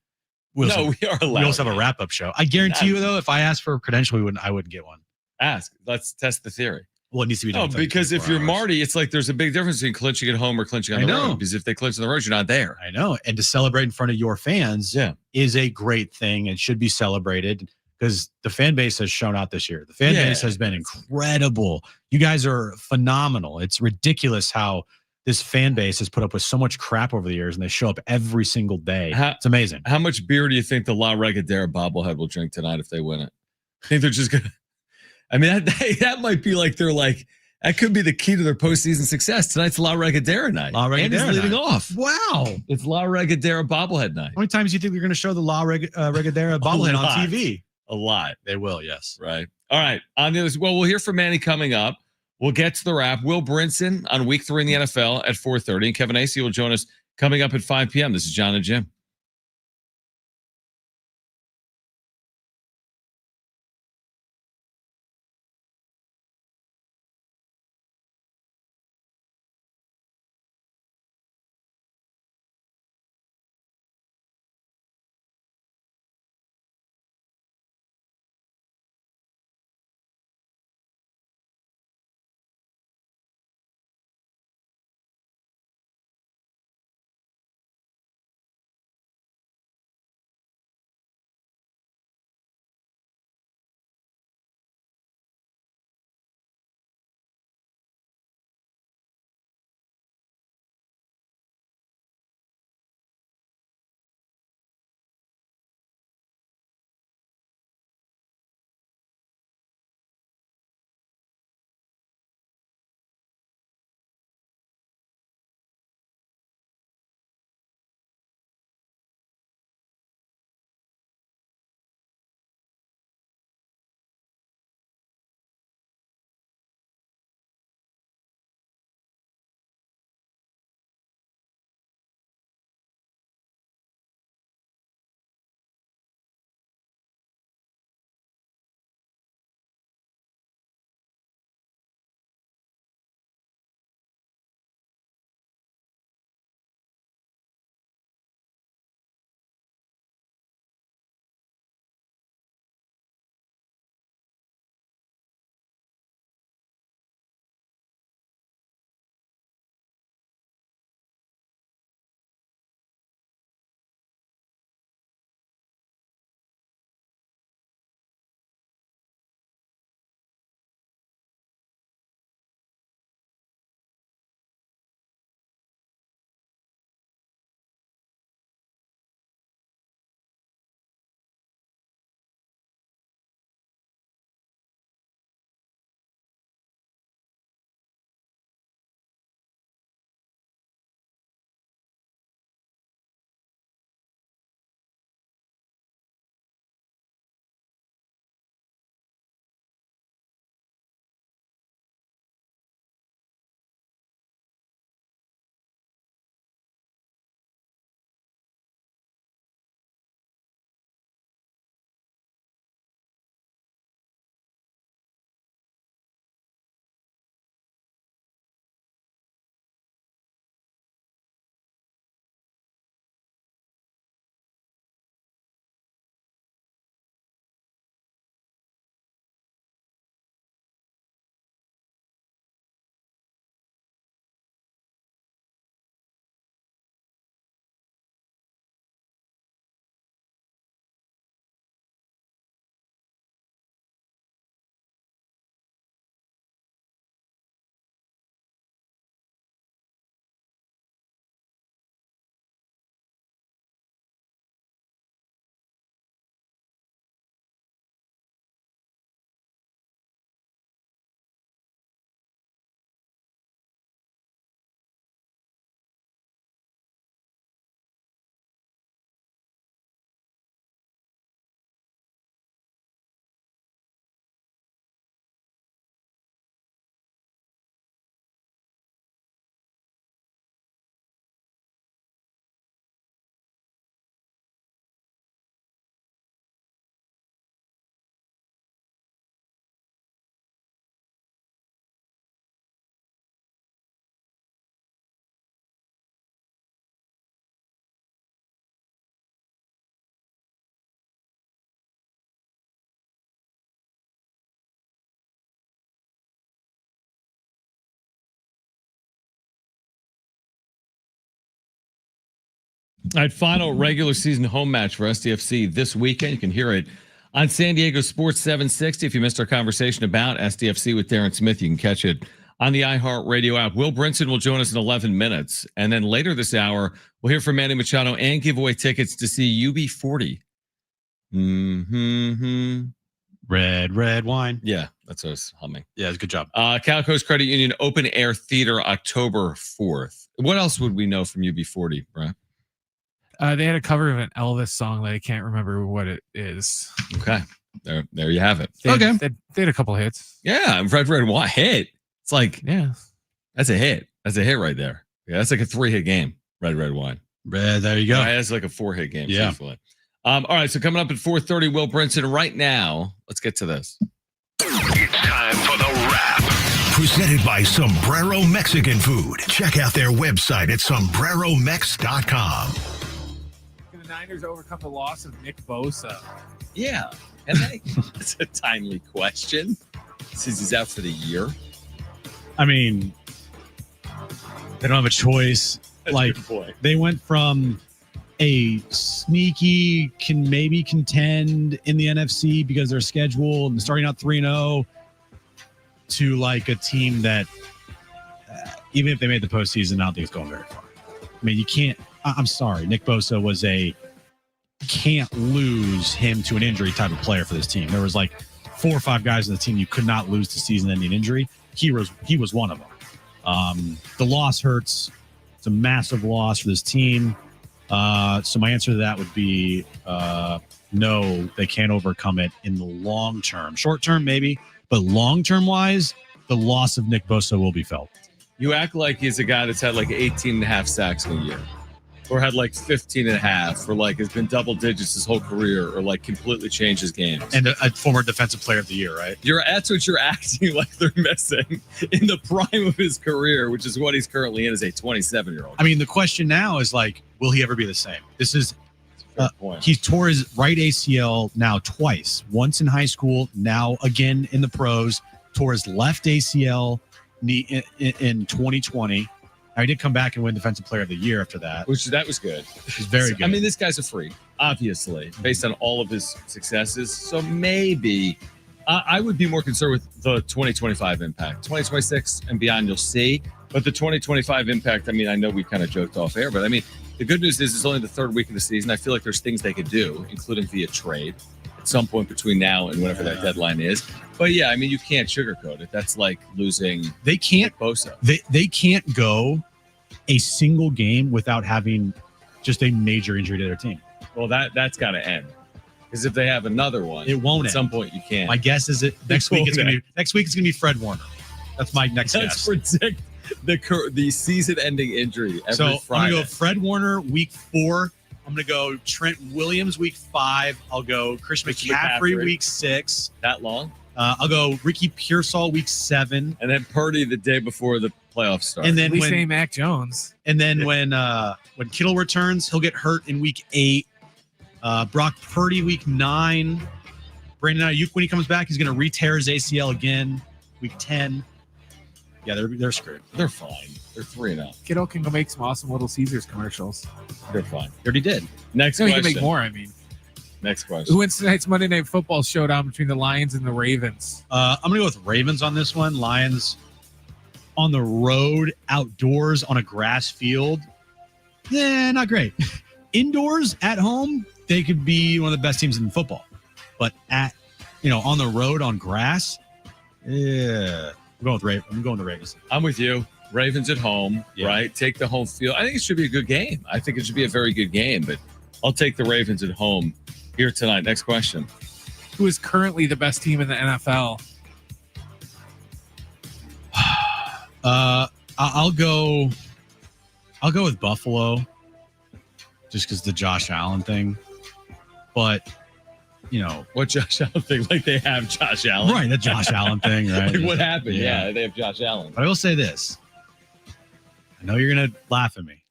We are allowed. We also have a wrap-up show. I guarantee you, though, if I asked for a credential, I wouldn't get one. Ask. Let's test the theory. Well, it needs to be done. No, because if you're Marty, it's like there's a big difference between clinching at home or clinching on the road. Because if they clinch on the road, you're not there. I know. And to celebrate in front of your fans is a great thing and should be celebrated because the fan base has shown out this year. The fan base has been incredible. You guys are phenomenal. It's ridiculous how this fan base has put up with so much crap over the years and they show up every single day. It's amazing. How much beer do you think the La Regadera bobblehead will drink tonight if they win it? I think they're just going to. I mean, that might be like that could be the key to their postseason success. Tonight's La Regadera night. La Regadera and it's leading night. off. Wow. It's La Regadera bobblehead night. How many times do you think they're going to show the La Regadera bobblehead on TV? A lot. They will, yes. Right. All right. On the other, we'll hear from Manny coming up. We'll get to the wrap. Will Brinson on week 3 in the NFL at 4:30. And Kevin Acey will join us coming up at 5 p.m. This is John and Jim. All right, final regular season home match for SDFC this weekend. You can hear it on San Diego Sports 760. If you missed our conversation about SDFC with Darren Smith, you can catch it on the iHeartRadio app. Will Brinson will join us in 11 minutes. And then later this hour, we'll hear from Manny Machado and give away tickets to see UB40. Red wine. Yeah, that's what I was humming. Yeah, it's a good job. Cal Coast Credit Union Open Air Theater, October 4th. What else would we know from UB40, Brian? They had a cover of an Elvis song that I can't remember what it is. Okay. There you have it. They had a couple hits. Yeah, Red Wine hit. It's like, yeah, that's a hit. That's a hit right there. Yeah, that's like a 3-hit game. Red Wine. There you go. Yeah, that's like a 4-hit game. Yeah. Truthfully. All right, so coming up at 4:30, Will Brinson. Right now, let's get to this. It's time for the wrap. Presented by Sombrero Mexican Food. Check out their website at sombreromex.com. Can the Niners overcome the loss of Nick Bosa? Yeah, and that's a timely question since he's out for the year. I mean, they don't have a choice. That's like, a good point. They went from a sneaky can maybe contend in the NFC because they're scheduled and starting out 3-0 to like a team that even if they made the postseason, I don't think it's going very far. I mean, you can't. I'm sorry, Nick Bosa was can't lose him to an injury type of player for this team. There was like 4 or 5 guys on the team you could not lose to season-ending injury. He was one of them. The loss hurts. It's a massive loss for this team. So my answer to that would be no, they can't overcome it in the long term. Short term, maybe, but long term wise, the loss of Nick Bosa will be felt. You act like he's a guy that's had like 18 and a half sacks in a year, or had like 15 and a half, or like has been double digits his whole career, or like completely changed his games. And a former defensive player of the year, right? That's what you're acting like they're missing in the prime of his career, which is what he's currently in as a 27-year-old. I mean, the question now is like, will he ever be the same? This is he tore his right ACL now twice, once in high school, now again in the pros, tore his left ACL knee in 2020. I did come back and win Defensive Player of the Year after that. That was good. Which is very good. I mean, this guy's a freak, obviously, based on all of his successes. So maybe I would be more concerned with the 2025 impact. 2026 and beyond, you'll see. But the 2025 impact, I mean, I know we kind of joked off air, but I mean, the good news is it's only the 3rd week of the season. I feel like there's things they could do, including via trade at some point between now and whenever that deadline is. But yeah, I mean, you can't sugarcoat it. That's like losing. They can't Nick Bosa. They can't go a single game without having just a major injury to their team. Well, that's got to end, because if they have another one, it won't. At some point, you can't. My guess is next week it's going to be Fred Warner. That's my next guess. Let's predict the season-ending injury every so Friday. I'm going to go Fred Warner week 4. I'm going to go Trent Williams week 5. I'll go Chris McCaffrey week 6. That long? I'll go Ricky Pearsall week 7. And then Purdy the day before the playoffs start. And then when Mac Jones. And then when Kittle returns, he'll get hurt in week 8. Brock Purdy week 9. Brandon Ayuk, when he comes back, he's going to re-tear his ACL again week 10. Yeah, they're screwed. They're fine. They're 3-0. Kittle can go make some awesome Little Caesars commercials. They're fine. He already did. Next no, question. He can make more, I mean. Next question. Who wins tonight's Monday Night Football showdown between the Lions and the Ravens? I'm going to go with Ravens on this one. Lions on the road, outdoors on a grass field. Not great. Indoors, at home, they could be one of the best teams in football. But on the road on grass, yeah. I'm going the Ravens. I'm with you. Ravens at home, right? Take the home field. I think it should be a good game. I think it should be a very good game, but I'll take the Ravens at home here tonight. Next question. Who is currently the best team in the NFL? I'll go with Buffalo just because the Josh Allen thing. But what Josh Allen thing? Like they have Josh Allen, right? The Josh Allen thing, right? Like what happened? Yeah, they have Josh Allen. But I will say this: I know you're gonna laugh at me.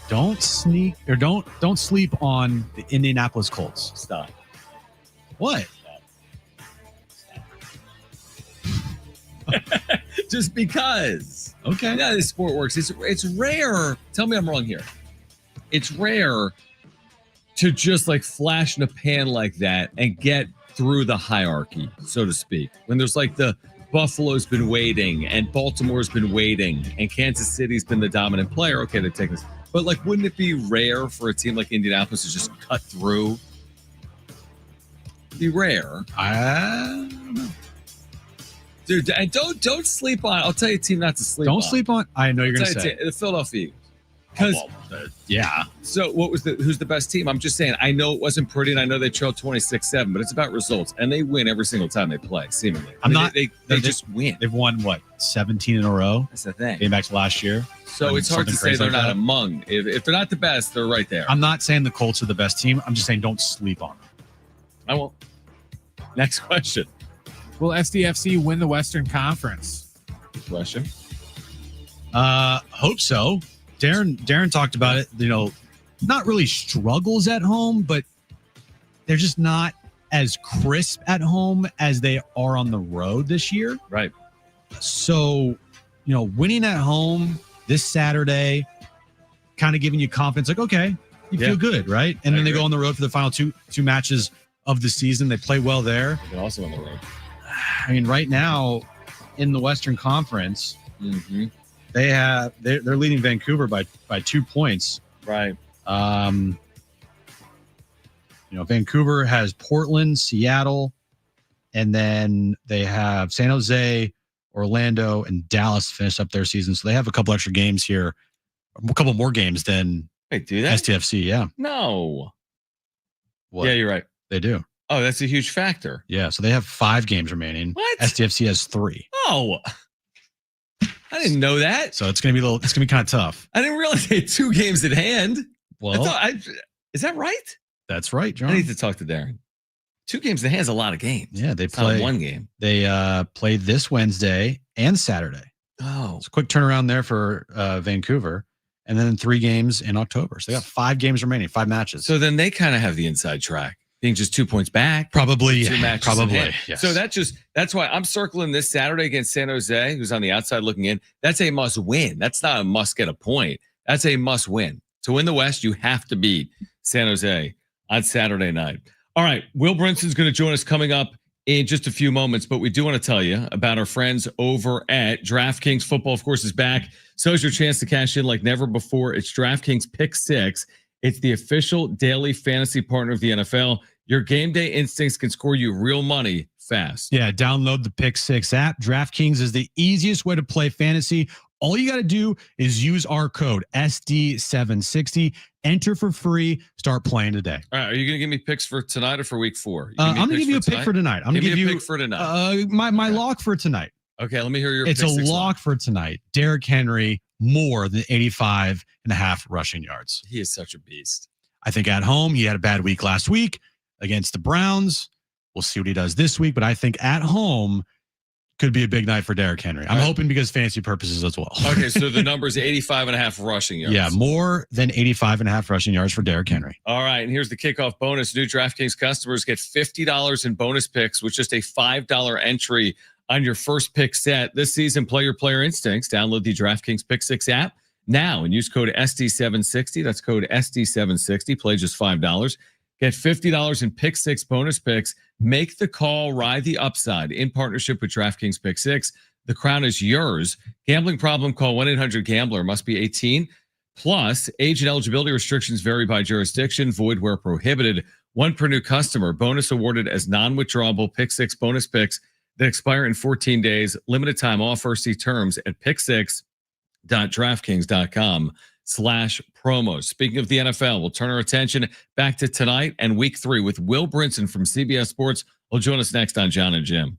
Don't sleep on the Indianapolis Colts. Stop. What? Just because. Okay. Now this sport works. It's rare. Tell me I'm wrong here. it's rare to just like flash in a pan like that and get through the hierarchy, so to speak. When there's like the Buffalo's been waiting and Baltimore's been waiting and Kansas City's been the dominant player. Okay, they're taking this. But like, wouldn't it be rare for a team like Indianapolis to just cut through? It'd be rare. I don't know. Dude, and don't sleep on. I'll tell you a team not to sleep on. Don't sleep on. I know you're going to say the Philadelphia Eagles. Because yeah. So who's the best team? I'm just saying, I know it wasn't pretty and I know they trailed 26-7, but it's about results. And they win every single time they play, seemingly. They just win. They've won what, 17 in a row? That's the thing. Getting back to last year. So it's hard to say they're not among. If they're not the best, they're right there. I'm not saying the Colts are the best team. I'm just saying don't sleep on them. I won't. Next question. Will SDFC win the Western Conference? Question. Hope so. Darren talked about it. You know, not really struggles at home, but they're just not as crisp at home as they are on the road this year. Right. So, you know, winning at home this Saturday, kind of giving you confidence, like, okay, you feel good, right? And then they go on the road for the final two matches of the season. They play well there. They're also on the road. I mean, right now in the Western Conference, they're leading Vancouver by 2 points. Right. You know, Vancouver has Portland, Seattle, and then they have San Jose, Orlando, and Dallas finish up their season. So they have a couple extra games here, a couple more games than do that? STFC. Yeah. No. What? Yeah, you're right. They do. Oh, that's a huge factor. Yeah. So they have 5 games remaining. What? STFC has 3. Oh, I didn't know that. So it's gonna be kind of tough. I didn't realize they had 2 games at hand. Well, is that right? That's right, John. I need to talk to Darren. 2 games at hand is a lot of games. Yeah, they it's play not 1 game. They played this Wednesday and Saturday. Oh, it's a quick turnaround there for Vancouver, and then 3 games in October. So they got 5 games remaining, 5 matches. So then they kind of have the inside track, being just 2 points back. Probably, 2 matches. probably. Yes. So that's why I'm circling this Saturday against San Jose, who's on the outside looking in. That's a must win. That's not a must get a point. That's a must win. To win the West, you have to beat San Jose on Saturday night. All right, Will Brinson's going to join us coming up in just a few moments, but we do want to tell you about our friends over at DraftKings. Football, of course, is back. So is your chance to cash in like never before. It's DraftKings Pick 6. It's the official daily fantasy partner of the NFL. Your game day instincts can score you real money fast. Yeah, download the Pick 6 app. DraftKings is the easiest way to play fantasy. All you got to do is use our code SD760. Enter for free. Start playing today. All right. Are you going to give me picks for tonight or for week 4? I'm going to give you a pick for tonight. I'm going to give you a pick for tonight. My lock for tonight. Okay. Let me hear your It's a lock for tonight. Derrick Henry, more than 85.5 rushing yards. He is such a beast. I think at home, he had a bad week last week against the Browns. We'll see what he does this week. But I think at home, could be a big night for Derrick Henry. I'm hoping because fantasy purposes as well. Okay, so the number is 85.5 rushing yards. Yeah, more than 85.5 rushing yards for Derrick Henry. All right, and here's the kickoff bonus. New DraftKings customers get $50 in bonus picks with just a $5 entry on your first pick set. This season, play your player instincts. Download the DraftKings Pick 6 app now and use code SD760. That's code SD760. Play just $5. Get $50 in Pick 6 bonus picks. Make the call, ride the upside in partnership with DraftKings Pick 6. The crown is yours. Gambling problem? Call 1-800-GAMBLER. Must be 18. Plus, age and eligibility restrictions vary by jurisdiction. Void where prohibited. 1 per new customer. Bonus awarded as non-withdrawable Pick 6 bonus picks that expire in 14 days. Limited time offer. See terms at pick6.draftkings.com/promos. Speaking of the NFL, we'll turn our attention back to tonight and week 3 with Will Brinson from CBS Sports. Will join us next on John and Jim.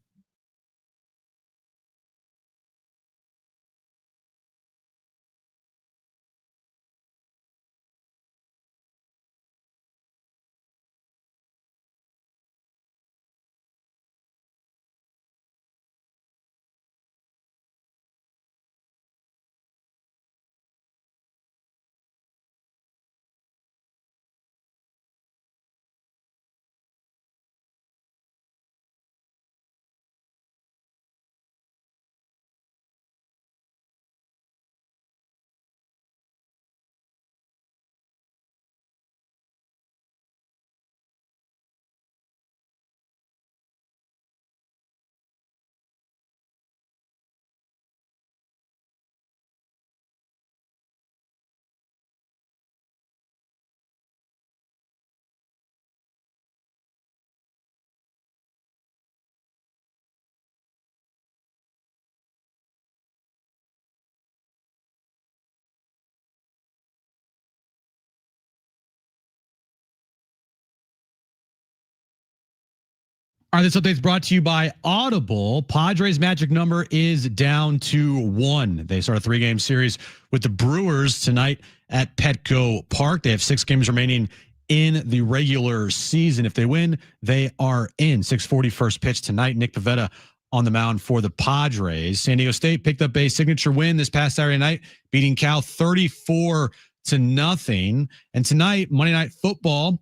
All right, this update's brought to you by Audible. Padres' magic number is down to 1. They start a 3-game series with the Brewers tonight at Petco Park. They have 6 games remaining in the regular season. If they win, they are in. 6:40 first pitch tonight. Nick Pivetta on the mound for the Padres. San Diego State picked up a signature win this past Saturday night, beating Cal 34-0. And tonight, Monday Night Football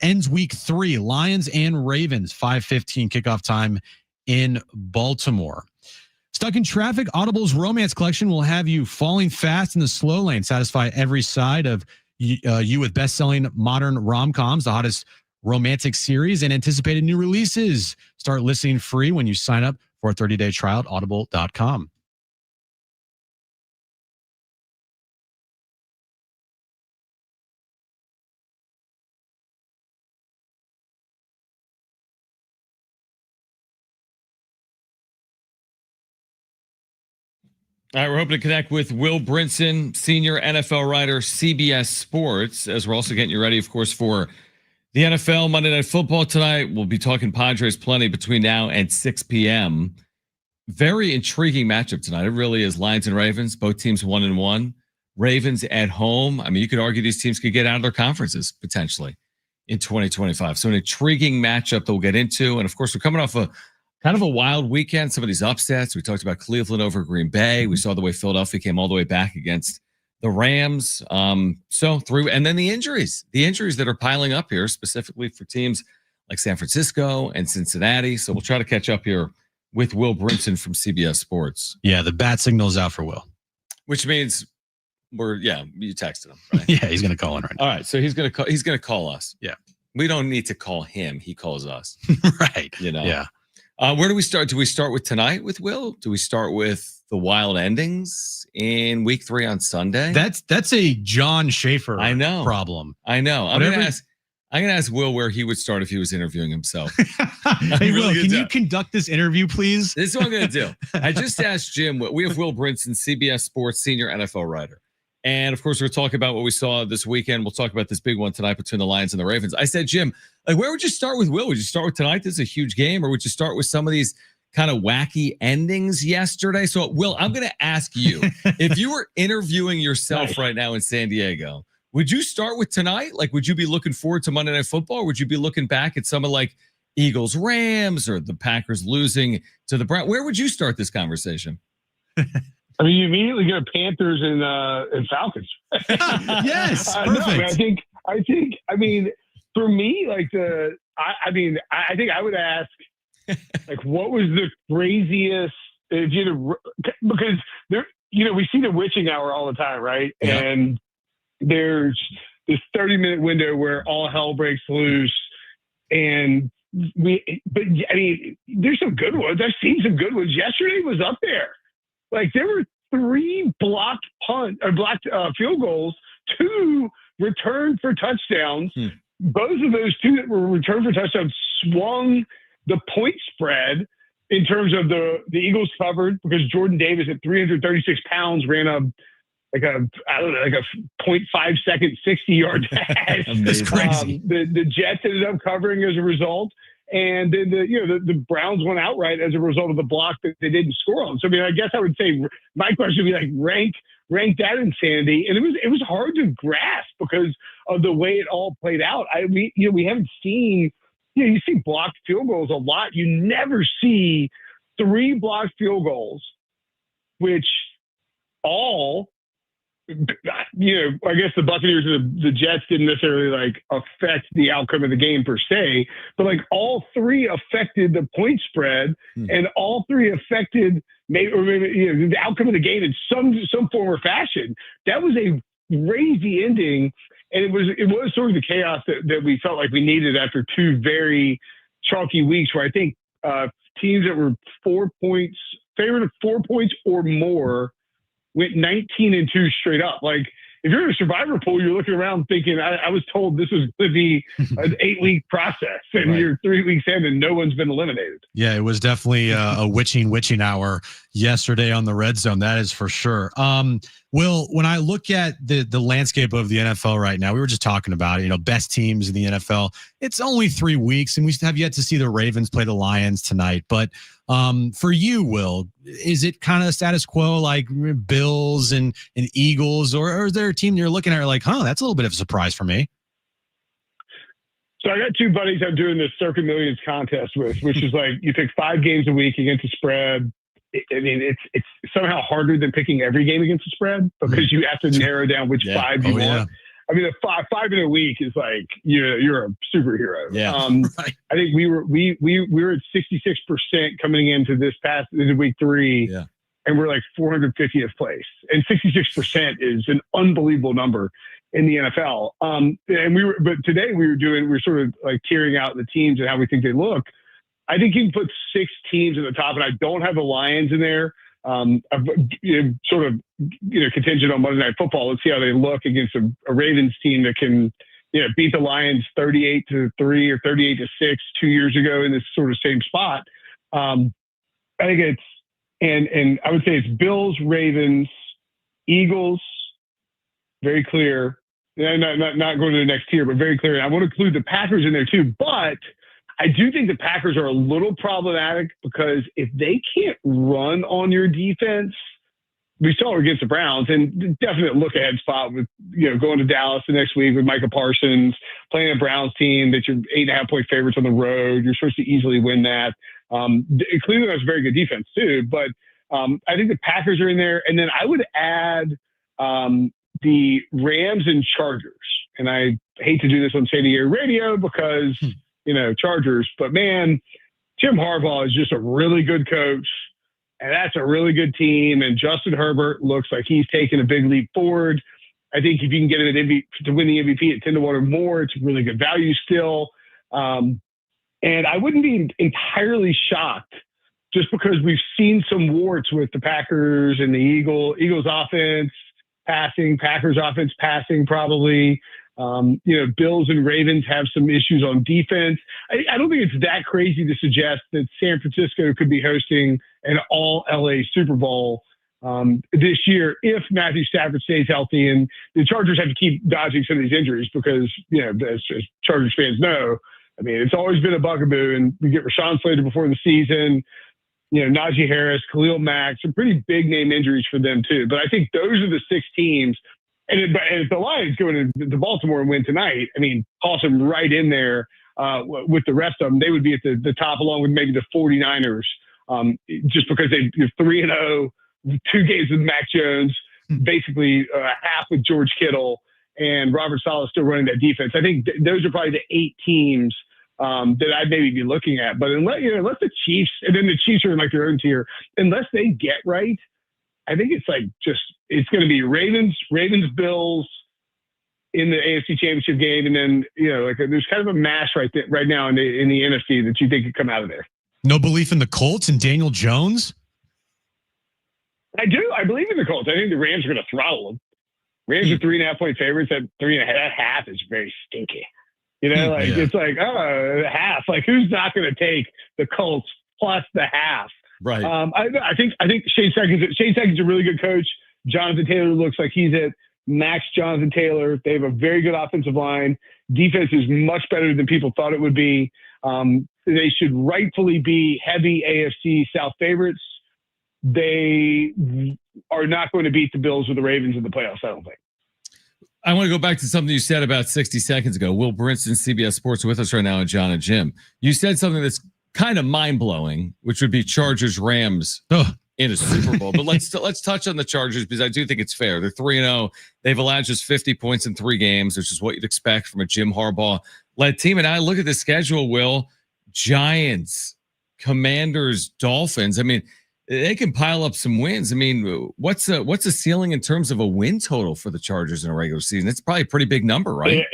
ends week 3. Lions and Ravens, 5:15 kickoff time in Baltimore. Stuck in traffic, Audible's romance collection will have you falling fast in the slow lane. Satisfy every side of you with best-selling modern rom-coms, the hottest romantic series, and anticipated new releases. Start listening free when you sign up for a 30-day trial at audible.com. All right, we're hoping to connect with Will Brinson, senior NFL writer, CBS Sports, as we're also getting you ready, of course, for the NFL Monday Night Football tonight. We'll be talking Padres plenty between now and 6 p.m. Very intriguing matchup tonight. It really is. Lions and Ravens, both teams 1-1. Ravens at home. I mean, you could argue these teams could get out of their conferences potentially in 2025. So an intriguing matchup that we'll get into. And, of course, we're coming off a kind of a wild weekend. Some of these upsets. We talked about Cleveland over Green Bay. We saw the way Philadelphia came all the way back against the Rams. So through, and then the injuries that are piling up here, specifically for teams like San Francisco and Cincinnati. So we'll try to catch up here with Will Brinson from CBS Sports. Yeah, the bat signal's out for Will. Which means you texted him, right? Yeah, he's going to call in right now. All right, so he's going to call us. Yeah. We don't need to call him. He calls us. Right. Yeah. Where do we start? Do we start with tonight with Will? Do we start with the wild endings in week 3 on Sunday? That's a John Schaefer problem. I know. I'm going to ask Will where he would start if he was interviewing himself. Hey, Will, can you conduct this interview, please? This is what I'm going to do. I just asked Jim. We have Will Brinson, CBS Sports senior NFL writer. And, of course, we're talking about what we saw this weekend. We'll talk about this big one tonight between the Lions and the Ravens. I said, Jim, where would you start with Will? Would you start with tonight? This is a huge game. Or would you start with some of these kind of wacky endings yesterday? So, Will, I'm going to ask you, if you were interviewing yourself right now in San Diego, would you start with tonight? Like, would you be looking forward to Monday Night Football? Or would you be looking back at some of like Eagles, Rams, or the Packers losing to the Browns? Where would you start this conversation? I mean, you immediately go Panthers and Falcons. Yes, perfect. I mean, for me, like I think I would ask, like, what was the craziest? Because there, we see the witching hour all the time, right? Yeah. And there's this 30-minute window where all hell breaks loose, and there's some good ones. I've seen some good ones. Yesterday was up there. Like, there were 3 blocked field goals, 2 returned for touchdowns. Both of those 2 that were returned for touchdowns swung the point spread in terms of the Eagles covered, because Jordan Davis at 336 pounds ran a 0.5 second 60-yard dash. That's crazy. The Jets ended up covering as a result. And then the Browns went outright as a result of the block that they didn't score on. So I mean, I guess I would say my question would be like rank that insanity, and it was hard to grasp because of the way it all played out. We haven't seen you see blocked field goals a lot. You never see 3 blocked field goals, which all. I guess the Buccaneers and the Jets didn't necessarily like affect the outcome of the game per se, but like all 3 affected the point spread, and all 3 affected maybe the outcome of the game in some form or fashion. That was a crazy ending, and it was sort of the chaos that we felt like we needed after 2 very chalky weeks, where I think teams that were 4 points favored of 4 points or more went 19-2 straight up. Like, if you're in a survivor pool, you're looking around thinking, I was told this was going to be an 8-week process, and you're 3 weeks in and no one's been eliminated. Yeah, it was definitely a witching hour yesterday on the Red Zone. That is for sure. Will, when I look at the landscape of the NFL right now, we were just talking about it, best teams in the NFL. It's only 3 weeks, and we have yet to see the Ravens play the Lions tonight. But for you, Will, is it kind of status quo like Bills and Eagles, or is there a team you're looking at like, that's a little bit of a surprise for me? So I got 2 buddies I'm doing this Circa Millions contest with, which is like you pick 5 games a week against the spread. I mean, it's somehow harder than picking every game against the spread because you have to narrow down which 5 you want. I mean, the 5 in a week is like you're a superhero. Yeah. Right. I think we were at 66% coming into week 3. Yeah. And we're like 450th place, and 66% is an unbelievable number in the NFL. But today we were sort of like tearing out the teams and how we think they look. I think you can put 6 teams at the top, and I don't have the Lions in there. Sort of contingent on Monday Night Football. Let's see how they look against a Ravens team that can beat the Lions 38-3 or 38-6 2 years ago in this sort of same spot. I think it's and I would say it's Bills, Ravens, Eagles. Very clear. Not going to the next tier, but very clear. And I want to include the Packers in there too. But I do think the Packers are a little problematic because if they can't run on your defense, we saw it against the Browns, and definite look ahead spot with going to Dallas the next week with Micah Parsons, playing a Browns team that you're 8.5-point favorites on the road. You're supposed to easily win that. Cleveland has a very good defense too, but I think the Packers are in there, and then I would add the Rams and Chargers. And I hate to do this on San Diego radio because, Chargers, but man, Jim Harbaugh is just a really good coach, and that's a really good team. And Justin Herbert looks like he's taking a big leap forward. I think if you can get him to win the MVP at 10-1 or more, it's really good value still. And I wouldn't be entirely shocked just because we've seen some warts with the Packers and the Eagles offense passing, Packers offense passing probably. Bills and Ravens have some issues on defense. I don't think it's that crazy to suggest that San Francisco could be hosting an all LA Super Bowl this year if Matthew Stafford stays healthy. And the Chargers have to keep dodging some of these injuries because, as Chargers fans know, I mean, it's always been a bugaboo, and we get Rashawn Slater before the season, Najee Harris, Khalil Mack, some pretty big name injuries for them too. But I think those are the 6 teams. And if the Lions go into Baltimore and win tonight, I mean, toss them right in there with the rest of them. They would be at the top along with maybe the 49ers just because they're 3-0, 2 games with Mac Jones, basically half with George Kittle, and Robert Saleh still running that defense. I think those are probably the 8 teams that I'd maybe be looking at. But unless the Chiefs, and then the Chiefs are in like their own tier, unless they get right, I think it's like it's going to be Ravens, Bills in the AFC Championship game, and then there's kind of a mash right now in the NFC that you think could come out of there. No belief in the Colts and Daniel Jones? I do. I believe in the Colts. I think the Rams are going to throttle them. Rams are 3.5-point favorites. At 3.5, that half is very stinky. It's like half. Like who's not going to take the Colts plus the half? Right. I think Shane Steichen's a really good coach. Jonathan Taylor looks like he's at max Jonathan Taylor. They have a very good offensive line. Defense is much better than people thought it would be. They should rightfully be heavy AFC South favorites. They are not going to beat the Bills or the Ravens in the playoffs, I don't think. I want to go back to something you said about 60 seconds ago. Will Brinson, CBS Sports, with us right now, and John and Jim. You said something that's kind of mind-blowing, which would be Chargers-Rams in a Super Bowl. But let's touch on the Chargers because I do think it's fair. They're 3-0. They've allowed just 50 points in 3 games, which is what you'd expect from a Jim Harbaugh-led team. And I look at the schedule, Will, Giants, Commanders, Dolphins. I mean, they can pile up some wins. I mean, what's the ceiling in terms of a win total for the Chargers in a regular season? It's probably a pretty big number, right?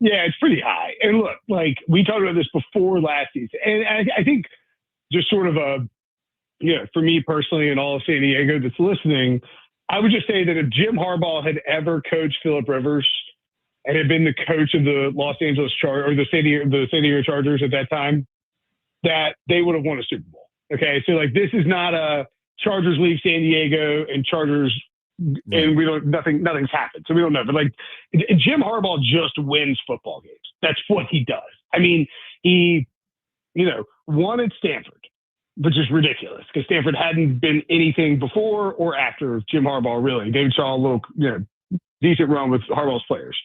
Yeah, it's pretty high. And look, like we talked about this before last season, and I think just sort of for me personally and all of San Diego that's listening, I would just say that if Jim Harbaugh had ever coached Phillip Rivers and had been the coach of the Los Angeles Chargers or the San Diego Chargers at that time, that they would have won a Super Bowl. Okay, so like this is not a Chargers leave San Diego and Chargers, and nothing's happened, so we don't know. But like Jim Harbaugh just wins football games. That's what he does. I mean, he won at Stanford, which is ridiculous because Stanford hadn't been anything before or after Jim Harbaugh. Really, they saw a little decent run with Harbaugh's players.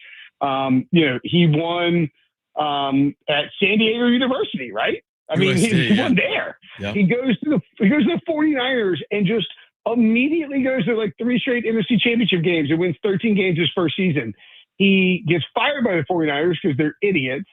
He won at San Diego University, right? I mean, he won there. Yeah. He goes to the 49ers and just immediately goes to like 3 straight NFC Championship games and wins 13 games his first season. He gets fired by the 49ers because they're idiots,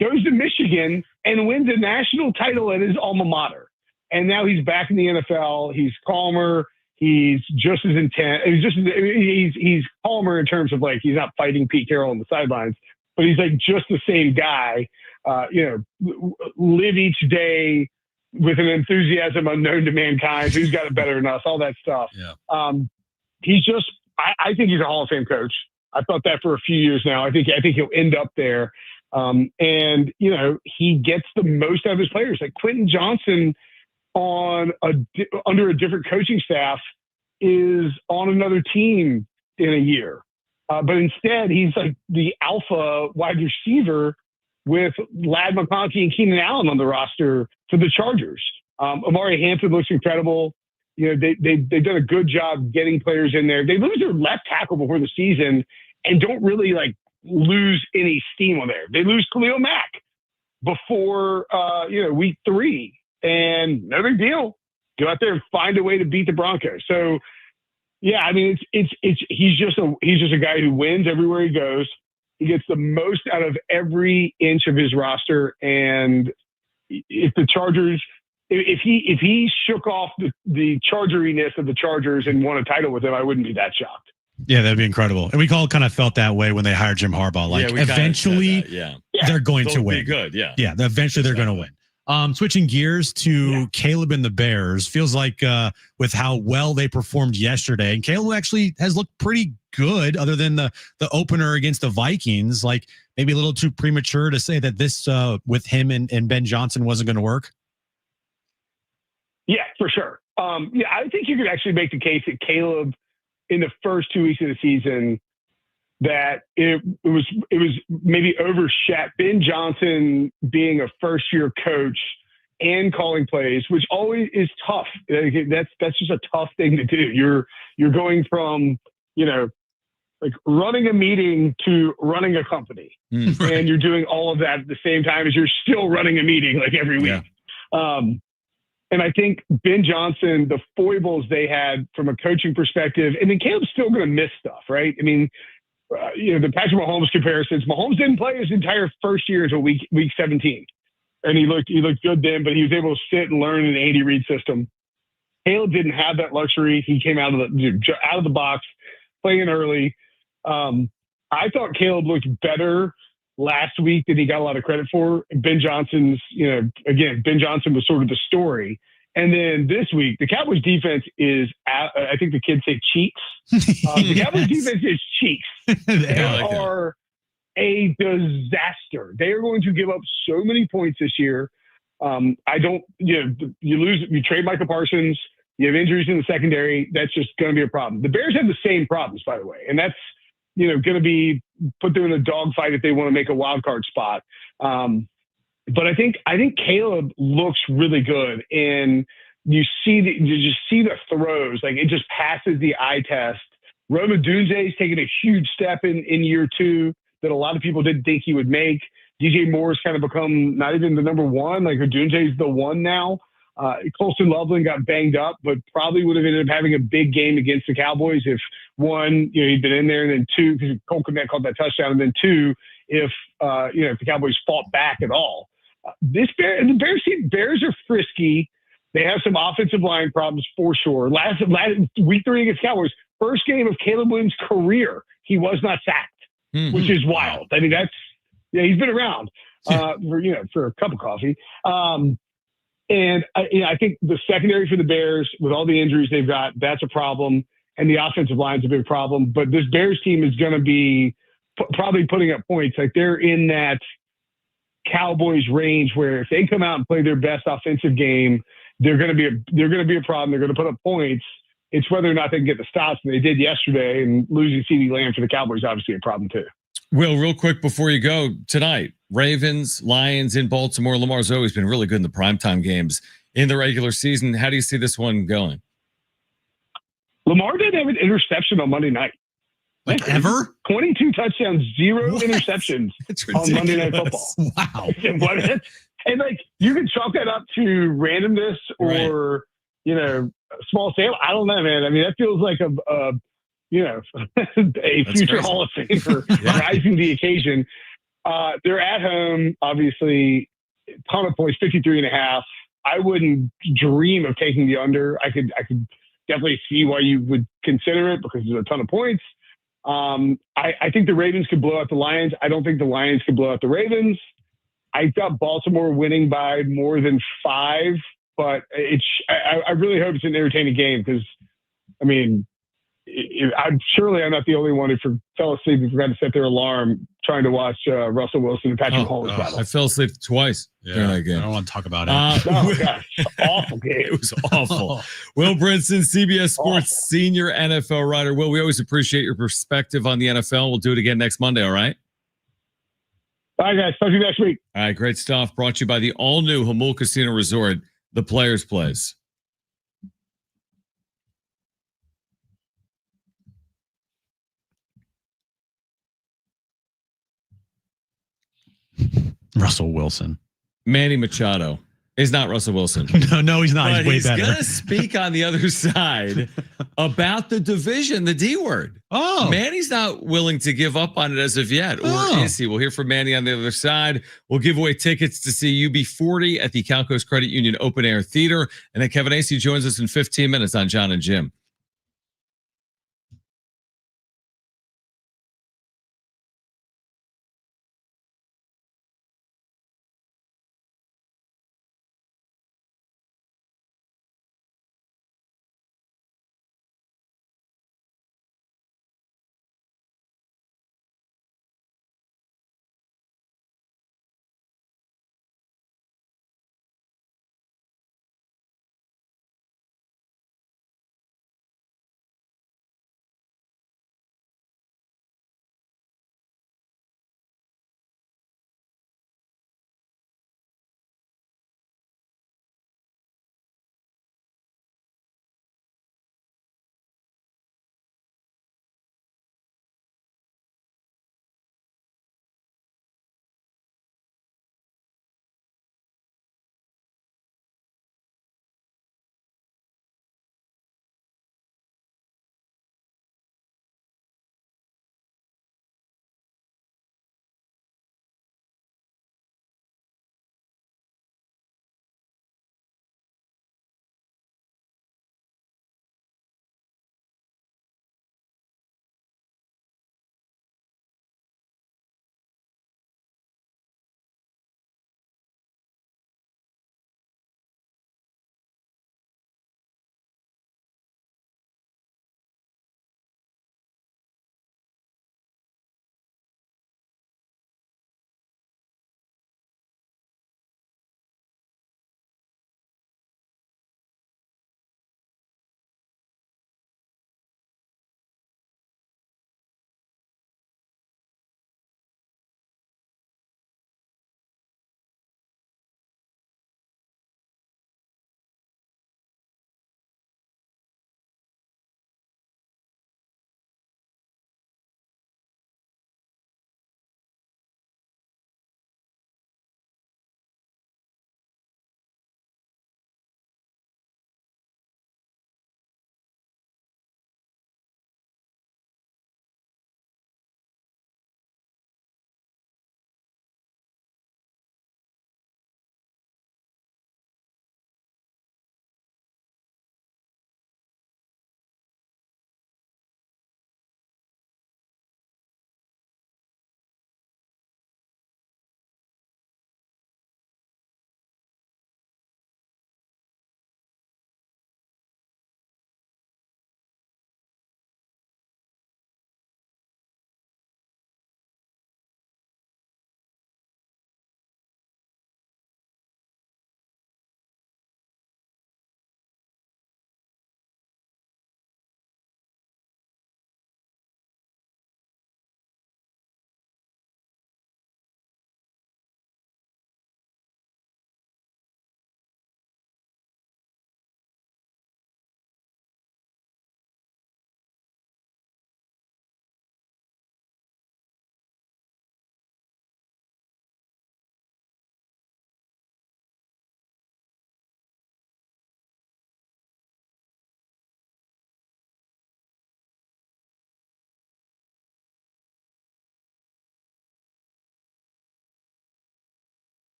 goes to Michigan and wins a national title at his alma mater. And now he's back in the NFL. He's calmer. He's just as intense. He's calmer in terms of like he's not fighting Pete Carroll on the sidelines, but he's like just the same guy. Live each day with an enthusiasm unknown to mankind. Who's got it better than us? All that stuff. Yeah. He's just. I think he's a Hall of Fame coach. I thought that for a few years now. I think he'll end up there. And he gets the most out of his players. Like Quentin Johnson under a different coaching staff is on another team in a year. But instead, he's like the alpha wide receiver with Ladd McConkey and Keenan Allen on the roster for the Chargers. Amari Hampton looks incredible. They've done a good job getting players in there. They lose their left tackle before the season and don't really like lose any steam on there. They lose Khalil Mack before week 3, and no big deal. Go out there and find a way to beat the Broncos. So yeah, I mean he's just a guy who wins everywhere he goes. He gets the most out of every inch of his roster, and if the Chargers, if he shook off the Chargeriness of the Chargers and won a title with them, I wouldn't be that shocked. Yeah, that'd be incredible. And we all kind of felt that way when they hired Jim Harbaugh. Like eventually they're going to win. Good, yeah. Yeah, eventually they're going to win. Switching gears to Caleb and the Bears, feels like with how well they performed yesterday, and Caleb actually has looked pretty good other than the opener against the Vikings. Like maybe a little too premature to say that this with him and Ben Johnson wasn't going to work. Yeah, for sure. I think you could actually make the case that Caleb in the first 2 weeks of the season that it was maybe overshot. Ben Johnson being a first-year coach and calling plays, which always is tough. That's just a tough thing to do. You're going from like running a meeting to running a company, and you're doing all of that at the same time as you're still running a meeting like every week. Yeah. And I think Ben Johnson, the foibles they had from a coaching perspective, and then Caleb's still going to miss stuff, right? I mean, the Patrick Mahomes comparisons. Mahomes didn't play his entire first year until week 17, and he looked good then, but he was able to sit and learn in the Andy Reid system. Caleb didn't have that luxury. He came out of the box, playing early. I thought Caleb looked better last week than he got a lot of credit for. Ben Johnson's, Ben Johnson was sort of the story. And then this week, the Cowboys defense is, I think the kids say cheeks. The Cowboys defense is cheeks. They are a disaster. They are going to give up so many points this year. You trade Michael Parsons, you have injuries in the secondary. That's just going to be a problem. The Bears have the same problems, by the way. And that's, going to be put them in a dogfight if they want to make a wild card spot. But I think Caleb looks really good, and you just see the throws, like it just passes the eye test. Rome Odunze is taking a huge step in year 2 that a lot of people didn't think he would make. DJ Moore's kind of become not even the number 1, like Odunze is the 1 now. Colston Loveland got banged up, but probably would have ended up having a big game against the Cowboys if 1, he'd been in there, and then 2, because Cole Kmet called that touchdown, and then 2, if the Cowboys fought back at all. The Bears are frisky. They have some offensive line problems for sure. Last week 3 against Cowboys, first game of Caleb Williams' career, he was not sacked, which is wild. I mean, he's been around for a cup of coffee. And I think the secondary for the Bears, with all the injuries they've got, that's a problem. And the offensive line's a big problem. But this Bears team is going to be probably putting up points. Like they're in that Cowboys range where if they come out and play their best offensive game they're going to be a problem. They're going to put up points. It's whether or not they can get the stops, and they did yesterday. And losing CeeDee Lamb for the Cowboys is obviously a problem too. Will, real quick before you go tonight, Ravens, Lions in Baltimore. Lamar's always been really good in the primetime games in the regular season. How do you see this one going? Lamar didn't have an interception on Monday night. Like ever? 22 touchdowns, 0 interceptions on Monday Night Football. Wow. And like you can chalk that up to randomness or small sample. I don't know, man. I mean, that feels like a future crazy. Hall of Famer rising to the occasion. They're at home, obviously. Ton of points, 53.5. I wouldn't dream of taking the under. I could definitely see why you would consider it because there's a ton of points. I think the Ravens could blow out the Lions. I don't think the Lions could blow out the Ravens. I got Baltimore winning by more than 5, but I really hope it's an entertaining game because, I mean, I'm not the only one who fell asleep and forgot to set their alarm trying to watch Russell Wilson and Patrick Mahomes battle. I fell asleep twice during that game. I don't want to talk about it. Oh, gosh. Awful game. It was awful. Will Brinson, CBS Sports senior NFL writer. Will, we always appreciate your perspective on the NFL. We'll do it again next Monday, all right? All right, guys. Talk to you next week. All right, great stuff. Brought to you by the all-new Hamul Casino Resort, the Players Place. Russell Wilson. Manny Machado is not Russell Wilson. No, he's not. But He's way better. He's going to speak on the other side about the division, the D word. Oh. Manny's not willing to give up on it as of yet. Or is he? We'll hear from Manny on the other side. We'll give away tickets to see UB40 at the Calcos Credit Union Open Air Theater. And then Kevin Acey joins us in 15 minutes on John and Jim.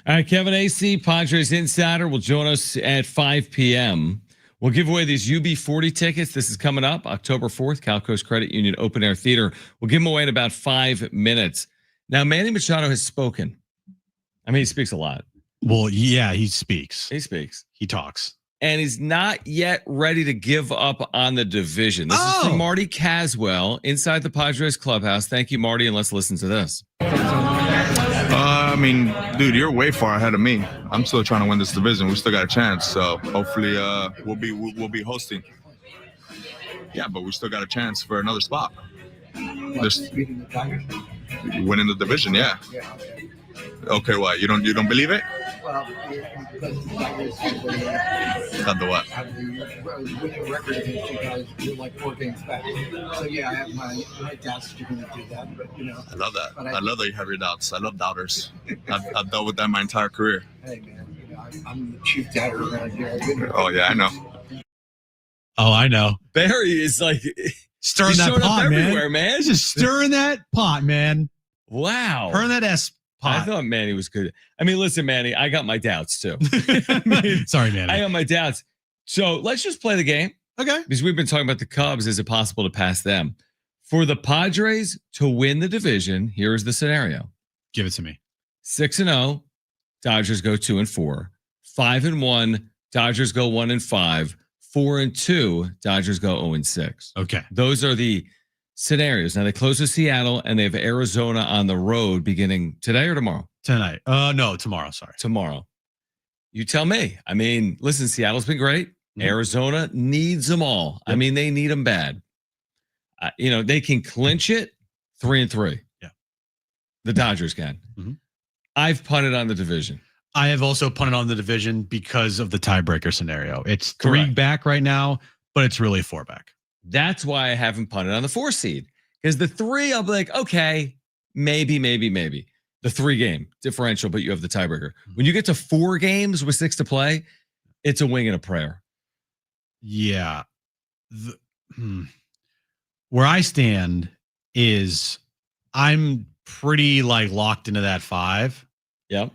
All right, Kevin AC, Padres Insider, will join us at 5 p.m. We'll give away these UB40 tickets. This is coming up October 4th, Cal Coast Credit Union Open Air Theater. We'll give them away in about 5 minutes. Now, Manny Machado has spoken. I mean, he speaks a lot. Well, yeah, he speaks. He speaks. He talks. And he's not yet ready to give up on the division. This is from Marty Caswell inside the Padres clubhouse. Thank you, Marty, and let's listen to this. I mean, dude, you're way far ahead of me. I'm still trying to win this division. We still got a chance, so hopefully we'll be hosting. Yeah, but we still got a chance for another spot. Just winning the division, yeah. Okay, what? You don't believe it? Well, because the Tigers Have the what? have the winning record against you guys. You're like 4 games back. So yeah, I have my doubts that you're going to do that. But I love that. I love that you have your doubts. I love doubters. I've dealt with that my entire career. Hey man, I'm the chief doubter around here. Oh yeah, I know. Oh, I know. Barry is like stirring that pot, man. He's just stirring that pot, man. Wow. Turn that S pot. I thought Manny was good. I mean, listen, Manny, I got my doubts too. Sorry, Manny. I got my doubts. So let's just play the game. Okay. Because we've been talking about the Cubs. Is it possible to pass them? For the Padres to win the division, here's the scenario. Give it to me. 6-0, Dodgers go 2-4. 5-1, Dodgers go 1-5. 4-2, Dodgers go 0-6. Okay. Those are the scenarios. Now they close to Seattle and they have Arizona on the road beginning today or tomorrow? Tonight. No, tomorrow. Sorry. Tomorrow. You tell me. I mean, listen, Seattle's been great. Mm-hmm. Arizona needs them all. Yep. I mean, they need them bad. They can clinch it 3-3. Yeah. The Dodgers can. Mm-hmm. I've punted on the division. I have also punted on the division because of the tiebreaker scenario. It's 3 Correct. back right now, but it's really 4 back. That's why I haven't punted on the 4 seed. Because the 3, I'll be like, okay, maybe. The 3-game differential, but you have the tiebreaker. When you get to 4 games with 6 to play, it's a wing and a prayer. Yeah. Where I stand is I'm pretty locked into that 5. Yep.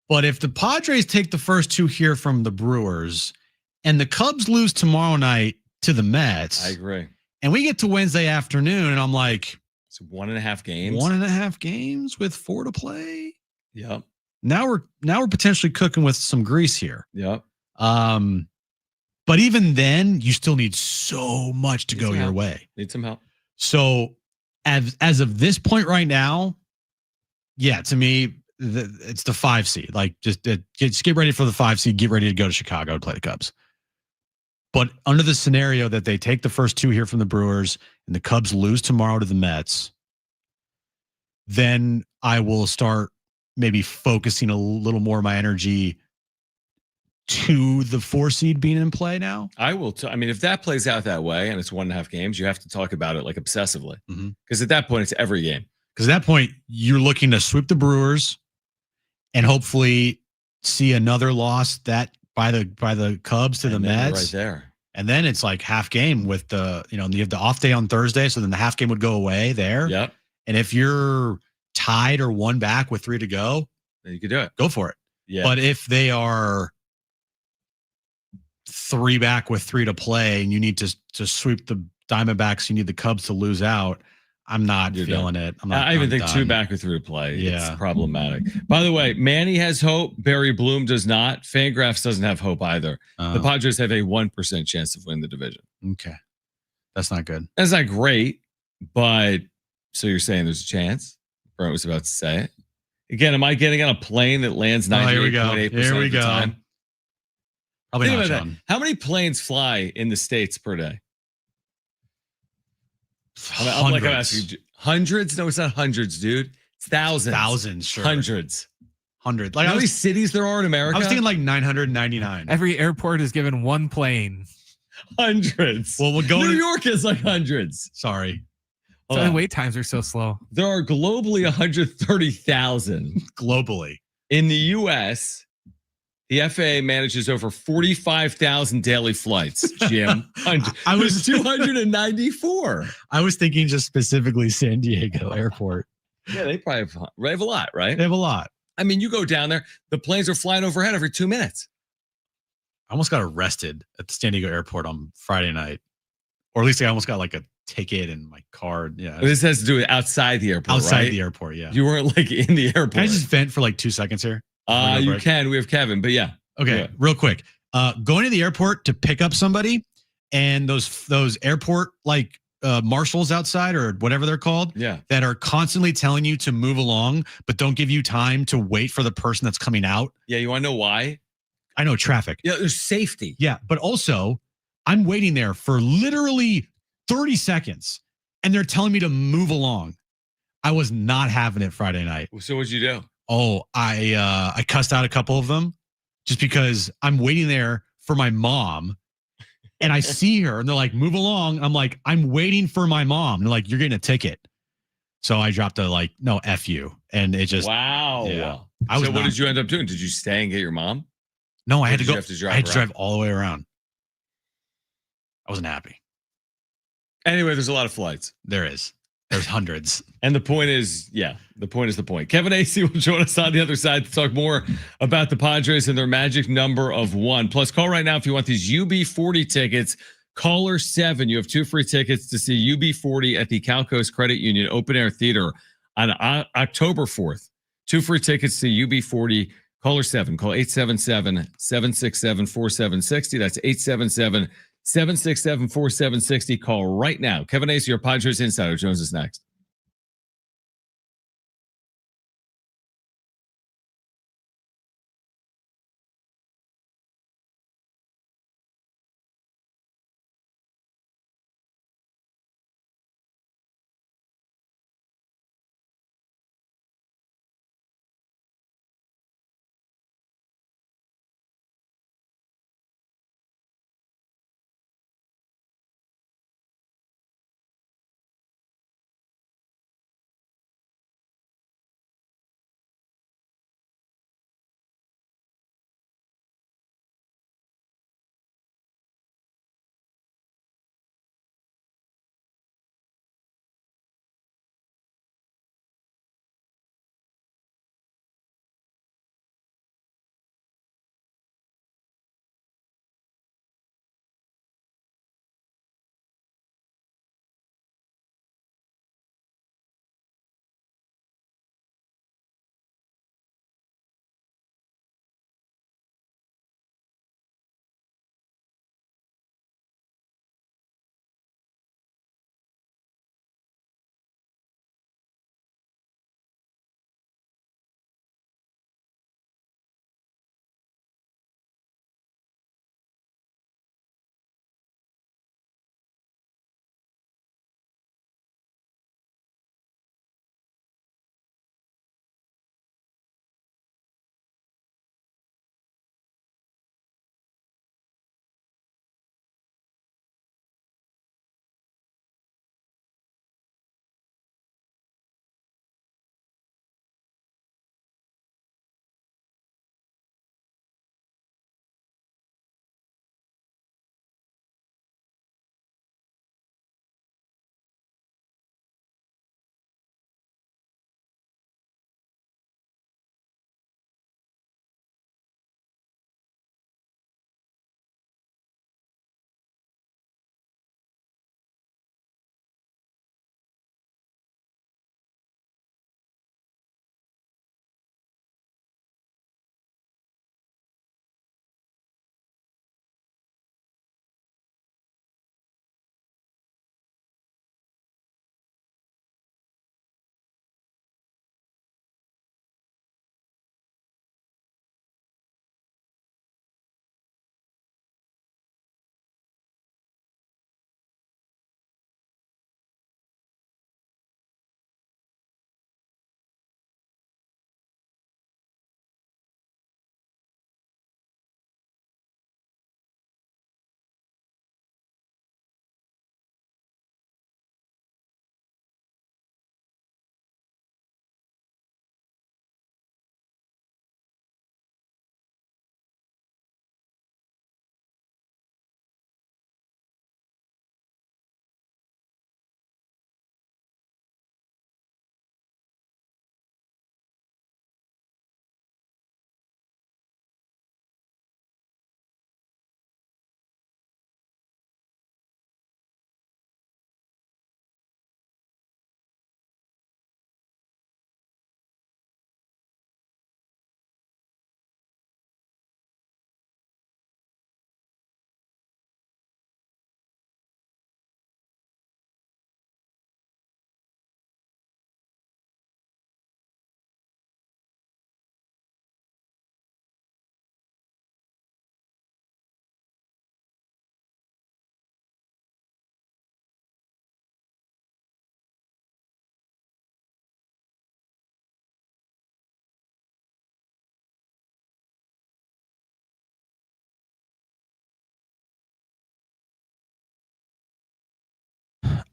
But if the Padres take the first 2 here from the Brewers and the Cubs lose tomorrow night to the Mets, I agree. And we get to Wednesday afternoon and I'm like, it's 1.5 games. 1.5 games with 4 to play. Yep. Now we're potentially cooking with some grease here. Yep. But even then, you still need so much to go your way. Need some help. So as of this point right now, yeah, to me, it's the 5 seed. Just get ready for the 5 seed. Get ready to go to Chicago to play the Cubs. But under the scenario that they take the first 2 here from the Brewers and the Cubs lose tomorrow to the Mets, then I will start maybe focusing a little more of my energy to the 4 seed being in play now. I will. I mean, if that plays out that way and it's 1.5 games, you have to talk about it obsessively. Because at that point, it's every game. Because at that point, you're looking to sweep the Brewers and hopefully see another loss that by the Cubs to the Mets. Right there. And then it's half game with you have the off day on Thursday. So then the half game would go away there. Yep. And if you're tied or 1 back with 3 to go, then you could do it. Go for it. Yeah. But if they are 3 back with 3 to play and you need to sweep the Diamondbacks, you need the Cubs to lose out, I'm not feeling it. I even think 2 back with 3 to play. Yeah. It's problematic. By the way, Manny has hope. Barry Bloom does not. Fangraphs doesn't have hope either. The Padres have a 1% chance of winning the division. Okay. That's not good. That's not great, but so you're saying there's a chance? Brent was about to say it. Again, am I getting on a plane that lands 98.8% of the time? Probably Think not, about that. John. How many planes fly in the States per day? I'm asking you, hundreds? No, it's not hundreds, dude. It's thousands. Thousands, sure. Hundreds. 100. How many cities there are in America? I was thinking 999. Every airport is given 1 plane. Hundreds. Well, we'll go New to York is hundreds. Sorry. So the wait times are so slow. There are globally 130,000. Globally. In the U.S., the FAA manages over 45,000 daily flights, Jim. I was 294. I was thinking just specifically San Diego Airport. Yeah, they probably have a lot, right? They have a lot. I mean, you go down there, the planes are flying overhead every 2 minutes. I almost got arrested at the San Diego airport on Friday night. Or at least I almost got like a ticket and my card. Yeah. This has to do with outside the airport, Outside right? the airport, yeah. You weren't like in the airport. Can I just vent for like 2 seconds here? You can. We have Kevin, but yeah. Okay, Yeah. real quick. Going to the airport to pick up somebody, and those airport like marshals outside or whatever they're called, that are constantly telling you to move along, but don't give you time to wait for the person that's coming out. Yeah, you want to know why? I know, traffic. Yeah, there's safety. Yeah, but also I'm waiting there for literally 30 seconds, and they're telling me to move along. I was not having it Friday night. So what'd you do? Oh, I cussed out a couple of them just because I'm waiting there for my mom, and I see her, and they're like, "Move along." I'm like, "I'm waiting for my mom." And they're like, "You're getting a ticket." So I dropped a like, "No, F you," and it just Wow. Yeah. So what did you end up doing? Did you stay and get your mom? No, I Or had to did go. you have to drive I had to around? drive all the way around. I wasn't happy. Anyway, there's a lot of flights. There is. There's hundreds. And the point is, the point is the point. Kevin AC will join us on the other side to talk more about the Padres and their magic number of 1. Plus, call right now if you want these UB40 tickets. Caller 7. You have 2 free tickets to see UB40 at the Calcoast Credit Union Open Air Theater on October 4th. 2 free tickets to UB40. Caller 7. Call 877-767-4760. That's 877-767-4760. Call right now. Kevin Ace, your Padres Insider. Jones is next.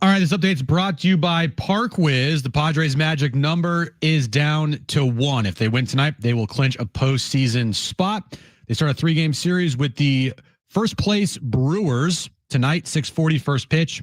All right, this update's brought to you by Park Whiz. The Padres' magic number is down to 1. If they win tonight, they will clinch a postseason spot. They start a 3-game series with the first place Brewers tonight, 6:40 first pitch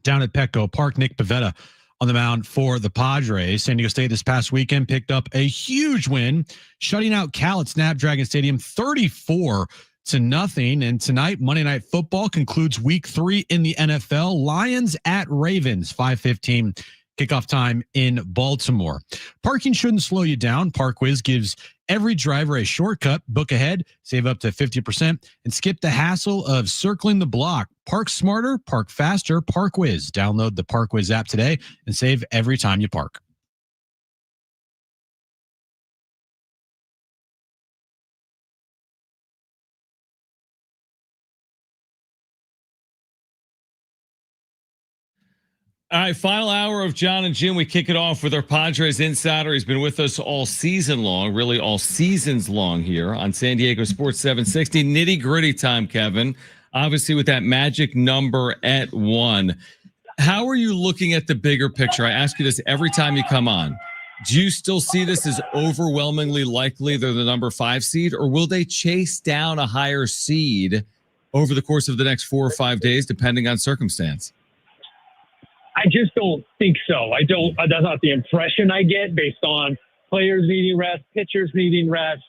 down at Petco Park. Nick Pivetta on the mound for the Padres. San Diego State this past weekend picked up a huge win, shutting out Cal at Snapdragon Stadium 34-0. And tonight, Monday Night Football concludes week 3 in the NFL. Lions at Ravens, 5:15 kickoff time in Baltimore. Parking shouldn't slow you down. ParkWiz gives every driver a shortcut. Book ahead, save up to 50%, and skip the hassle of circling the block. Park smarter, park faster, ParkWiz. Download the ParkWiz app today and save every time you park. All right, final hour of John and Jim. We kick it off with our Padres insider. He's been with us all season long, really all seasons long here on San Diego Sports 760. Nitty gritty time, Kevin. Obviously, with that magic number at 1. How are you looking at the bigger picture? I ask you this every time you come on. Do you still see this as overwhelmingly likely they're the number 5 seed, or will they chase down a higher seed over the course of the next 4 or 5 days, depending on circumstance? I just don't think so. That's not the impression I get based on players needing rest, pitchers needing rest.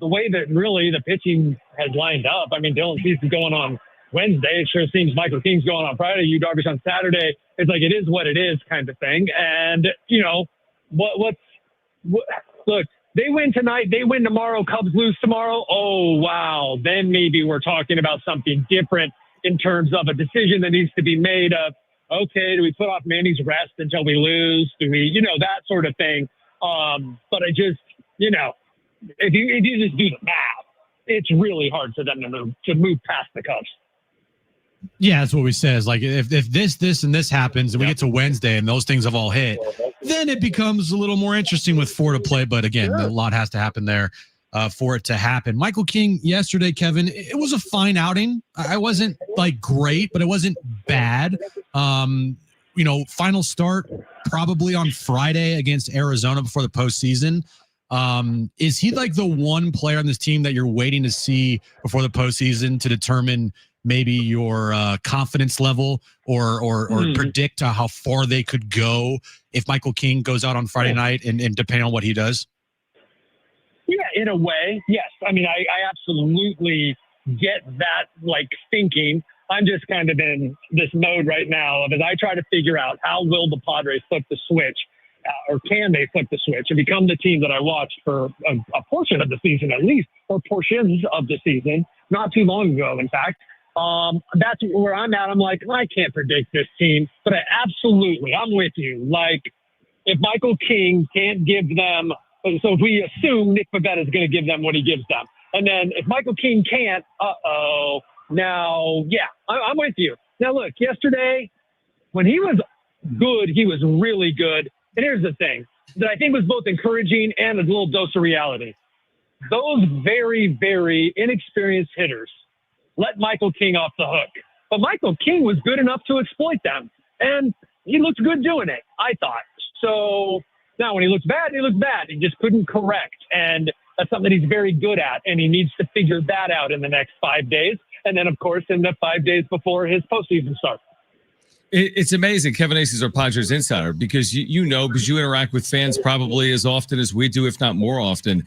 The way that really the pitching has lined up. I mean, Dylan Cease is going on Wednesday. It sure seems Michael King's going on Friday. Yu Darvish on Saturday. It's like, it is what it is kind of thing. And, you know, look, they win tonight. They win tomorrow. Cubs lose tomorrow. Oh, wow. Then maybe we're talking about something different in terms of a decision that needs to be made of, okay, do we put off Manny's rest until we lose? Do we, that sort of thing. But I just, if you just do the math, it's really hard for them to move past the Cubs. Yeah, that's what we say. Is like if this and this happens and we get to Wednesday and those things have all hit, then it becomes a little more interesting with 4 to play. But again, a lot has to happen there for it to happen. Michael King yesterday, Kevin, it was a fine outing. I wasn't like great, but it wasn't bad. Final start probably on Friday against Arizona before the postseason. Is he like the one player on this team that you're waiting to see before the postseason to determine maybe your confidence level or predict how far they could go if Michael King goes out on Friday night and depending on what he does? Yeah, in a way, yes. I mean, I absolutely get that thinking. I'm just kind of in this mode right now of as I try to figure out how will the Padres flip the switch, or can they flip the switch and become the team that I watched for a portion of the season at least, or portions of the season, not too long ago, in fact. That's where I'm at. I'm like, I can't predict this team, but I'm with you. Like, if Michael King can't give them, so if we assume Nick Pivetta is going to give them what he gives them, and then if Michael King can't, now, yeah, I'm with you. Now, look, yesterday, when he was good, he was really good. And here's the thing that I think was both encouraging and a little dose of reality. Those very, very inexperienced hitters let Michael King off the hook. But Michael King was good enough to exploit them. And he looked good doing it, I thought. So now when he looks bad, he looks bad. He just couldn't correct. And that's something he's very good at. And he needs to figure that out in the next 5 days. And then, of course, in the 5 days before his postseason starts. It's amazing. Kevin Acee is our Padres insider because because you interact with fans probably as often as we do, if not more often.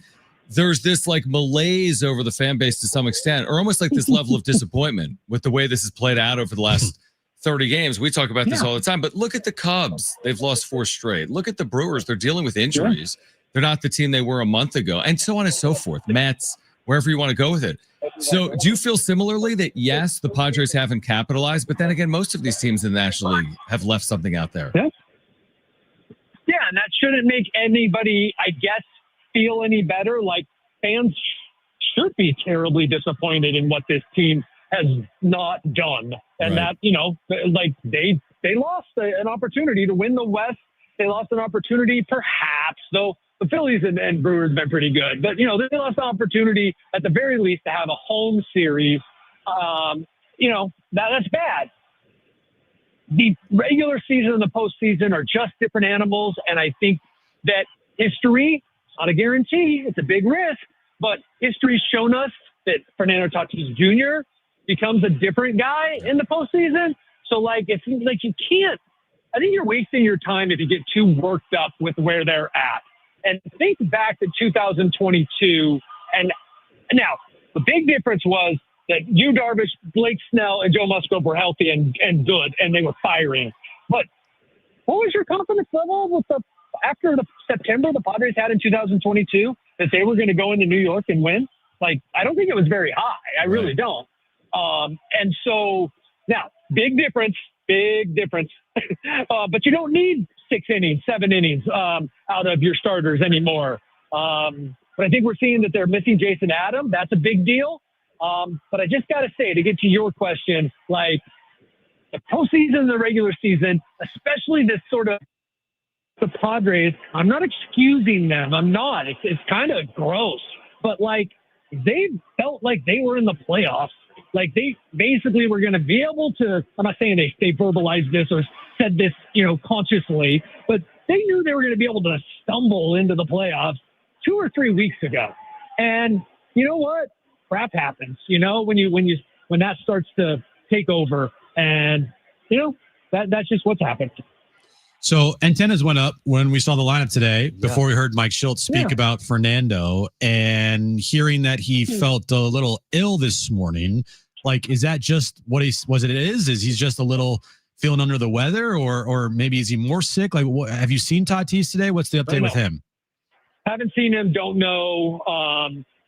There's this malaise over the fan base to some extent, or almost like this level of disappointment with the way this has played out over the last 30 games. We talk about this all the time, but look at the Cubs. They've lost 4 straight. Look at the Brewers. They're dealing with injuries. They're not the team they were a month ago, and so on and so forth. Mets, wherever you want to go with it. So do you feel similarly that, yes, the Padres haven't capitalized, but then again, most of these teams in the National League have left something out there? Yeah, and that shouldn't make anybody, I guess, feel any better. Like, fans should be terribly disappointed in what this team has not done. And that, they lost an opportunity to win the West. They lost an opportunity, perhaps, though the Phillies and Brewers have been pretty good. But, they lost the opportunity, at the very least, to have a home series. That's bad. the regular season and the postseason are just different animals. And I think that history, it's not a guarantee, it's a big risk, but history's shown us that Fernando Tatis Jr. becomes a different guy in the postseason. So, like, it seems like you can't, I think you're wasting your time if you get too worked up with where they're at. And think back to 2022. And now, the big difference was that Yu Darvish, Blake Snell, and Joe Musgrove were healthy and good, and they were firing. But what was your confidence level with after the September the Padres had in 2022 that they were going to go into New York and win? Like, I don't think it was very high. I really don't. And so now, big difference. But you don't need 6 innings, 7 innings out of your starters anymore. But I think we're seeing that they're missing Jason Adam. That's a big deal. But I just got to say, to get to your question, like the postseason and the regular season, especially this sort of the Padres, I'm not excusing them. I'm not. It's kind of gross. But, like, they felt like they were in the playoffs. Like, they basically were going to be able to, I'm not saying they verbalized this or said this, consciously, but they knew they were going to be able to stumble into the playoffs 2 or 3 weeks ago. And you know what? Crap happens, when that starts to take over, and that's just what's happened. So antennas went up when we saw the lineup today before we heard Mike Schultz speak about Fernando, and hearing that he felt a little ill this morning. Like, is that just what is he's just a little feeling under the weather, or maybe is he more sick? Like, have you seen Tatis today? What's the update with him? Haven't seen him. Don't know.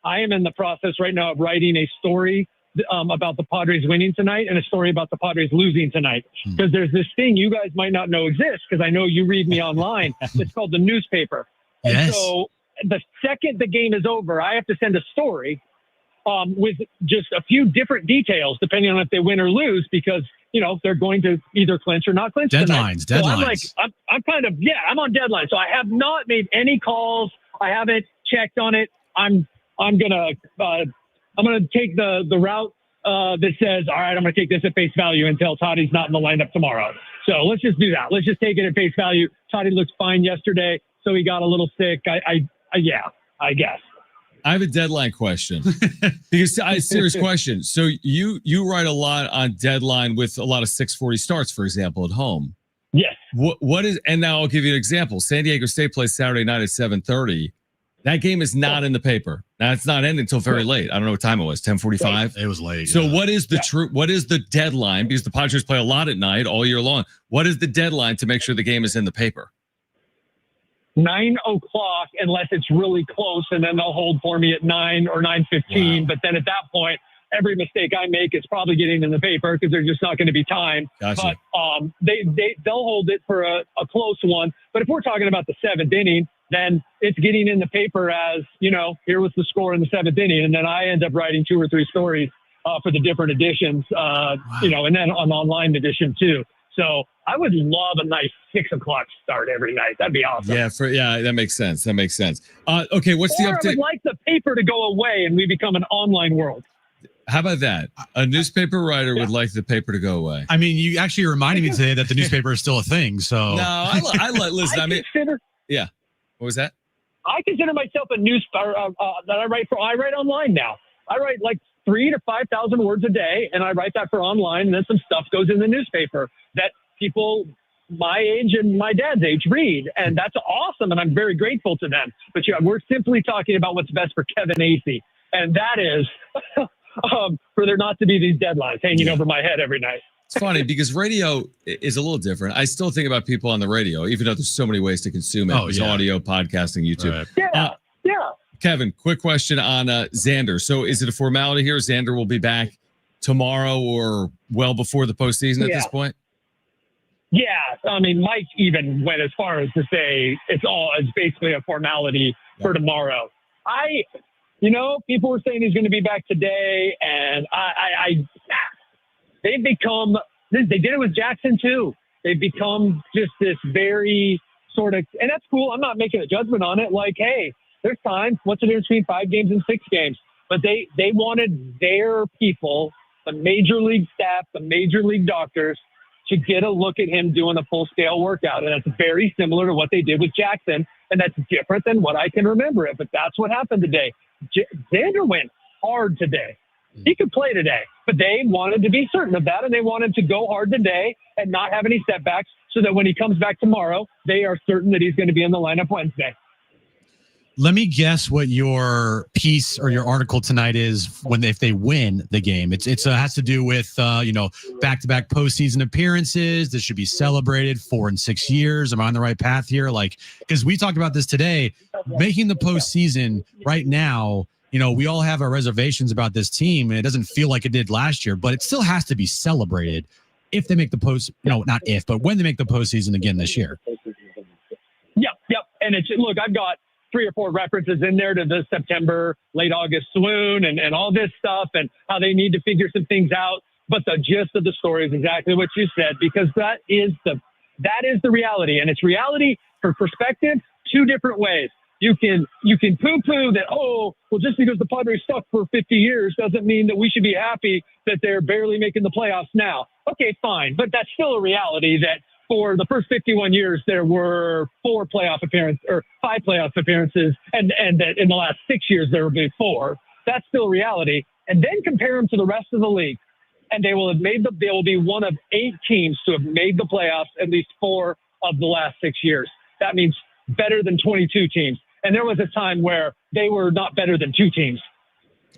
I am in the process right now of writing a story about the Padres winning tonight and a story about the Padres losing tonight. Because there's this thing you guys might not know exists, because I know you read me online. It's called the newspaper. Yes. And so the second the game is over, I have to send a story with just a few different details, depending on if they win or lose, because, they're going to either clinch or not clinch Deadlines. So I'm on deadline. So I have not made any calls. I haven't checked on it. I'm gonna take the route that says, all right, I'm gonna take this at face value until Toddy's not in the lineup tomorrow. So let's just do that. Let's just take it at face value. Toddy looked fine yesterday, so he got a little sick. I guess. I have a deadline question because serious question. So you write a lot on deadline with a lot of 6:40 starts, for example, at home. Yes. What is, and now I'll give you an example. San Diego State plays Saturday night at 7:30. That game is not in the paper. Now it's not ending until very late. I don't know what time it was. 10:45. It was late. So what is the what is the deadline? Because the Padres play a lot at night all year long. What is the deadline to make sure the game is in the paper? 9 o'clock, unless it's really close, and then they'll hold for me at 9 or 9:15. Wow. But then at that point, every mistake I make is probably getting in the paper because there's just not going to be time. Gotcha. But they'll hold it for a close one. But if we're talking about the 7th inning, then it's getting in the paper as, here was the score in the 7th inning. And then I end up writing 2 or 3 stories for the different editions, and then an online edition too. So I would love a nice 6 o'clock start every night. That'd be awesome. Yeah, that makes sense. Okay, what's the update? I would like the paper to go away and we become an online world. How about that? A newspaper writer would like the paper to go away. I mean, you actually reminded me today that the newspaper is still a thing. So no, I listen. Yeah. What was that? I consider myself a newspaper that I write for. I write online now. I write like 3,000 to 5,000 words a day, and I write that for online. And then some stuff goes in the newspaper that people my age and my dad's age read, and that's awesome. And I'm very grateful to them. But we're simply talking about what's best for Kevin Acee, and that is for there not to be these deadlines hanging over my head every night. It's funny because radio is a little different. I still think about people on the radio, even though there's so many ways to consume it. There's audio, podcasting, YouTube. Right. Yeah. Kevin, quick question on Xander. So is it a formality here? Xander will be back tomorrow or well before the postseason at this point? Yeah. I mean, Mike even went as far as to say it's basically a formality for tomorrow. People were saying he's going to be back today, and they've become, they did it with Jackson too. They've become just this very sort of, and that's cool. I'm not making a judgment on it. Like, hey, there's time. What's the difference between 5 games and 6 games? But they wanted their people, the major league staff, the major league doctors, to get a look at him doing a full-scale workout. And that's very similar to what they did with Jackson, and that's different than what I can remember it. But that's what happened today. Xander went hard today. He could play today, but they wanted to be certain of that, and they wanted to go hard today and not have any setbacks so that when he comes back tomorrow, they are certain that he's going to be in the lineup Wednesday. Let me guess what your piece or your article tonight is if they win the game. It has to do with back-to-back postseason appearances. This should be celebrated 4 and 6 years. Am I on the right path here? Because we talked about this today, making the postseason right now. We all have our reservations about this team, and it doesn't feel like it did last year, but it still has to be celebrated if they make the post. Not if, but when they make the postseason again this year. Yep. And look, I've got 3 or 4 references in there to the September, late August swoon and all this stuff and how they need to figure some things out. But the gist of the story is exactly what you said, because that is the reality. And it's reality for perspective 2 different ways. You can poo-poo that, just because the Padres suck for 50 years doesn't mean that we should be happy that they're barely making the playoffs now. Okay, fine. But that's still a reality that for the first 51 years, there were 5 playoff appearances, and that in the last 6 years, there will be 4. That's still reality. And then compare them to the rest of the league, and they will be one of 8 teams to have made the playoffs at least 4 of the last 6 years. That means better than 22 teams. And there was a time where they were not better than 2 teams.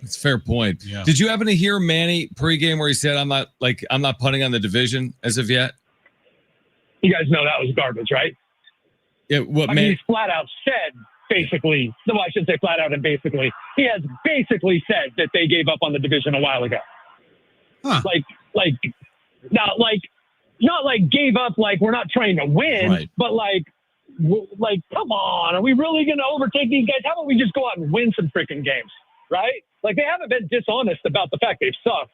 That's a fair point. Yeah. Did you happen to hear Manny pregame where he said, I'm not punting on the division as of yet? You guys know that was garbage, right? Yeah. He's flat out said, basically. No, I shouldn't say flat out and basically. He has basically said that they gave up on the division a while ago. Huh. Not like gave up, like we're not trying to win, right. But like, come on, are we really going to overtake these guys? How about we just go out and win some freaking games, right? Like, they haven't been dishonest about the fact they've sucked.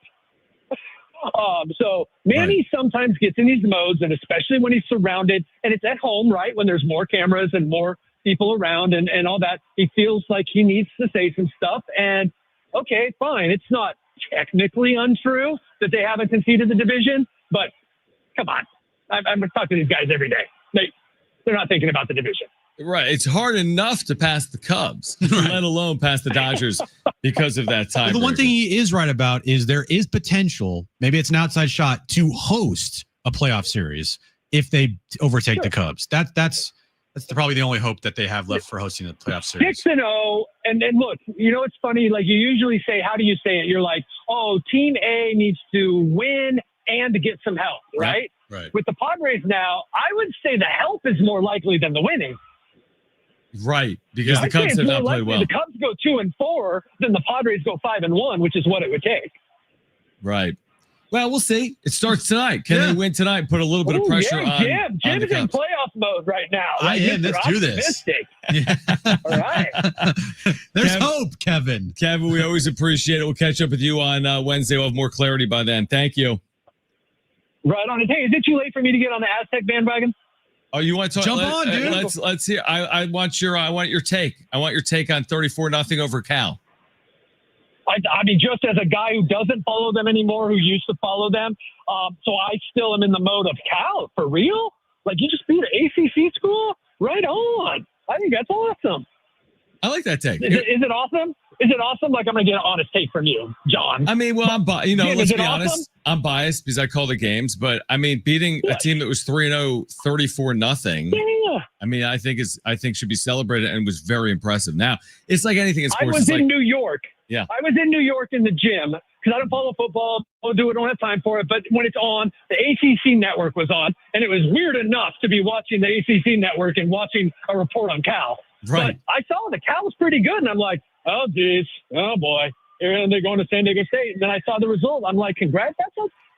So Manny sometimes gets in these modes, and especially when he's surrounded, and it's at home, right? When there's more cameras and more people around and all that, he feels like he needs to say some stuff. And okay, fine. It's not technically untrue that they haven't conceded the division, but come on. I'm talking to these guys every day. They're not thinking about the division. Right. It's hard enough to pass the Cubs, let alone pass the Dodgers because of that time. The one thing he is right about is there is potential, maybe it's an outside shot, to host a playoff series if they overtake the Cubs. That's probably the only hope that they have left for hosting the playoff series. 6-0, and look, it's funny. Like, you usually say, how do you say it? You're like, Team A needs to win and to get some help, right? Right. With the Padres now, I would say the help is more likely than the winning. Right, because the Cubs have not played well. The Cubs go 2-4, then the Padres go 5-1, which is what it would take. Right. Well, we'll see. It starts tonight. Can they win tonight? Put a little bit of pressure on. Jim's in playoff mode right now. Let's do this. All right. There's hope, Kevin. Kevin, we always appreciate it. We'll catch up with you on Wednesday. We'll have more clarity by then. Thank you. Right on it. Hey, is it too late for me to get on the Aztec bandwagon? Oh, you want to talk? Jump on, dude. Let's hear. I want your take. I want your take on 34-0 over Cal. I mean, just as a guy who doesn't follow them anymore, who used to follow them, so I still am in the mode of Cal, for real? Like, you just beat an ACC school? Right on. I think that's awesome. I like that take. Is it awesome? Is it awesome? Like, I'm going to get an honest take from you, John. I mean, well, let's be honest. Awesome? I'm biased because I call the games, but I mean, beating a team that was 3-0, 34-0. Yeah. I mean, I think should be celebrated and was very impressive. Now, it's like anything in sports. I was in New York. Yeah. I was in New York in the gym because I don't follow football. I don't have time for it. But when it's on, the ACC network was on, and it was weird enough to be watching the ACC network and watching a report on Cal. Right. But I saw the Cal was pretty good, and I'm like, oh, geez, oh, boy. And they're going to San Diego State. And then I saw the result. I'm like, congrats.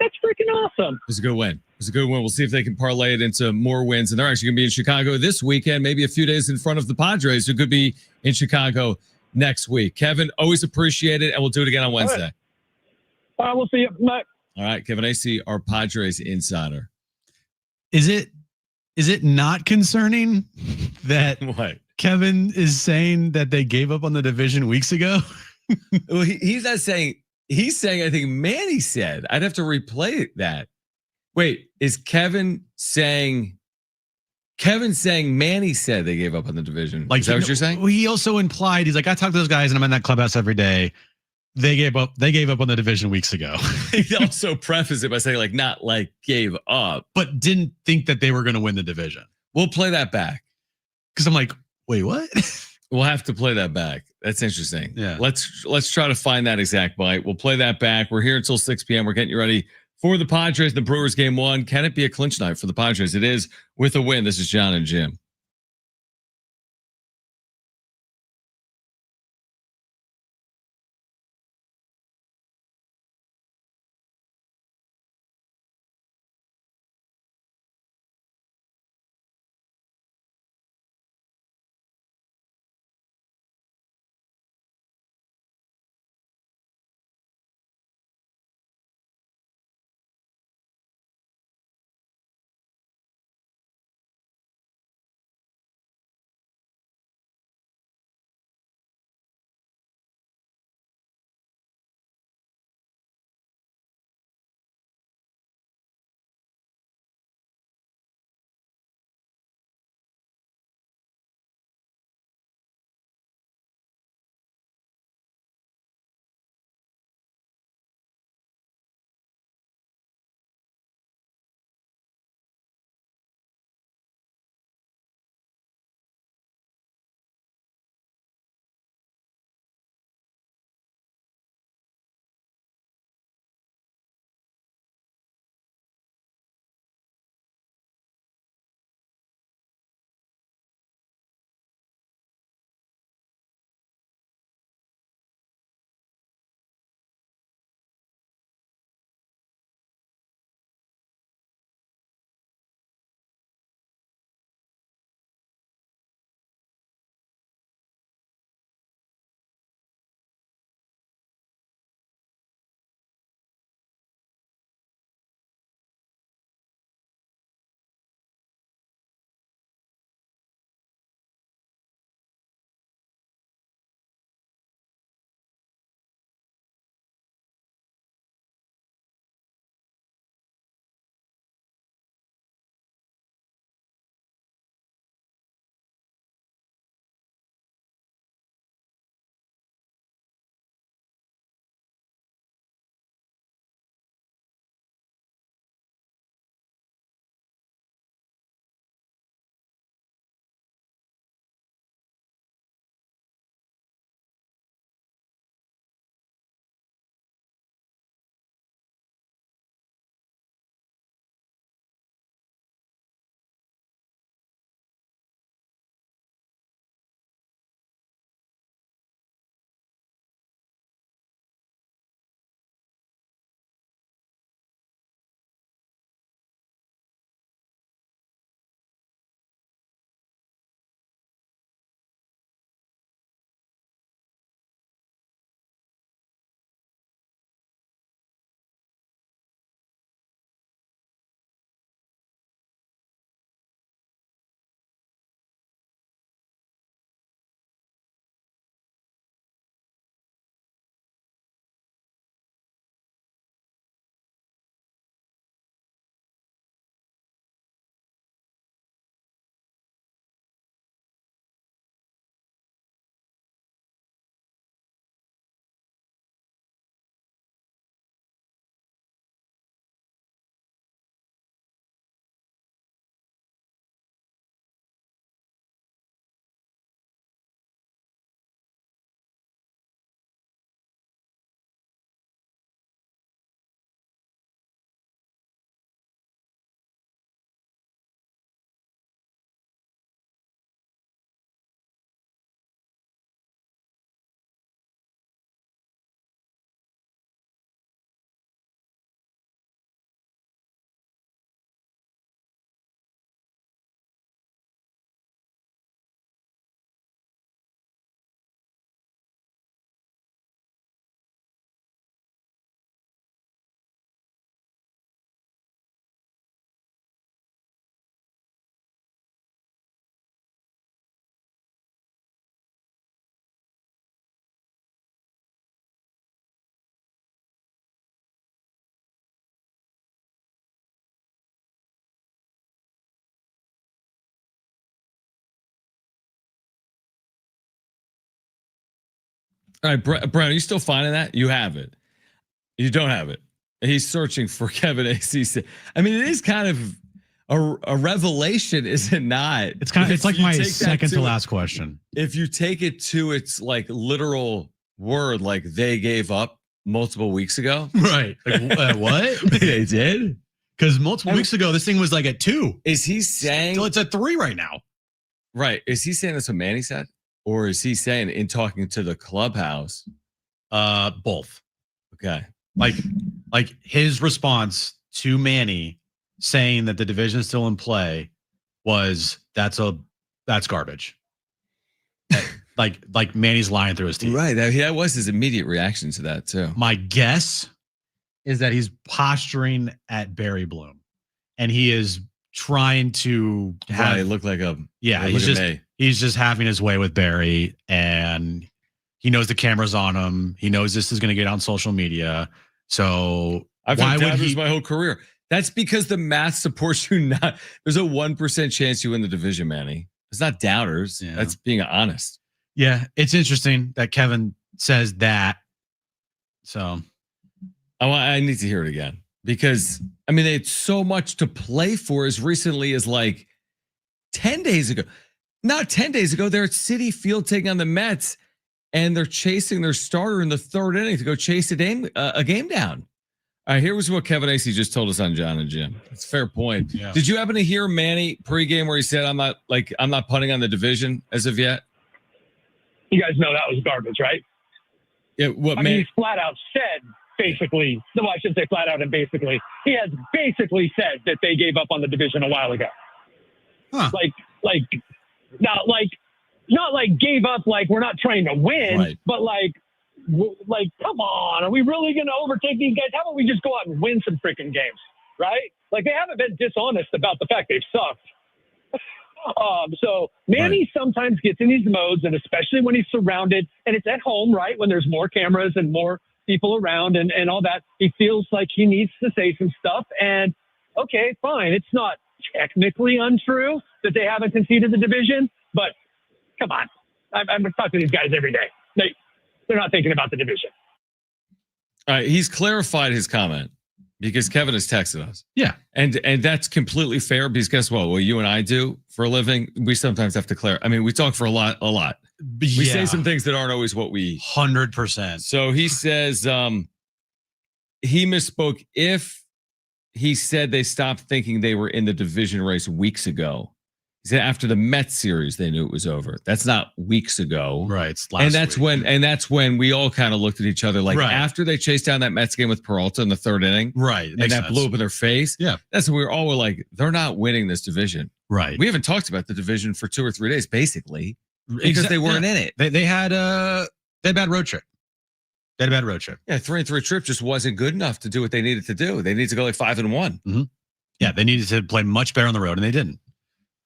That's freaking awesome. It was a good win. We'll see if they can parlay it into more wins. And they're actually going to be in Chicago this weekend, maybe a few days in front of the Padres, who could be in Chicago next week. Kevin, always appreciate it, and we'll do it again on Wednesday. All right, we'll see you. Bye. All right, Kevin AC, our Padres insider. Is it not concerning that what? Kevin is saying that they gave up on the division weeks ago? Well, he's not saying. He's saying, I think Manny said. I'd have to replay that. Wait, is Kevin saying Manny said they gave up on the division? Like, is that what you're saying? He also implied, he's like, I talk to those guys and I'm in that clubhouse every day. They gave up on the division weeks ago. He also prefaced it by saying, like, not like gave up, but didn't think that they were going to win the division. We'll play that back. Because I'm like, wait, what? We'll have to play that back. That's interesting. Yeah. Let's try to find that exact bite. We'll play that back. We're here until 6 p.m. We're getting you ready for the Padres, the Brewers game 1. Can it be a clinch night for the Padres? It is with a win. This is John and Jim. All right, Brown, are you still finding that? You have it. You don't have it. He's searching for Kevin AC. I mean, it is kind of a revelation, is it not? It's kind of, it's like my second to last question. If you take it to its like literal word, like they gave up multiple weeks ago. Right. Like, what? They did? Because multiple weeks ago, this thing was like at 2. Is he saying? So it's at 3 right now. Right. Is he saying that's what Manny said? Or is he saying in talking to the clubhouse? Both. Okay. Like his response to Manny saying that the division is still in play was that's garbage. like Manny's lying through his teeth. Right. That was his immediate reaction to that too. My guess is that he's posturing at Barry Bloom, and he is trying to look like a he's just having his way with Barry, and he knows the camera's on him. He knows this is going to get on social media. So I've had doubters my whole career. That's because the math supports you not. There's a 1% chance you win the division, Manny. It's not doubters. Yeah. That's being honest. Yeah, it's interesting that Kevin says that. So I need to hear it again because I mean they had so much to play for as recently as like 10 days ago. Not 10 days ago, they're at Citi Field taking on the Mets, and they're chasing their starter in the 3rd inning to go chase a game down. All right, here was what Kevin Acee just told us on John and Jim. It's a fair point. Yeah. Did you happen to hear Manny pregame where he said, I'm not punting on the division as of yet? You guys know that was garbage, right? Yeah, he's flat out said basically, no, I shouldn't say flat out and basically. He has basically said that they gave up on the division a while ago. Huh. Not like gave up, like we're not trying to win, right. But like, come on, are we really going to overtake these guys? How about we just go out and win some freaking games, right? Like they haven't been dishonest about the fact they've sucked. So Manny sometimes gets in these modes, and especially when he's surrounded, and it's at home, right? When there's more cameras and more people around and all that, he feels like he needs to say some stuff. And okay, fine. It's not technically untrue that they haven't conceded the division, but come on. I'm talking to these guys every day. They're not thinking about the division. All right. He's clarified his comment because Kevin has texted us. Yeah. And that's completely fair because guess what? What you and I do for a living, we sometimes have to clarify. I mean, we talk for a lot. We say some things that aren't always what we 100%. So he says he misspoke if he said they stopped thinking they were in the division race weeks ago. He said after the Mets series, they knew it was over. That's not weeks ago. Right. It's and that's when we all kind of looked at each other like after they chased down that Mets game with Peralta in the 3rd inning. Right. And that blew up in their face. Yeah. That's when we were like, they're not winning this division. Right. We haven't talked about the division for 2 or 3 days, basically, because they weren't in it. They had a bad road trip. Yeah, 3-3 trip just wasn't good enough to do what they needed to do. They needed to go like 5-1. Mm-hmm. Yeah, they needed to play much better on the road, and they didn't.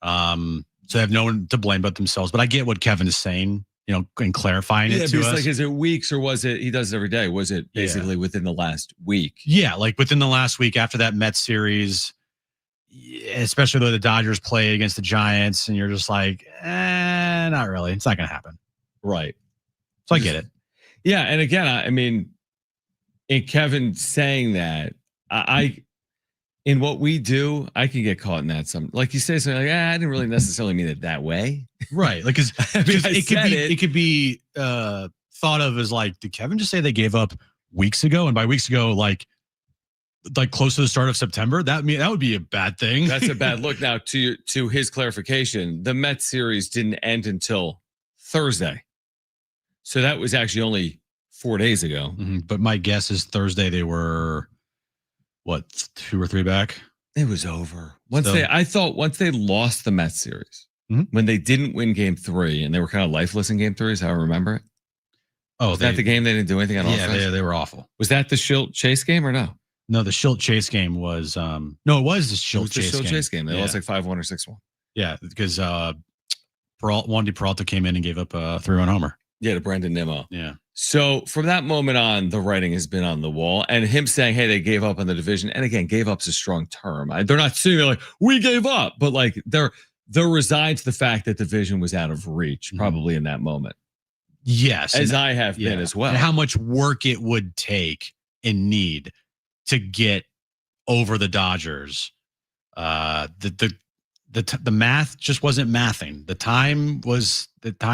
So they have no one to blame but themselves. But I get what Kevin is saying, and clarifying it to us. Like, is it weeks or was it? He does it every day. Was it basically within the last week? Yeah, like within the last week after that Mets series, especially though the Dodgers played against the Giants, and you're just like, not really. It's not going to happen. Right. So I get it. Yeah, and again, I mean, in Kevin saying that, in what we do, I can get caught in that. Like you say something like, I didn't really necessarily mean it that way. Right. Like, because it could be thought of as like, did Kevin just say they gave up weeks ago? And by weeks ago, like close to the start of September, that would be a bad thing. That's a bad look. Now, to his clarification, the Mets series didn't end until Thursday. So that was actually only 4 days ago. Mm-hmm. But my guess is Thursday they were, 2 or 3 back? It was over. I thought once they lost the Mets series, when they didn't win game 3 and they were kind of lifeless in game 3, is how I remember it. Oh, was that the game they didn't do anything on offense? Yeah, they were awful. Was that the Schilt Chase game or no? No, the Schilt Chase game was no, it was the Schilt Chase game. They lost like 5-1 or 6-1. Yeah, because Wandy Peralta came in and gave up a 3-run homer. Yeah, to Brandon Nimmo. Yeah. So from that moment on, the writing has been on the wall, and him saying, "Hey, they gave up on the division." And again, gave up's a strong term. They're not sitting there like we gave up, but like they're resigned to the fact that division was out of reach, probably in that moment. Yes. As I have been as well. And how much work it would take and need to get over the Dodgers. The math just wasn't mathing. The time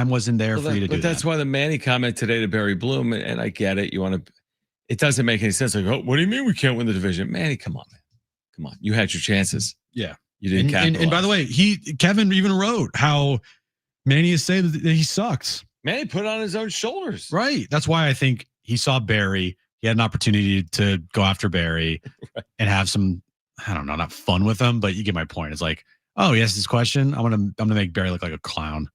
wasn't there for you to do that. But that's why the Manny comment today to Barry Bloom, and I get it. It doesn't make any sense. Like, oh, what do you mean we can't win the division? Manny, come on, man. Come on. You had your chances. Yeah. You didn't capitalize. And by the way, Kevin even wrote how Manny is saying that he sucks. Manny put it on his own shoulders. Right. That's why I think he saw Barry. He had an opportunity to go after Barry and have some, I don't know, not fun with him, but you get my point. It's like, oh, he asked this question. I'm gonna make Barry look like a clown.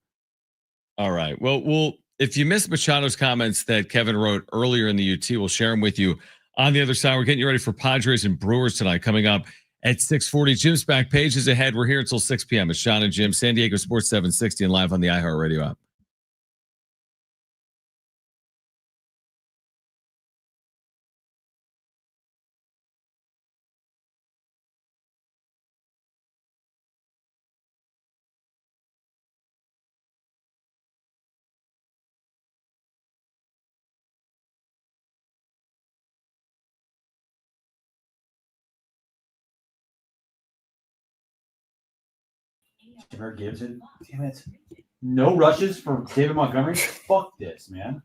All right. Well, if you missed Machado's comments that Kevin wrote earlier in the UT, we'll share them with you on the other side. We're getting you ready for Padres and Brewers tonight, coming up at 6:40. Jim's back page is ahead. We're here until 6 p.m. It's Sean and Jim, San Diego Sports 760 and live on the iHeartRadio app. Her Gibson. Damn it. No rushes for David Montgomery? Fuck this, man.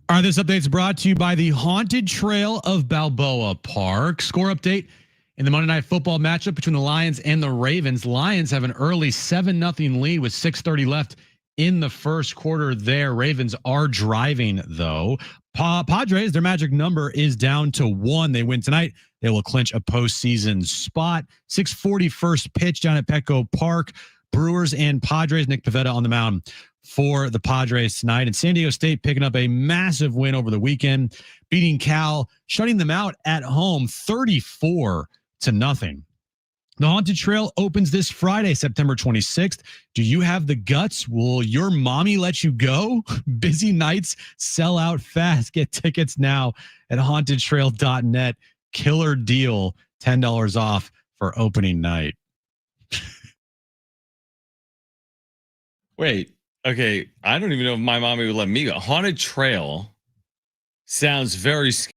All right, this update is brought to you by the Haunted Trail of Balboa Park. Score update in the Monday Night Football matchup between the Lions and the Ravens. Lions have an early 7-0 lead with 6:30 left in the first quarter there. Ravens are driving, though. Padres, their magic number is down to 1. They win tonight. They will clinch a postseason spot. 6:40 first pitch down at Petco Park. Brewers and Padres. Nick Pivetta on the mound for the Padres tonight. And San Diego State picking up a massive win over the weekend, beating Cal, shutting them out at home 34-0. The Haunted Trail opens this Friday, September 26th. Do you have the guts? Will your mommy let you go? Busy nights sell out fast. Get tickets now at hauntedtrail.net. Killer deal, $10 off for opening night. Wait, okay. I don't even know if my mommy would let me go. Haunted Trail sounds very scary.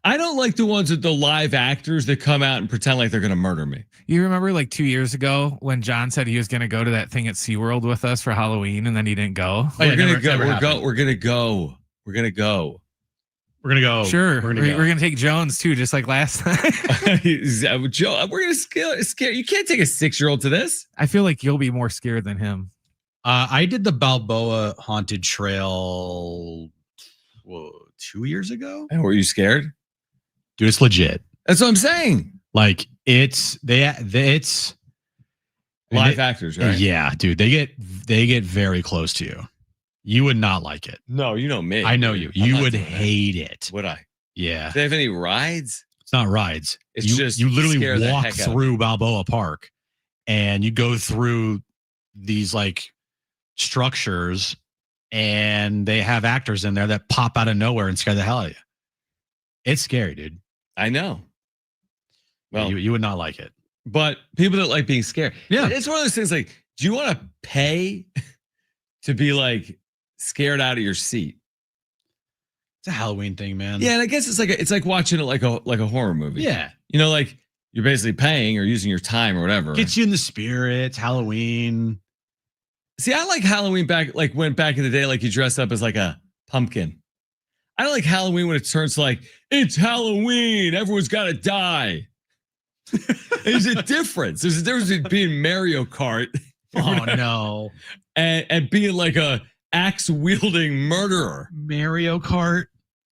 I don't like the ones with the live actors that come out and pretend like they're going to murder me. You remember like 2 years ago when John said he was going to go to that thing at SeaWorld with us for Halloween and then he didn't go? We're going to go. We're going to go. We're going to go. We're going to go. Sure. We're going to take Jones too, just like last time. Joe, we're going to scare. You can't take a 6-year-old to this. I feel like you'll be more scared than him. I did the Balboa Haunted Trail 2 years ago. And were you scared? Dude, it's legit. That's what I'm saying. Like it's live actors, right? Yeah, dude. They get very close to you. You would not like it. No, you know me. I know you. You would hate it. Would I? Yeah. Do they have any rides? It's not rides. It's just you literally scare the walk heck out of through Balboa Park and you go through these like structures and they have actors in there that pop out of nowhere and scare the hell out of you. It's scary, dude. I know. Well, you would not like it. But people that like being scared. Yeah. It's one of those things like, do you want to pay to be like scared out of your seat? It's a Halloween thing, man. Yeah, and I guess it's like watching it like a horror movie. Yeah. You know, like you're basically paying or using your time or whatever. Gets you in the spirit. It's Halloween. See, I like Halloween back in the day, like you dress up as like a pumpkin. I don't like Halloween when it turns to like, it's Halloween, everyone's got to die. There's a difference. There's a difference between being Mario Kart. Oh, no. And being like a axe-wielding murderer. Mario Kart.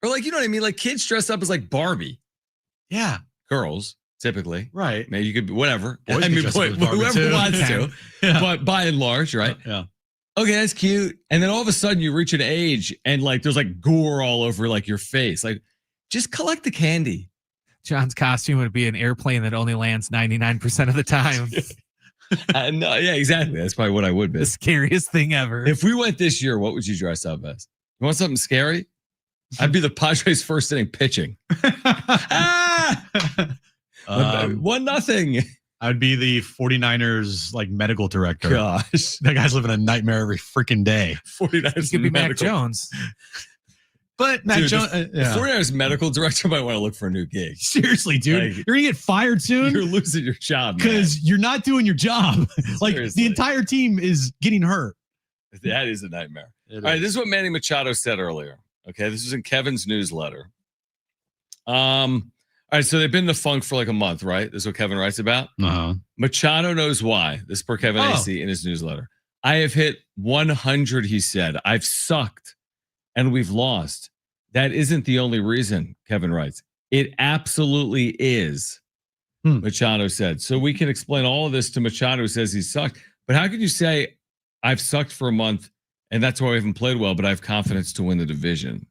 Or like, you know what I mean? Like kids dressed up as like Barbie. Yeah. Girls, typically. Right. Maybe you could be whatever. Boys I mean, whoever wants to. Yeah. But by and large, right? Yeah. Okay, that's cute. And then all of a sudden you reach an age and like there's like gore all over like your face. Like just collect the candy. John's costume would be an airplane that only lands 99% of the time. No, yeah, exactly. That's probably what I would be. The scariest thing ever. If we went this year, what would you dress up as? You want something scary? I'd be the Padres first inning pitching. 1-0. I'd be the 49ers like medical director. Gosh. That guy's living a nightmare every freaking day. 49ers could be Mac Jones. But Mac Jones, 49ers medical director might want to look for a new gig. Seriously, dude. Like, you're going to get fired soon. You're losing your job, because you're not doing your job. Like Seriously. the entire team is getting hurt. That is a nightmare. All right, this is what Manny Machado said earlier. Okay, this was in Kevin's newsletter. All right, so they've been in the funk for like a month, right? This is what Kevin writes about. Uh-huh. Machado knows why. This is per Kevin AC in his newsletter. I have hit 100, he said. I've sucked and we've lost. That isn't the only reason, Kevin writes. It absolutely is, Machado said. So we can explain all of this to Machado, who says he sucked. But how could you say, I've sucked for a month and that's why we haven't played well, but I have confidence to win the division?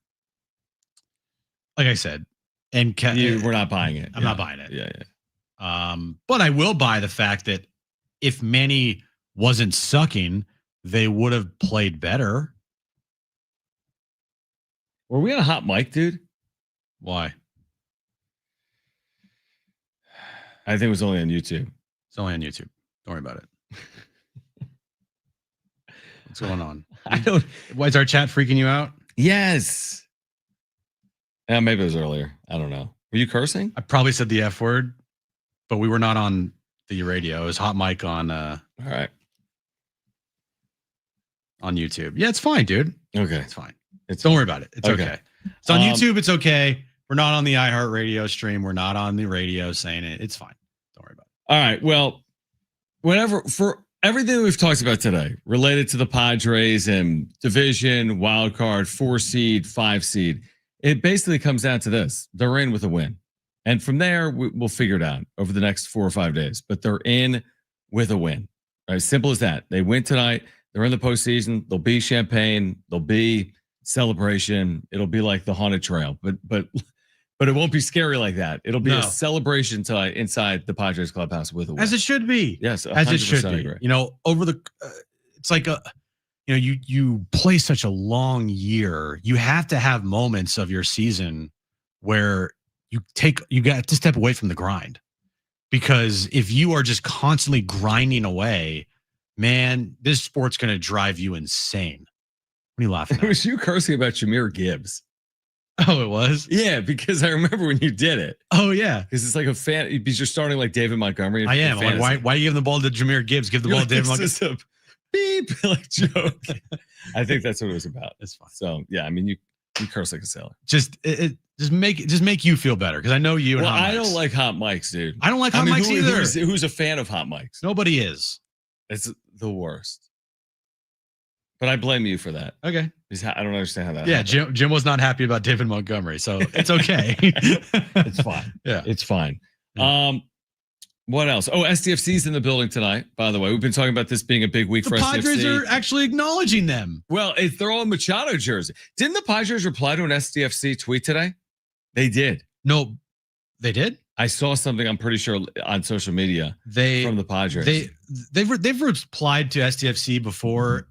Like I said, and we're not buying it. I'm not buying it. Yeah. But I will buy the fact that if Manny wasn't sucking, they would have played better. Were we on a hot mic, dude? Why? I think it was only on YouTube. It's only on YouTube. Don't worry about it. What's going on? Why is our chat freaking you out? Yes. Yeah, maybe it was earlier. I don't know. Were you cursing? I probably said the F word, but we were not on the radio. It was hot mic on all right. On YouTube. Yeah, it's fine, dude. Okay. It's fine. Don't worry about it. It's okay. It's on YouTube. It's okay. We're not on the iHeart Radio stream. We're not on the radio saying it. It's fine. Don't worry about it. All right. Well, whatever for everything we've talked about today related to the Padres and division, wild card, 4 seed, 5 seed, it basically comes down to this. They're in with a win. And from there, we'll figure it out over the next 4 or 5 days. But they're in with a win. Right? Simple as that. They win tonight. They're in the postseason. There'll be champagne. There'll be celebration. It'll be like the haunted trail. But it won't be scary like that. It'll be a celebration tonight inside the Padres clubhouse with a win. As it should be. Yes, as it should be. Agree. You know, over the, it's like you play such a long year. You have to have moments of your season where you got to step away from the grind, because if you are just constantly grinding away, man, this sport's going to drive you insane. What are you laughing at? It was you cursing about Jahmyr Gibbs. Oh, it was? Yeah, because I remember when you did it. Oh, yeah. Because it's like a fan. Because you're starting like David Montgomery. I am. Like, why are you giving the ball to Jahmyr Gibbs? Give the ball to David Montgomery. A beep like joke. I think that's what it was about. It's fine. So yeah, I mean you curse like a sailor. Just make you feel better, because I know you. Well, and I don't like hot mics, dude. I don't like hot mics either. Who's a fan of hot mics? Nobody is. It's the worst. But I blame you for that. Okay. I don't understand how that. Yeah, happened. Jim was not happy about David Montgomery, so it's okay. It's fine. Yeah, it's fine. What else? Oh, SDFC's in the building tonight. By the way, we've been talking about this being a big week for SDFC. The Padres are actually acknowledging them. Well, they're all in Machado jersey. Didn't the Padres reply to an SDFC tweet today? They did. No, they did. I saw something. I'm pretty sure on social media. From the Padres. They've replied to SDFC before,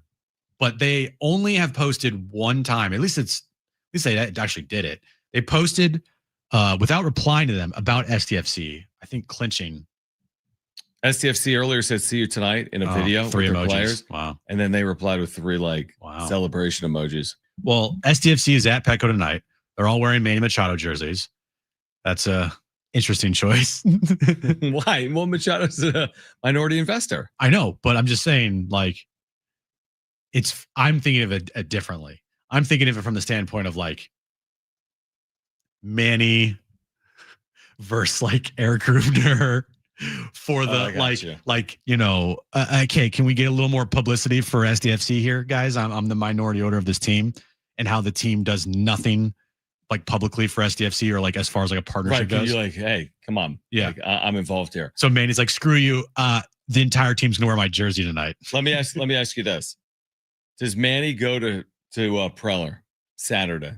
but they only have posted one time. At least they actually did it. They posted without replying to them about SDFC. I think clinching. SDFC earlier said see you tonight in a video 3 with their emojis. players. Wow. And then they replied with 3 celebration emojis. Well, SDFC is at Petco tonight. They're all wearing Manny Machado jerseys. That's a interesting choice. Why? Well, Machado's a minority investor. I know, but I'm just saying, like, I'm thinking of it differently. I'm thinking of it from the standpoint of like Manny versus like Eric Grubner for the okay, can we get a little more publicity for SDFC here, guys? I'm the minority owner of this team, and how the team does nothing like publicly for SDFC or like as far as like a partnership goes. You're like, hey, come on. Yeah. Like, I'm involved here. So Manny's like, screw you. The entire team's gonna wear my jersey tonight. Let me ask you this. Does Manny go to Preller Saturday?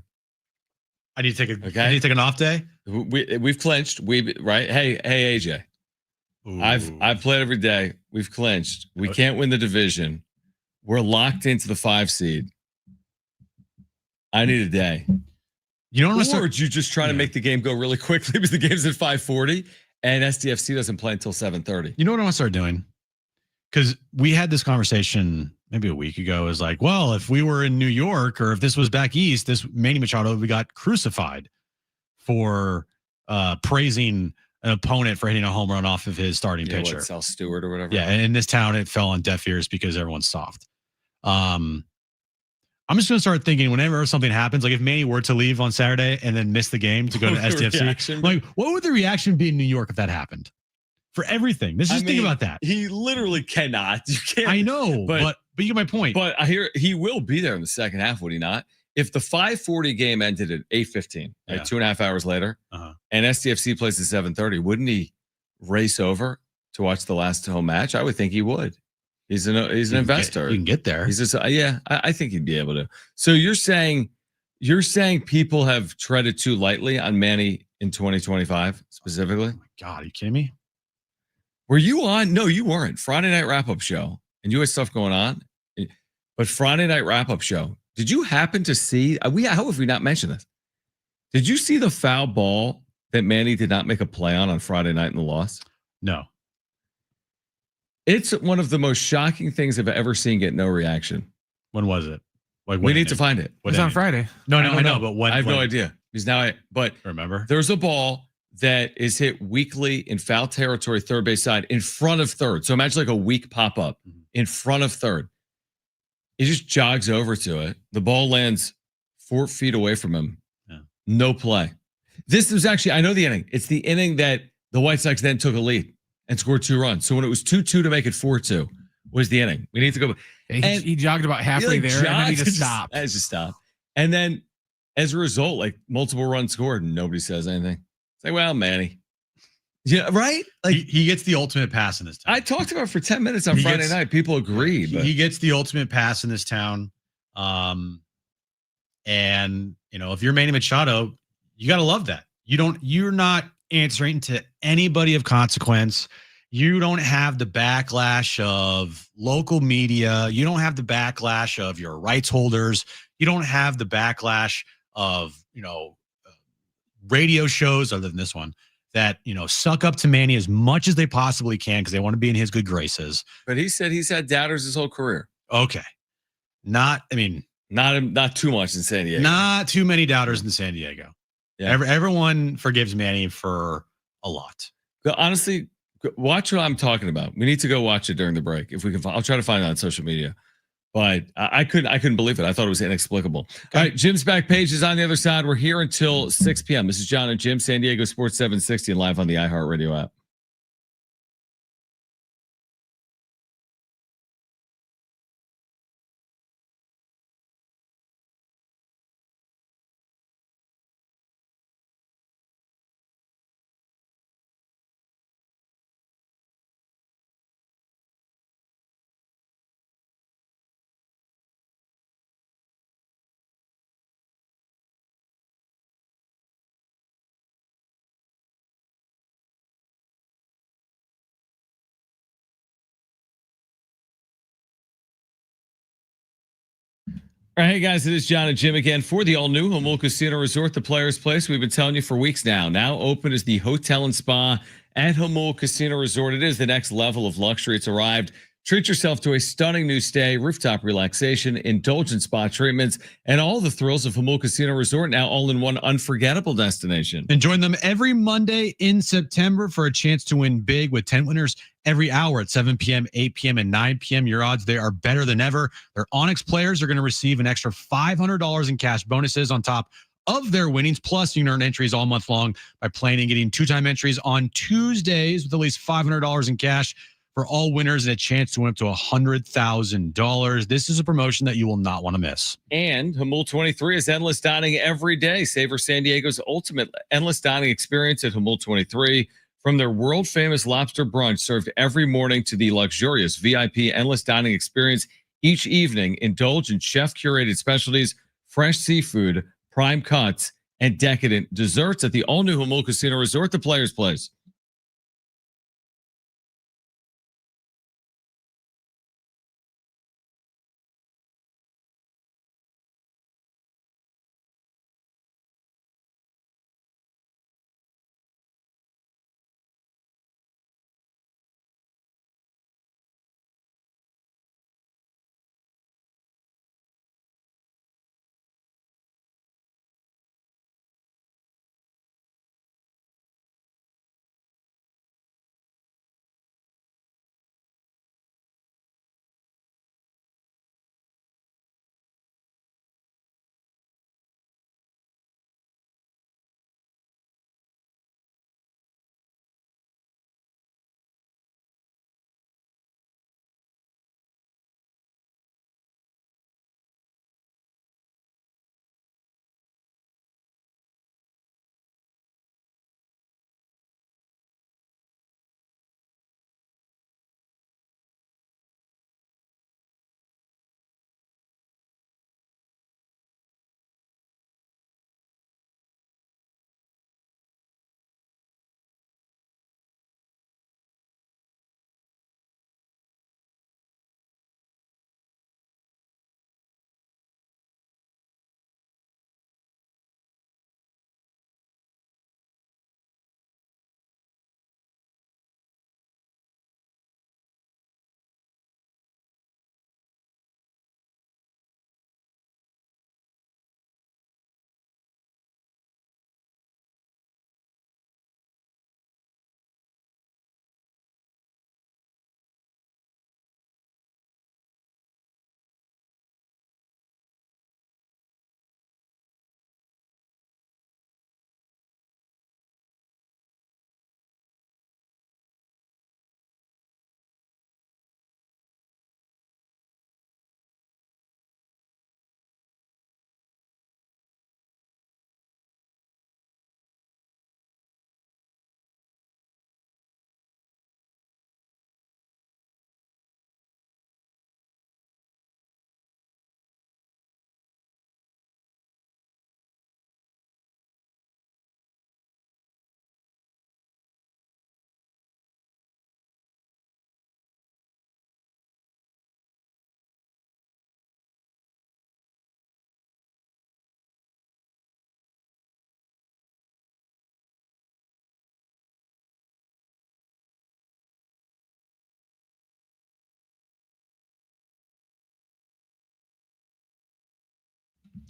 I need to take an off day. We've clinched. Right. Hey AJ. Ooh. I've played every day. We've clinched. We can't win the division. We're locked into the 5 seed. I need a day. You know what? Or would you just try to make the game go really quickly because the game's at 5:40 and SDFC doesn't play until 7:30? You know what I want to start doing? Because we had this conversation maybe a week ago. Is like, well, if we were in New York or if this was back east, this Manny Machado, we got crucified for praising an opponent for hitting a home run off of his starting pitcher. Sal Stewart or whatever. Yeah, and in this town, it fell on deaf ears because everyone's soft. I'm just going to start thinking whenever something happens, like if Manny were to leave on Saturday and then miss the game to go to SDFC, like what would the reaction be in New York if that happened? For everything. Let's just think about that. He literally cannot. You can't. I know, but you get my point. But I hear he will be there in the second half, would he not? If the 5:40 game ended at 8:15, like 2.5 hours later, and SDFC plays at 7:30, wouldn't he race over to watch the last home match? I would think he would. He's an investor. You can get there. He's just I think he'd be able to. So you're saying people have treaded too lightly on Manny in 2025 specifically? Oh my God, are you kidding me? Were you on? No, you weren't. Friday night wrap-up show, and you had stuff going on. But Friday night wrap-up show, did you happen to see? How have we not mentioned this? Did you see the foul ball that Manny did not make a play on Friday night in the loss? No. It's one of the most shocking things I've ever seen get no reaction. When was it? Like we need to find it. It's on Friday. No, I know, but when? I have no idea. Because now remember, there's a ball that is hit weakly in foul territory, third base side, in front of third. So imagine like a weak pop-up in front of third. He just jogs over to it. The ball lands 4 feet away from him. Yeah. No play. This was actually, I know the inning. It's the inning that the White Sox then took a lead and scored 2 runs. So when it was 2-2 to make it 4-2 was the inning. We need to go. And he jogged about halfway there, and then he just stopped. Just stopped. And then as a result, like multiple runs scored, and nobody says anything. It's like, well, Manny. Yeah, right? Like he gets the ultimate pass in this town. I talked about it for 10 minutes on Friday night. People agreed. He gets the ultimate pass in this town. And if you're Manny Machado, you got to love that. You're not answering to anybody of consequence. You don't have the backlash of local media. You don't have the backlash of your rights holders. You don't have the backlash of, radio shows other than this one that, suck up to Manny as much as they possibly can because they want to be in his good graces. But he said he's had doubters his whole career. Okay. Not too much in San Diego. Not too many doubters in San Diego. Yeah. Everyone forgives Manny for a lot. Honestly, watch what I'm talking about. We need to go watch it during the break. If we can, I'll try to find it on social media. But I couldn't believe it. I thought it was inexplicable. Okay. All right, Jim's back page is on the other side. We're here until 6 p.m. This is John and Jim, San Diego Sports 760, and live on the iHeartRadio app. All right, hey guys, it is John and Jim again for the all-new Jamul Casino Resort, the Players Place. We've been telling you for weeks now. Now open is the hotel and spa at Jamul Casino Resort. It is the next level of luxury. It's arrived. Treat yourself to a stunning new stay, rooftop relaxation, indulgent spa treatments, and all the thrills of Jamul Casino Resort, now all in one unforgettable destination. And join them every Monday in September for a chance to win big with 10 winners every hour at 7 p.m., 8 p.m., and 9 p.m. Your odds, they are better than ever. Their Onyx players are going to receive an extra $500 in cash bonuses on top of their winnings. Plus, you can earn entries all month long by playing and getting 2-time entries on Tuesdays with at least $500 in cash for all winners and a chance to win up to $100,000. This is a promotion that you will not want to miss. And Jamul 23 is endless dining every day. Savor San Diego's ultimate endless dining experience at Jamul 23. From their world-famous lobster brunch served every morning to the luxurious VIP endless dining experience each evening, indulge in chef-curated specialties, fresh seafood, prime cuts, and decadent desserts at the all-new Jamul Casino Resort, the Players Place.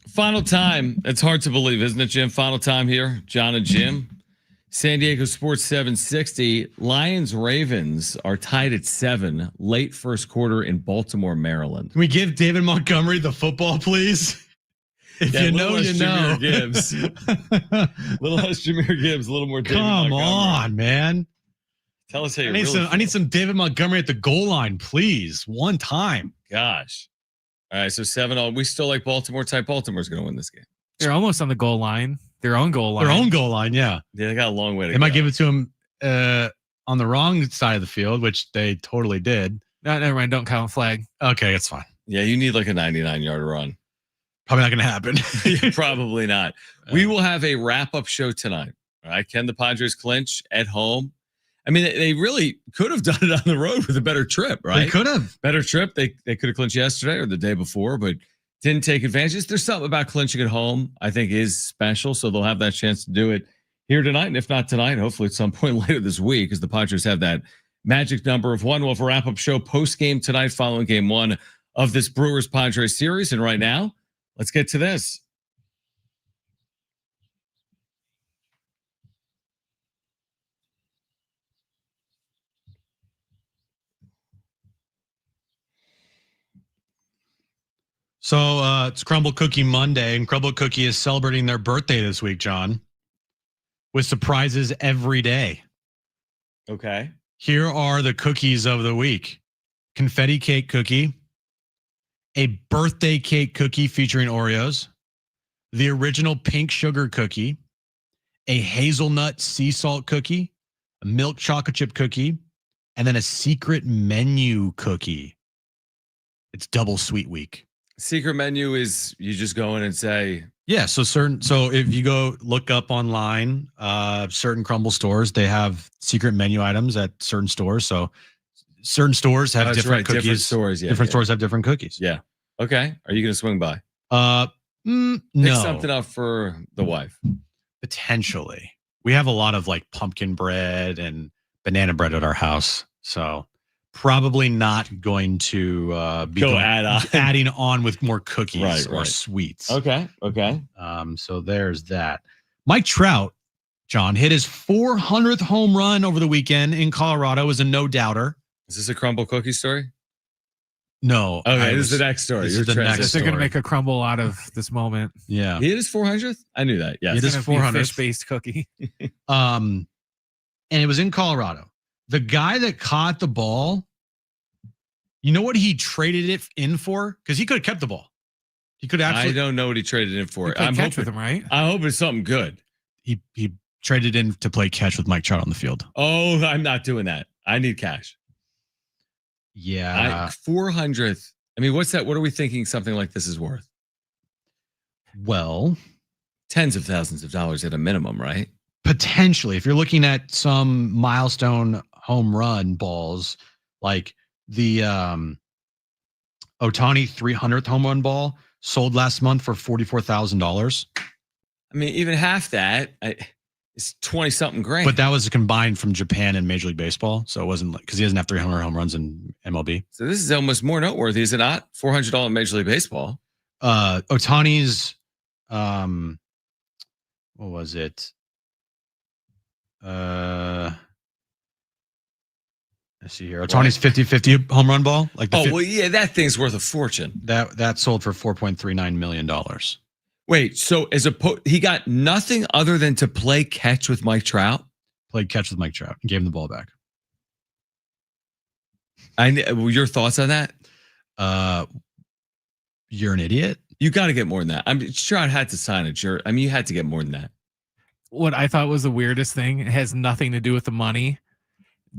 Final time. It's hard to believe, isn't it, Jim? Final time here. John and Jim. San Diego Sports 760. Lions Ravens are tied at 7 late first quarter in Baltimore, Maryland. Can we give David Montgomery the football, please? If you know, you know. Gibbs. Little less Jameer Gibbs, a little more David Come Montgomery. on, man. Tell us how you I need some David Montgomery at the goal line, please. One time. Gosh. All right, so 7-all. We still like Baltimore. Type Baltimore's going to win this game. They're almost on the goal line. Their own goal line. Their own goal line, yeah. Yeah, they got a long way to go. They might give it to him on the wrong side of the field, which they totally did. No, never mind. Don't count flag. Okay, it's fine. Yeah, you need like a 99-yard run. Probably not going to happen. Probably not. We will have a wrap-up show tonight. All right, can the Padres clinch at home? I mean, they really could have done it on the road with a better trip, right? They could have. Better trip. They could have clinched yesterday or the day before, but didn't take advantage. There's something about clinching at home I think is special, so they'll have that chance to do it here tonight, and if not tonight, hopefully at some point later this week, as the Padres have that magic number of 1. We'll have a wrap-up show post-game tonight following game 1 of this Brewers-Padres series, and right now, let's get to this. So it's Crumble Cookie Monday, and Crumble Cookie is celebrating their birthday this week, John, with surprises every day. Okay. Here are the cookies of the week. Confetti cake cookie, a birthday cake cookie featuring Oreos, the original pink sugar cookie, a hazelnut sea salt cookie, a milk chocolate chip cookie, and then a secret menu cookie. It's double sweet week. Secret menu is you just go in and say, yeah. So if you go look up online, certain Crumble stores, they have secret menu items at certain stores. So certain stores have different cookies. Different stores, yeah. Different stores have different cookies. Yeah. Okay. Are you going to swing by? No. Pick something up for the wife. Potentially. We have a lot of like pumpkin bread and banana bread at our house. So probably not going to be adding on with more cookies or sweets. Okay. So there's that. Mike Trout, John, hit his 400th home run over the weekend in Colorado as a no-doubter. Is this a Crumble cookie story? No. Okay, this is the next story. This is the next. They're going to make a crumble out of this moment. Yeah. He hit his 400th? I knew that. Yeah. It is 400th. Fish-based cookie. And it was in Colorado. The guy that caught the ball, you know what he traded it in for? Because he could have kept the ball. He could have. I don't know what he traded in for. I'm hoping with him, right? I hope it's something good. He traded in to play catch with Mike Trout on the field. Oh, I'm not doing that. I need cash. Yeah. 400th. I mean, what's that? What are we thinking something like this is worth? Well, tens of thousands of dollars at a minimum, right? Potentially. If you're looking at some milestone home run balls, like the Ohtani 300th home run ball sold last month for $44,000. I mean, even half that, it's 20-something grand. But that was combined from Japan and Major League Baseball. So it wasn't like, because he doesn't have 300 home runs in MLB. So this is almost more noteworthy, is it not? $400 in Major League Baseball. Ohtani's, what was it? Let's see here. Ohtani's 50-50 home run ball. Like well, yeah, that thing's worth a fortune. That sold for $4.39 million. Wait, so he got nothing other than to play catch with Mike Trout? Played catch with Mike Trout and gave him the ball back. Your thoughts on that? You're an idiot. You got to get more than that. I'm sure I had to sign a jersey. I mean, you had to get more than that. What I thought was the weirdest thing, it has nothing to do with the money.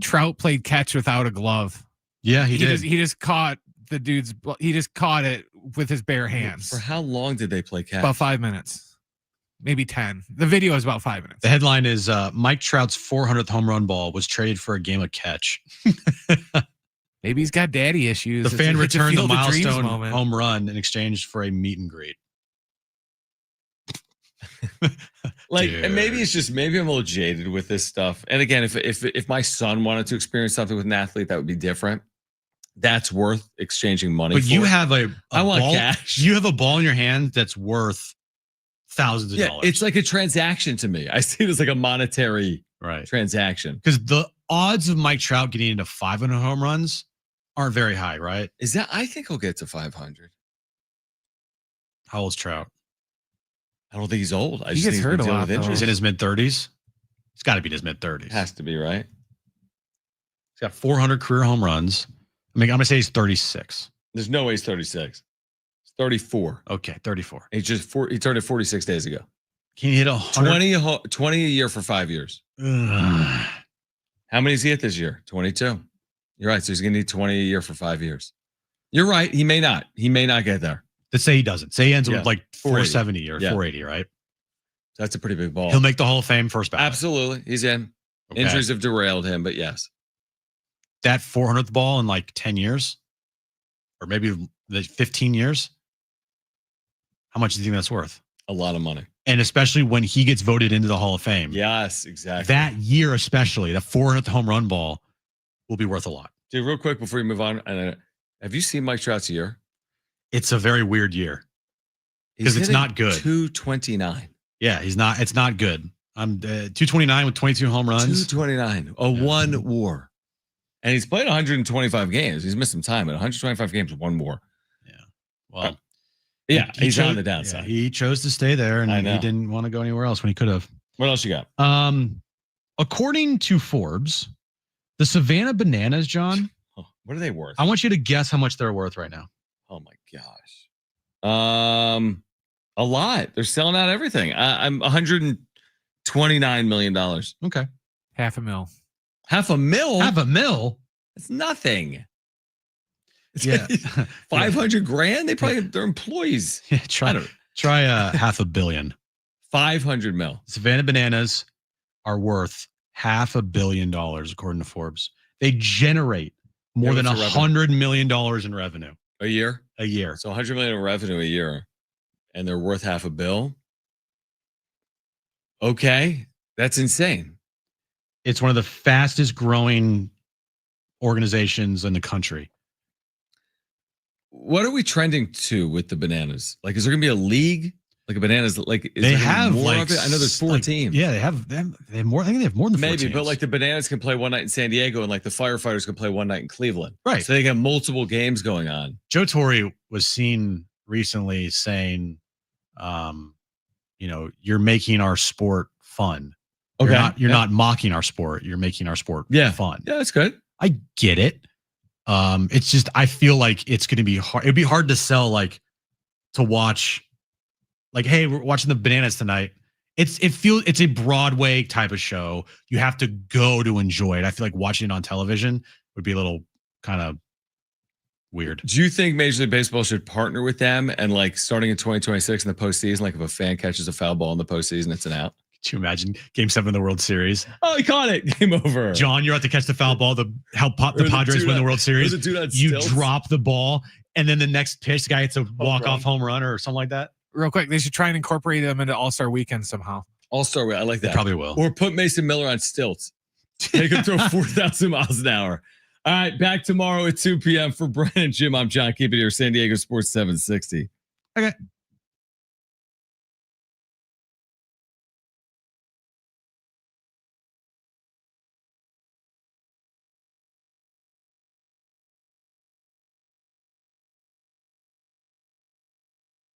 Trout played catch without a glove. Yeah, he did. He just caught he just caught it with his bare hands. For how long did they play catch? About 5 minutes. Maybe 10. The video is about 5 minutes. The headline is Mike Trout's 400th home run ball was traded for a game of catch. Maybe he's got daddy issues. The fan returned the milestone home run in exchange for a meet and greet. And maybe it's just maybe I'm a little jaded with this stuff. And again, if my son wanted to experience something with an athlete, that would be different. that's worth exchanging money But for. you have a I want ball, cash. You have a ball in your hand that's worth thousands of dollars. It's like a transaction to me. I see it as like a monetary transaction. Because the odds of Mike Trout getting into 500 home runs aren't very high, right? Is that? I think he'll get to 500. How old's Trout? I don't think he's old. He gets hurt a lot, though. He's in his mid-30s. He's got to be in his mid-30s. Has to be, right? He's got 400 career home runs. I mean, I'm going to say he's 36. There's no way he's 36. He's 34. Okay, 34. He turned it 46 days ago. Can he hit 100? 20 a year for 5 years. Ugh. How many does he hit this year? 22. You're right. So he's going to need 20 a year for 5 years. You're right. He may not. He may not get there. Let's say he doesn't. Say he ends with like 480. 470 or 480, right? That's a pretty big ball. He'll make the Hall of Fame first ballot. Absolutely. He's in. Okay. Injuries have derailed him, but yes. That 400th ball in like 10 years or maybe 15 years. How much do you think that's worth? A lot of money. And especially when he gets voted into the Hall of Fame. Yes, exactly. That year, especially, the 400th home run ball will be worth a lot. Dude, real quick before you move on, have you seen Mike Trout's year? It's a very weird year because it's not good. 229. Yeah, he's not. It's not good. I'm 229 with 22 home runs. 229. A 1 WAR. And he's played 125 games. He's missed some time, but 125 games, 1 WAR. Yeah. Well, he's on the downside. Yeah, he chose to stay there, and he didn't want to go anywhere else when he could have. What else you got? According to Forbes, the Savannah Bananas, John. What are they worth? I want you to guess how much they're worth right now. Oh my gosh. A lot. They're selling out everything. I'm $129 million. Okay. $500,000. $500,000? $500,000? That's nothing. Yeah. 500 grand? They probably their employees. Yeah, try $500 million. 500 mil. Savannah Bananas are worth $500 million according to Forbes. They generate more than $100 million in revenue a year. A year. So 100 million in revenue a year, and they're worth $500 million. Okay, that's insane. It's one of the fastest growing organizations in the country. What are we trending to with the Bananas? Like, is there gonna be a league? Like a Bananas? Like, is they there have more like of it? I know there's 4 teams. Yeah, they have more. I think they have more than 4 maybe, teams. but like the Bananas can play one night in San Diego, and like the Firefighters can play one night in Cleveland. Right. So they got multiple games going on. Joe Torre was seen recently saying, you're making our sport fun. Okay. You're not mocking our sport. You're making our sport fun. Yeah, that's good. I get it. It's just I feel like it's going to be hard. It'd be hard to sell to watch. Like, hey, we're watching the Bananas tonight. It's a Broadway type of show. You have to go to enjoy it. I feel like watching it on television would be a little kind of weird. Do you think Major League Baseball should partner with them and like starting in 2026 in the postseason, like if a fan catches a foul ball in the postseason, it's an out? Could you imagine Game 7 of the World Series? Oh, he caught it. Game over. John, you're out to catch the foul ball to help the Padres win the World Series. You drop the ball, and then the next pitch, the guy hits a walk-off home run or something like that. Real quick, they should try and incorporate them into All-Star Weekend somehow. All-Star Weekend, I like that. They probably will. Or put Mason Miller on stilts. Make him throw 4,000 miles an hour. All right, back tomorrow at 2 p.m. For Brian and Jim, I'm John. Keep it here, San Diego Sports 760. Okay.